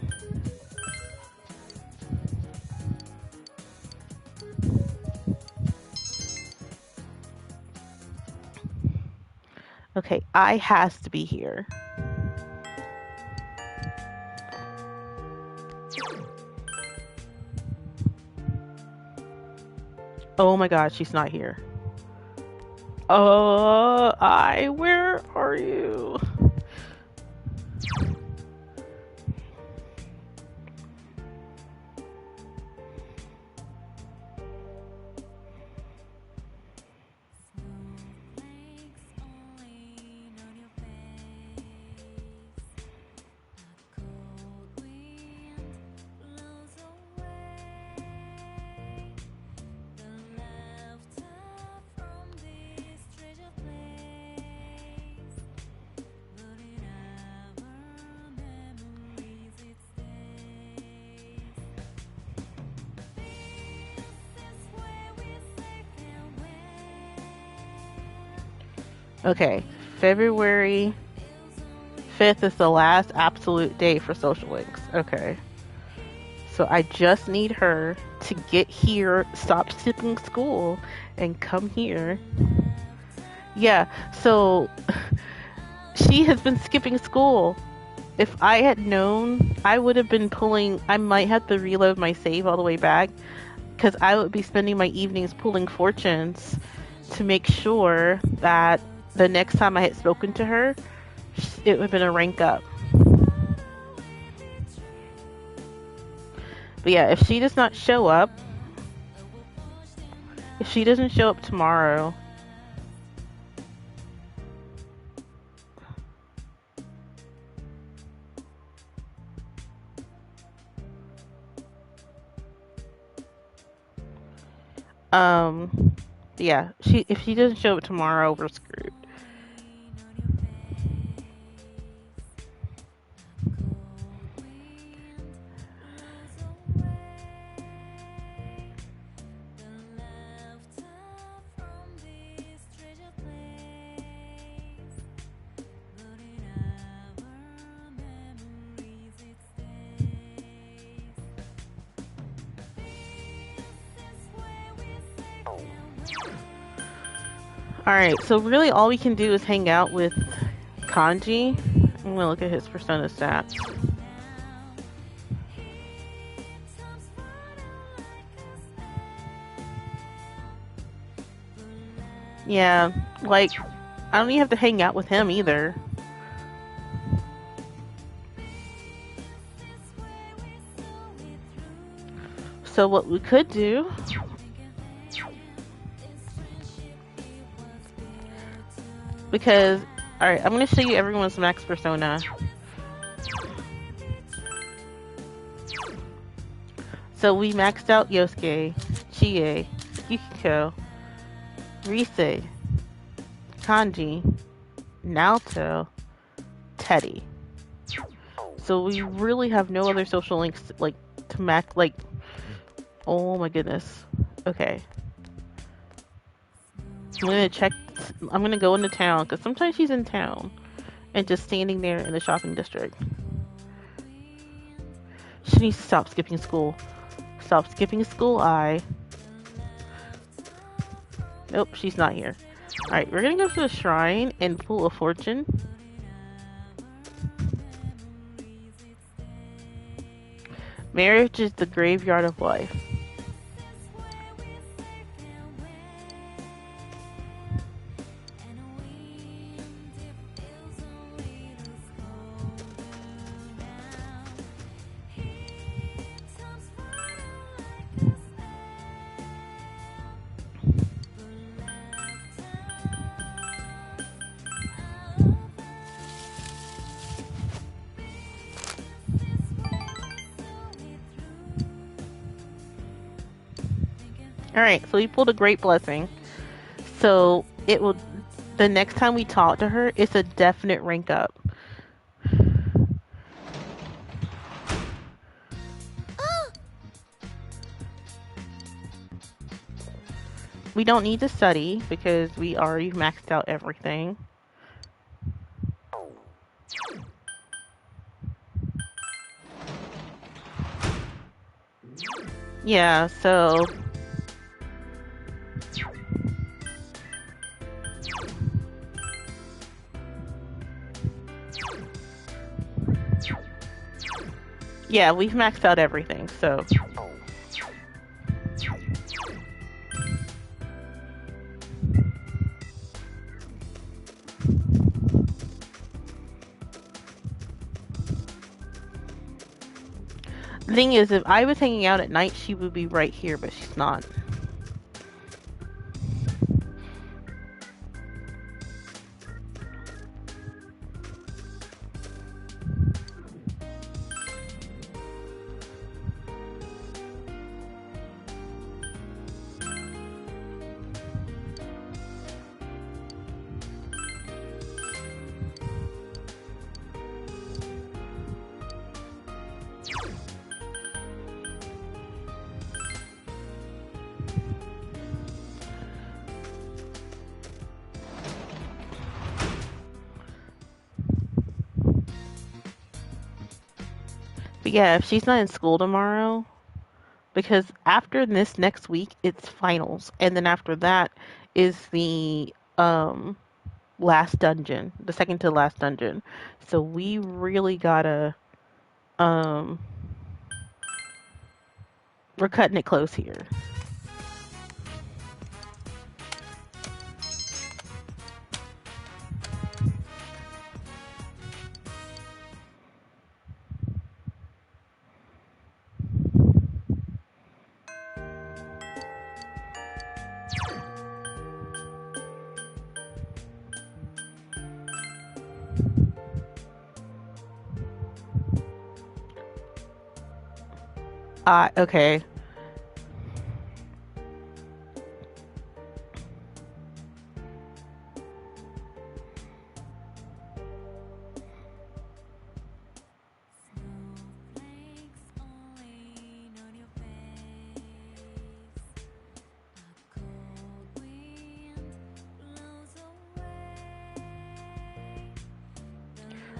Okay, I has to be here. Oh my god, she's not here. Where are you? Okay, February 5th is the last absolute day for social links. Okay. So I just need her to get here, stop skipping school, and come here. Yeah, so she has been skipping school. If I had known, I would have been I might have to reload my save all the way back, because I would be spending my evenings pulling fortunes to make sure that the next time I had spoken to her, it would have been a rank up. But yeah, if she does not show up, if she doesn't show up tomorrow, yeah, if she doesn't show up tomorrow, we're screwed. Alright, so really all we can do is hang out with Kanji. I'm gonna look at his persona stats. Yeah, like, I don't even have to hang out with him either. So what we could do because, alright, I'm going to show you everyone's max persona. So we maxed out Yosuke, Chie, Yukiko, Rise, Kanji, Naoto, Teddy. So we really have no other social links, like, to max, like, oh my goodness. Okay. I'm gonna go into town, because sometimes she's in town and just standing there in the shopping district. She needs to stop skipping school. Stop skipping school, Nope, she's not here. Alright, we're gonna go to the shrine and pull a fortune. Marriage is the graveyard of life. Alright, so we pulled a great blessing. So it will, the next time we talk to her, it's a definite rank up. We don't need to study because we already maxed out everything. Yeah, so yeah, we've maxed out everything, so the thing is, if I was hanging out at night, she would be right here, but she's not. But yeah, if she's not in school tomorrow, because after this next week, it's finals. And then after that is the last dungeon, the second to last dungeon. So we really gotta, we're cutting it close here. Okay.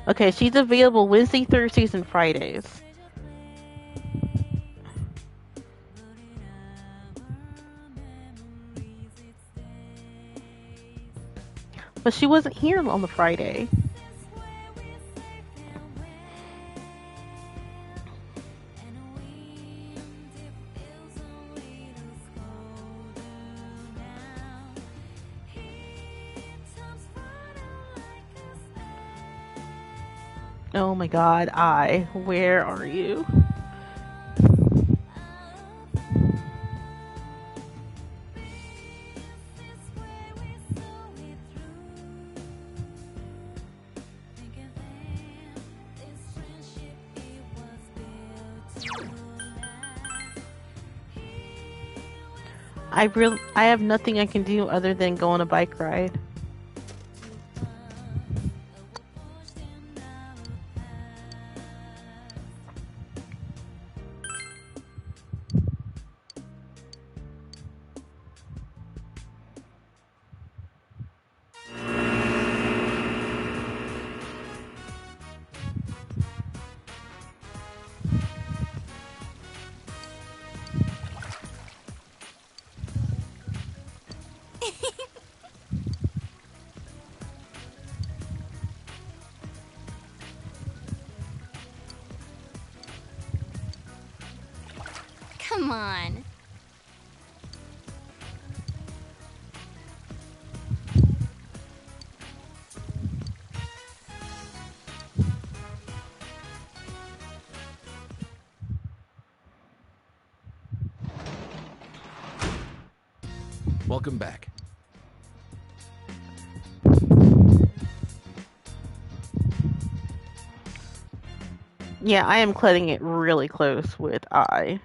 Okay, she's available Wednesday, Thursdays, and Fridays. But she wasn't here on the Friday. Oh my god, where are you? I have nothing I can do other than go on a bike ride. Come on. Welcome back. Yeah, I am cutting it really close with I.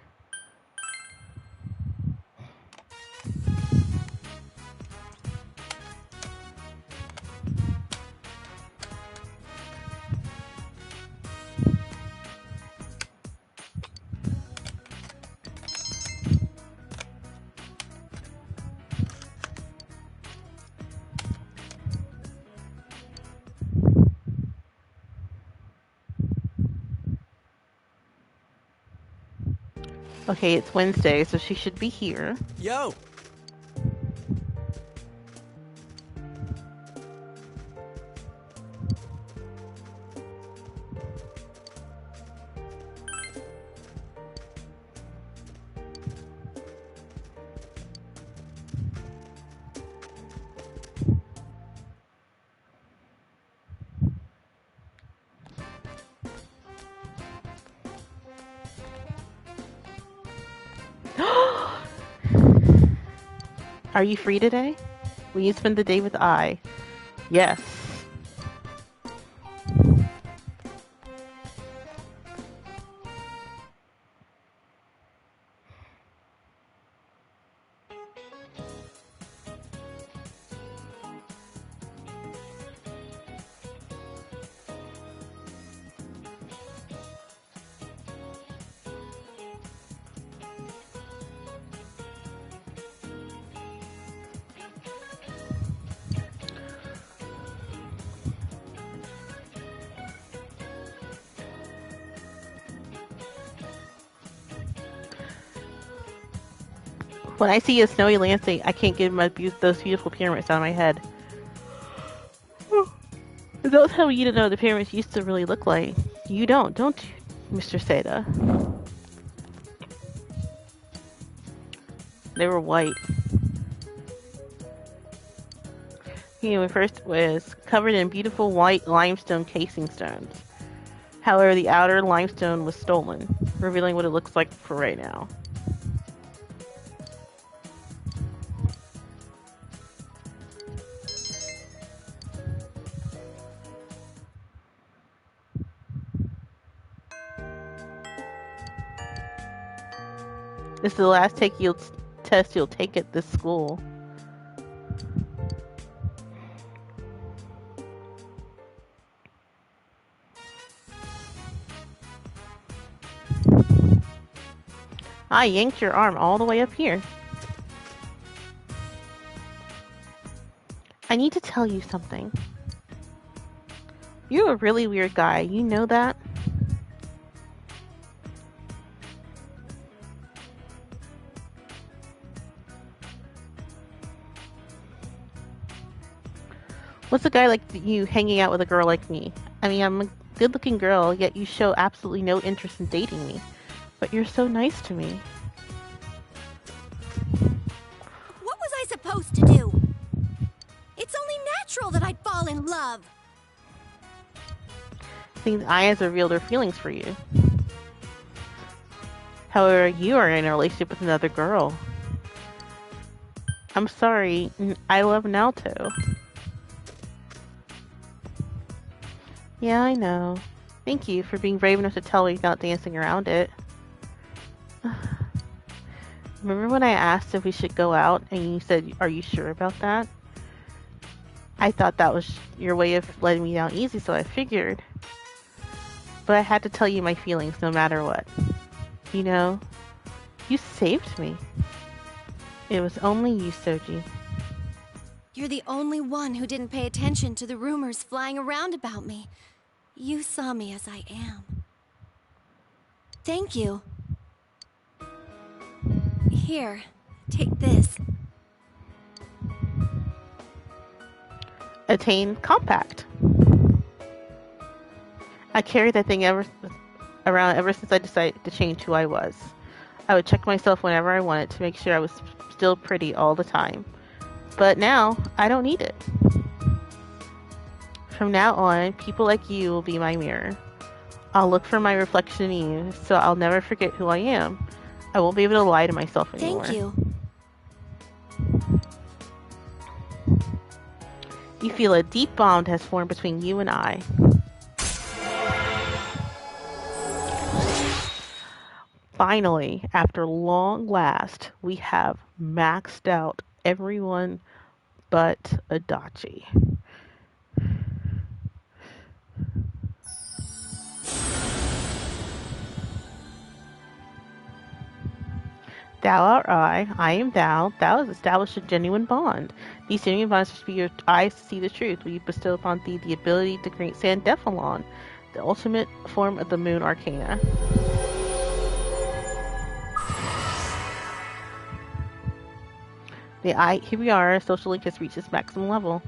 Okay, it's Wednesday, so she should be here. Yo! Are you free today? Will you spend the day with I? Yes. When I see a snowy landscape, I can't get those beautiful pyramids out of my head. Don't tell me you don't know what the pyramids used to really look like. You don't you, Mr. Seda? They were white. First was covered in beautiful white limestone casing stones. However, the outer limestone was stolen, revealing what it looks like for right now. This is the last test you'll take at this school. I yanked your arm all the way up here. I need to tell you something. You're a really weird guy. You know that? What's a guy like you hanging out with a girl like me? I mean, I'm a good-looking girl, yet you show absolutely no interest in dating me. But you're so nice to me. What was I supposed to do? It's only natural that I'd fall in love. I think I has revealed her feelings for you. However, you are in a relationship with another girl. I'm sorry, I love Naoto. Yeah, I know. Thank you for being brave enough to tell me without dancing around it. Remember when I asked if we should go out and you said, are you sure about that? I thought that was your way of letting me down easy, so I figured. But I had to tell you my feelings no matter what. You know, you saved me. It was only you, Soji. You're the only one who didn't pay attention to the rumors flying around about me. You saw me as I am. Thank you. Here, take this. Attain Compact. I carried that thing around ever since I decided to change who I was. I would check myself whenever I wanted to make sure I was still pretty all the time. But now, I don't need it. From now on, people like you will be my mirror. I'll look for my reflection in you, so I'll never forget who I am. I won't be able to lie to myself anymore. Thank you. You feel a deep bond has formed between you and I. Finally, after long last, we have maxed out everyone but Adachi. Thou art I am thou. Thou has established a genuine bond. These genuine bonds must be your eyes to see the truth. We bestow upon thee the ability to create Sandephalon, the ultimate form of the Moon Arcana. Here we are. Social Link has reached its maximum level.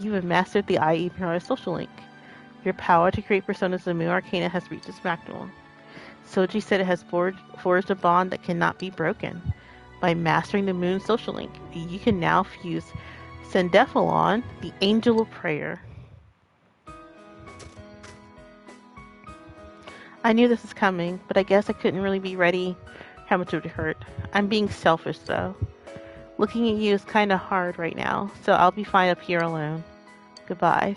You have mastered the IEPR Social Link. Your power to create personas of the Moon Arcana has reached its maximum. Soji said it has forged a bond that cannot be broken. By mastering the Moon Social Link, you can now fuse Sendephalon, the Angel of Prayer. I knew this was coming, but I guess I couldn't really be ready how much it would hurt. I'm being selfish, though. Looking at you is kind of hard right now, so I'll be fine up here alone. Goodbye.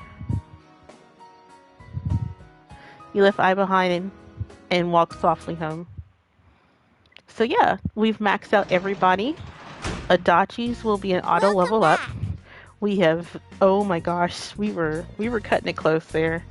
You left I behind and walked softly home. So yeah, we've maxed out everybody. Adachi's will be an auto level up. We have, oh my gosh, we were cutting it close there.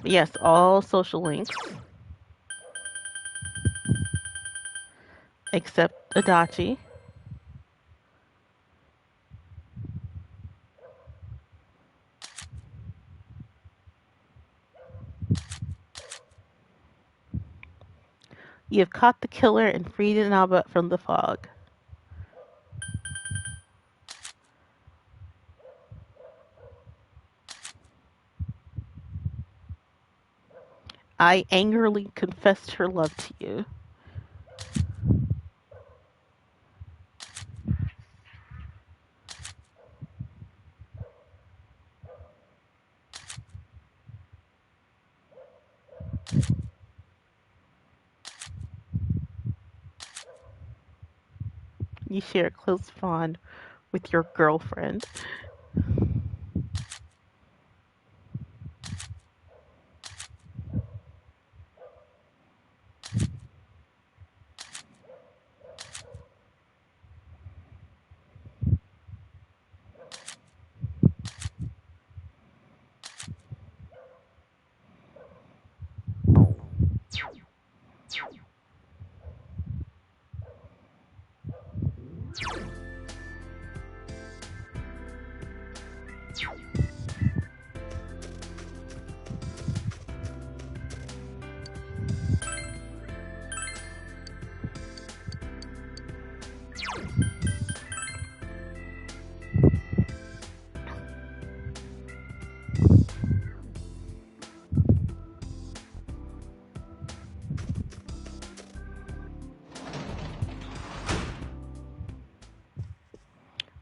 Yes, all social links. Except Adachi. You have caught the killer and freed Inaba from the fog. I angrily confessed her love to you. You share a close bond with your girlfriend.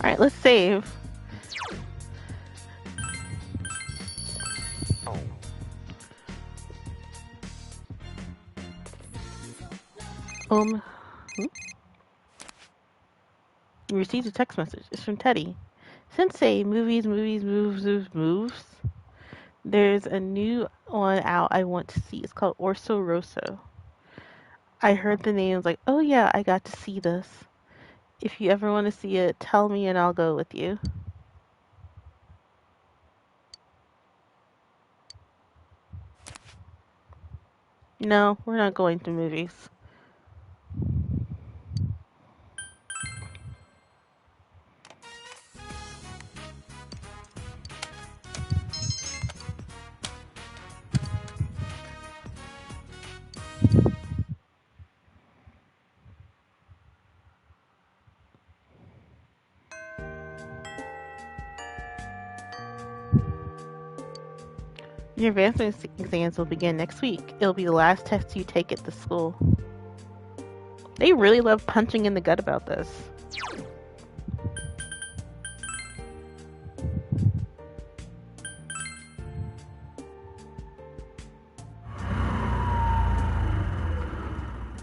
Alright, let's save. You received a text message. It's from Teddy. Sensei, moves. There's a new one out I want to see. It's called Orso Rosso. I heard the name. I was like, oh yeah, I got to see this. If you ever want to see it, tell me and I'll go with you. No, we're not going to movies. Your advancement exams will begin next week. It'll be the last test you take at the school. They really love punching in the gut about this.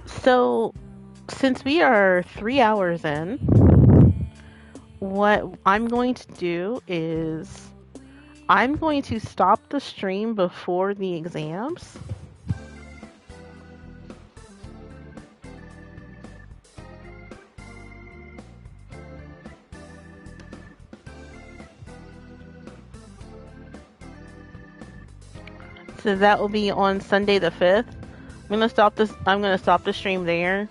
So, since we are 3 hours in, what I'm going to do is I'm going to stop the stream before the exams. So that will be on Sunday the 5th. I'm gonna stop the stream there.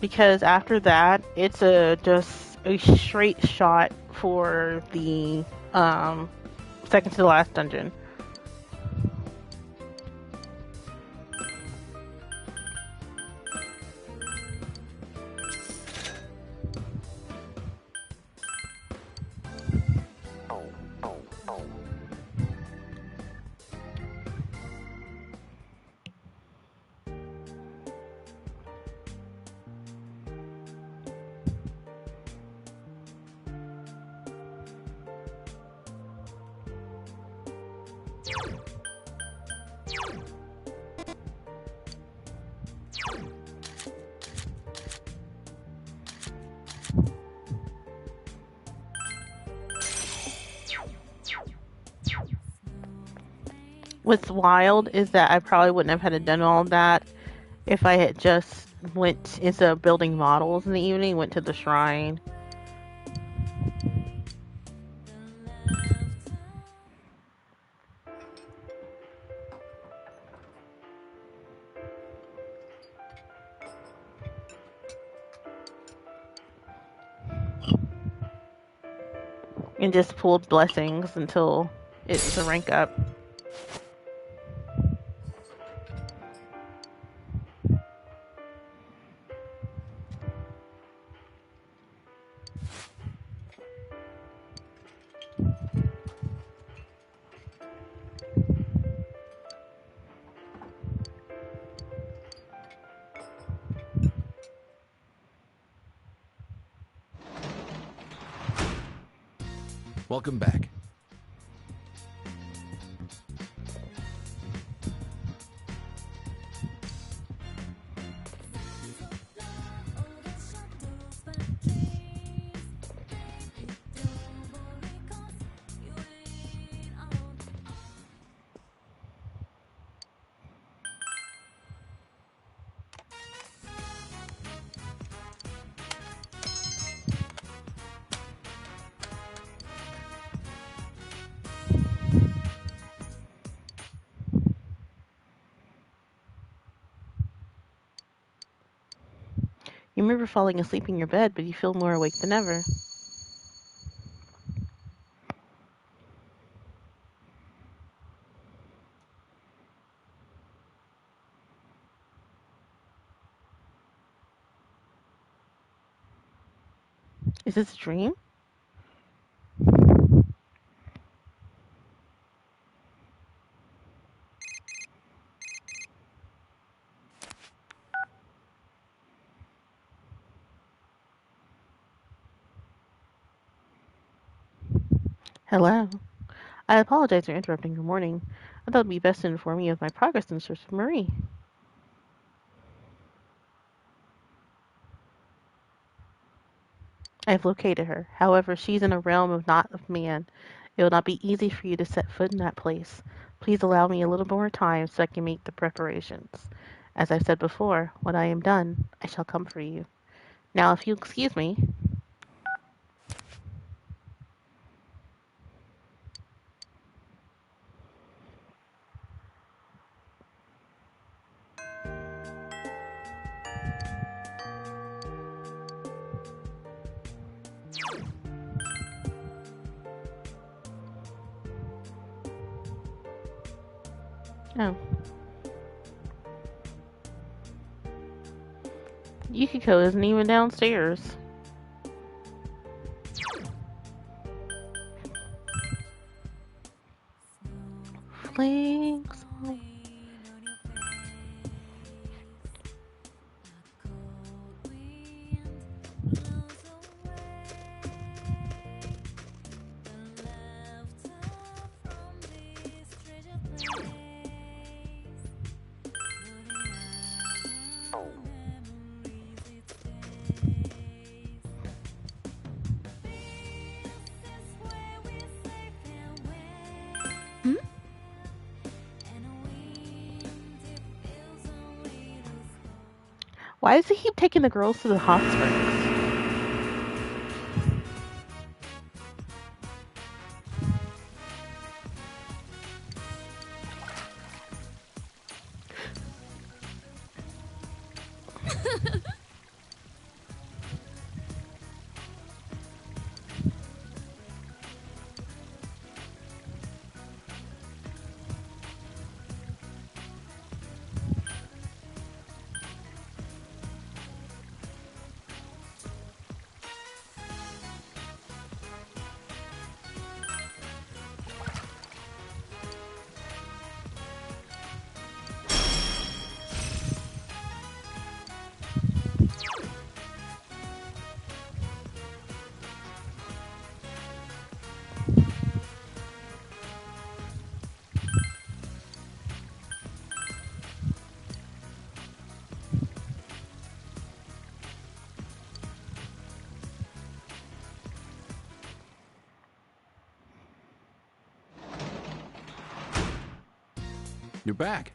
because after that, it's just a straight shot for the second to the last dungeon. What's wild is that I probably wouldn't have had to done all that if I had just went, instead of building models in the evening, went to the shrine. And just pulled blessings until it's a rank up. Welcome back. You remember falling asleep in your bed, but you feel more awake than ever. Is this a dream? Hello. I apologize for interrupting your morning. I thought it would be best to inform you of my progress in search of Marie. I've located her. However, she's in a realm of not of man. It will not be easy for you to set foot in that place. Please allow me a little more time so I can make the preparations. As I've said before, when I am done, I shall come for you. Now, if you excuse me. Oh. Yukiko isn't even downstairs. Flings. Why does he keep taking the girls to the hot springs? You're back.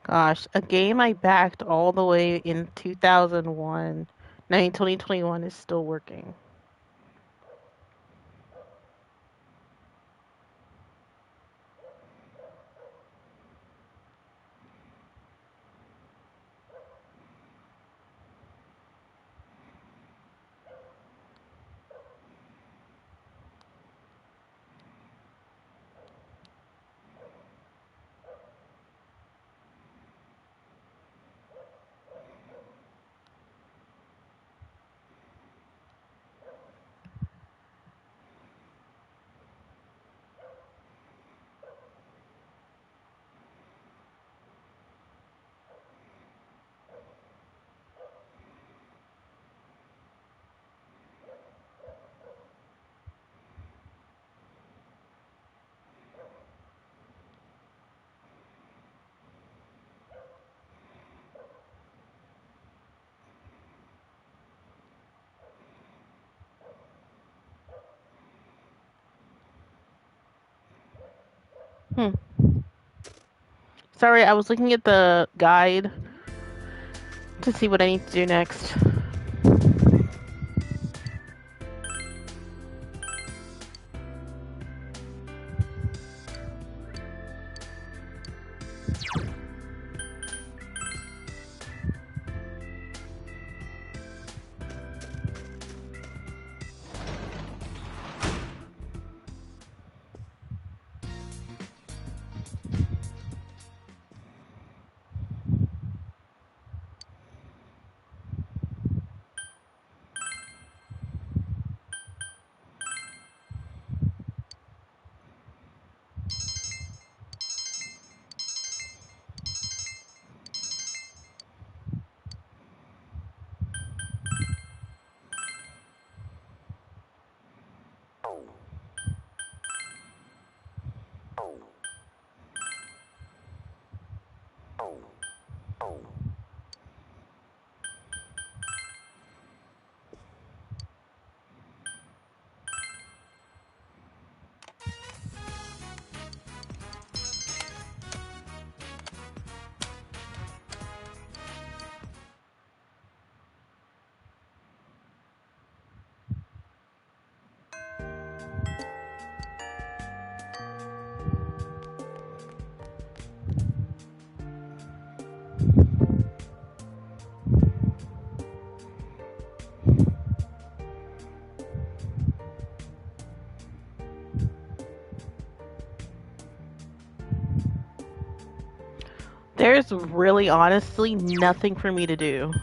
Gosh, a game I backed all the way in 2001, 2021 is still working. Hmm. Sorry, I was looking at the guide to see what I need to do next. There's really honestly nothing for me to do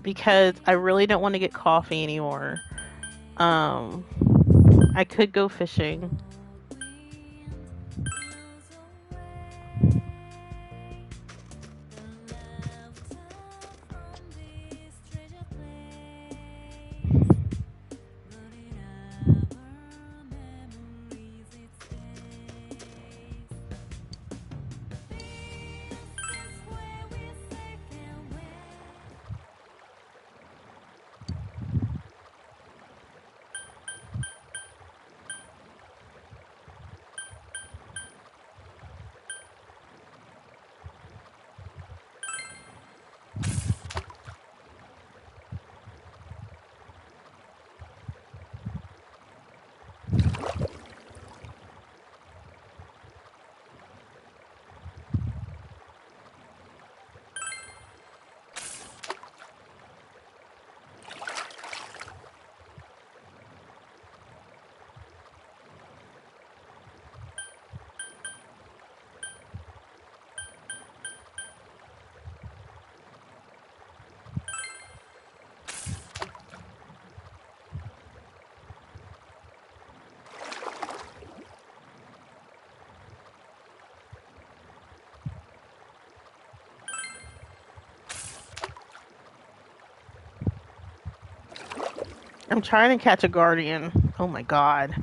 because I really don't want to get coffee anymore. I could go fishing. I'm trying to catch a guardian. Oh my god.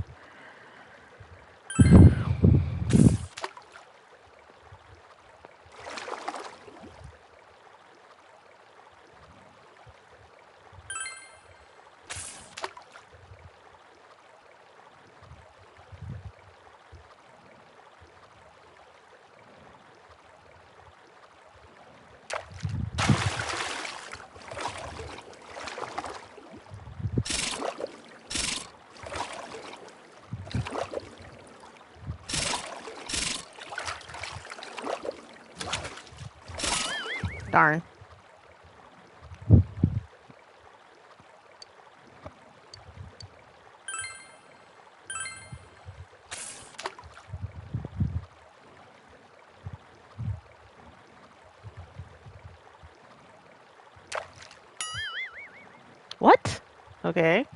Darn. What? Okay.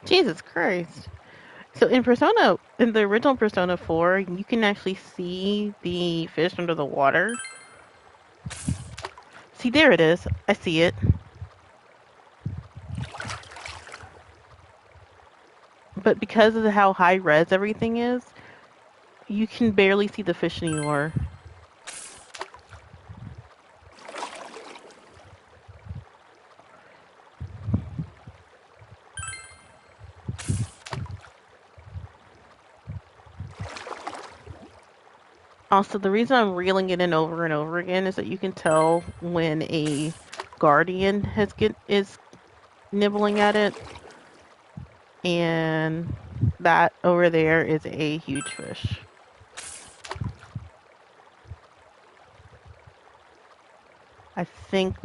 Jesus Christ. So in the original Persona 4, you can actually see the fish under the water. See, there it is. I see it. But because of how high res everything is, you can barely see the fish anymore. Also, the reason I'm reeling it in over and over again is that you can tell when a guardian is nibbling at it, and that over there is a huge fish. I think.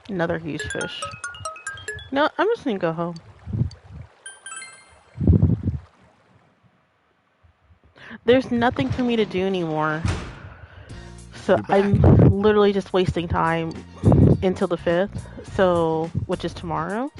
Another huge fish. No, I'm just gonna go home. There's nothing for me to do anymore. So I'm literally just wasting time until the 5th. So, which is tomorrow.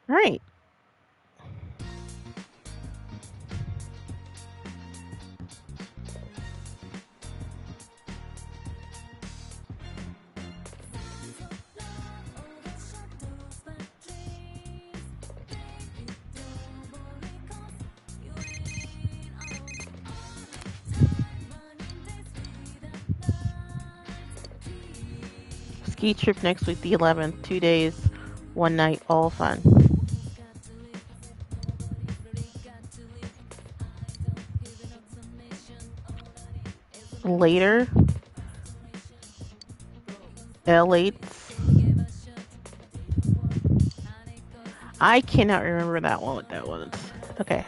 Right. Ski trip next week, the 11th. 2 days, 1 night, all fun. Later, L8s. I cannot remember that one. What that was. Okay.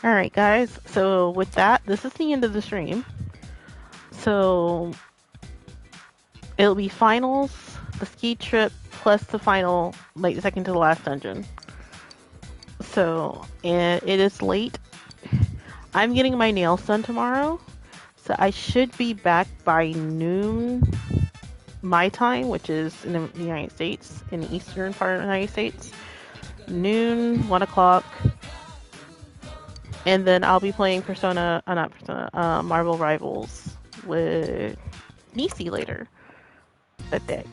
Alright guys, so with that, this is the end of the stream. So, it'll be finals, the ski trip, plus the final, like, second to the last dungeon. So, and it is late. I'm getting my nails done tomorrow, so I should be back by noon my time, which is in the United States, in the eastern part of the United States. Noon, 1 o'clock. And then I'll be playing Marvel Rivals with Nisi later that day.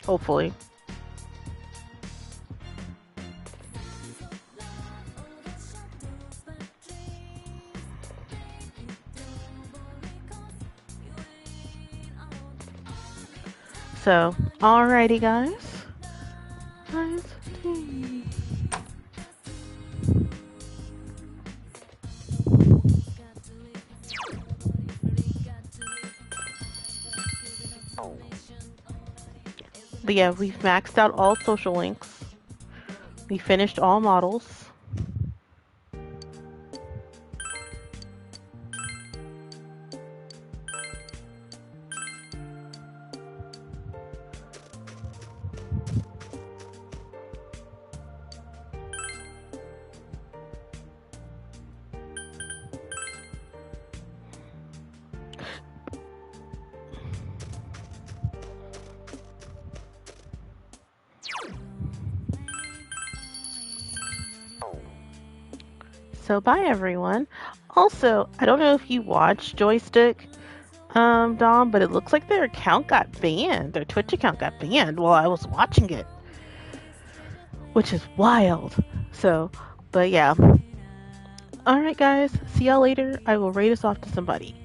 Hopefully. So, alrighty guys. But yeah, we've maxed out all social links. We finished all models. So bye everyone. Also, I don't know if you watched Joystick, Dom, but it looks like their account got banned. Their Twitch account got banned while I was watching it, which is wild. So, but yeah. Alright guys, see y'all later. I will raid us off to somebody.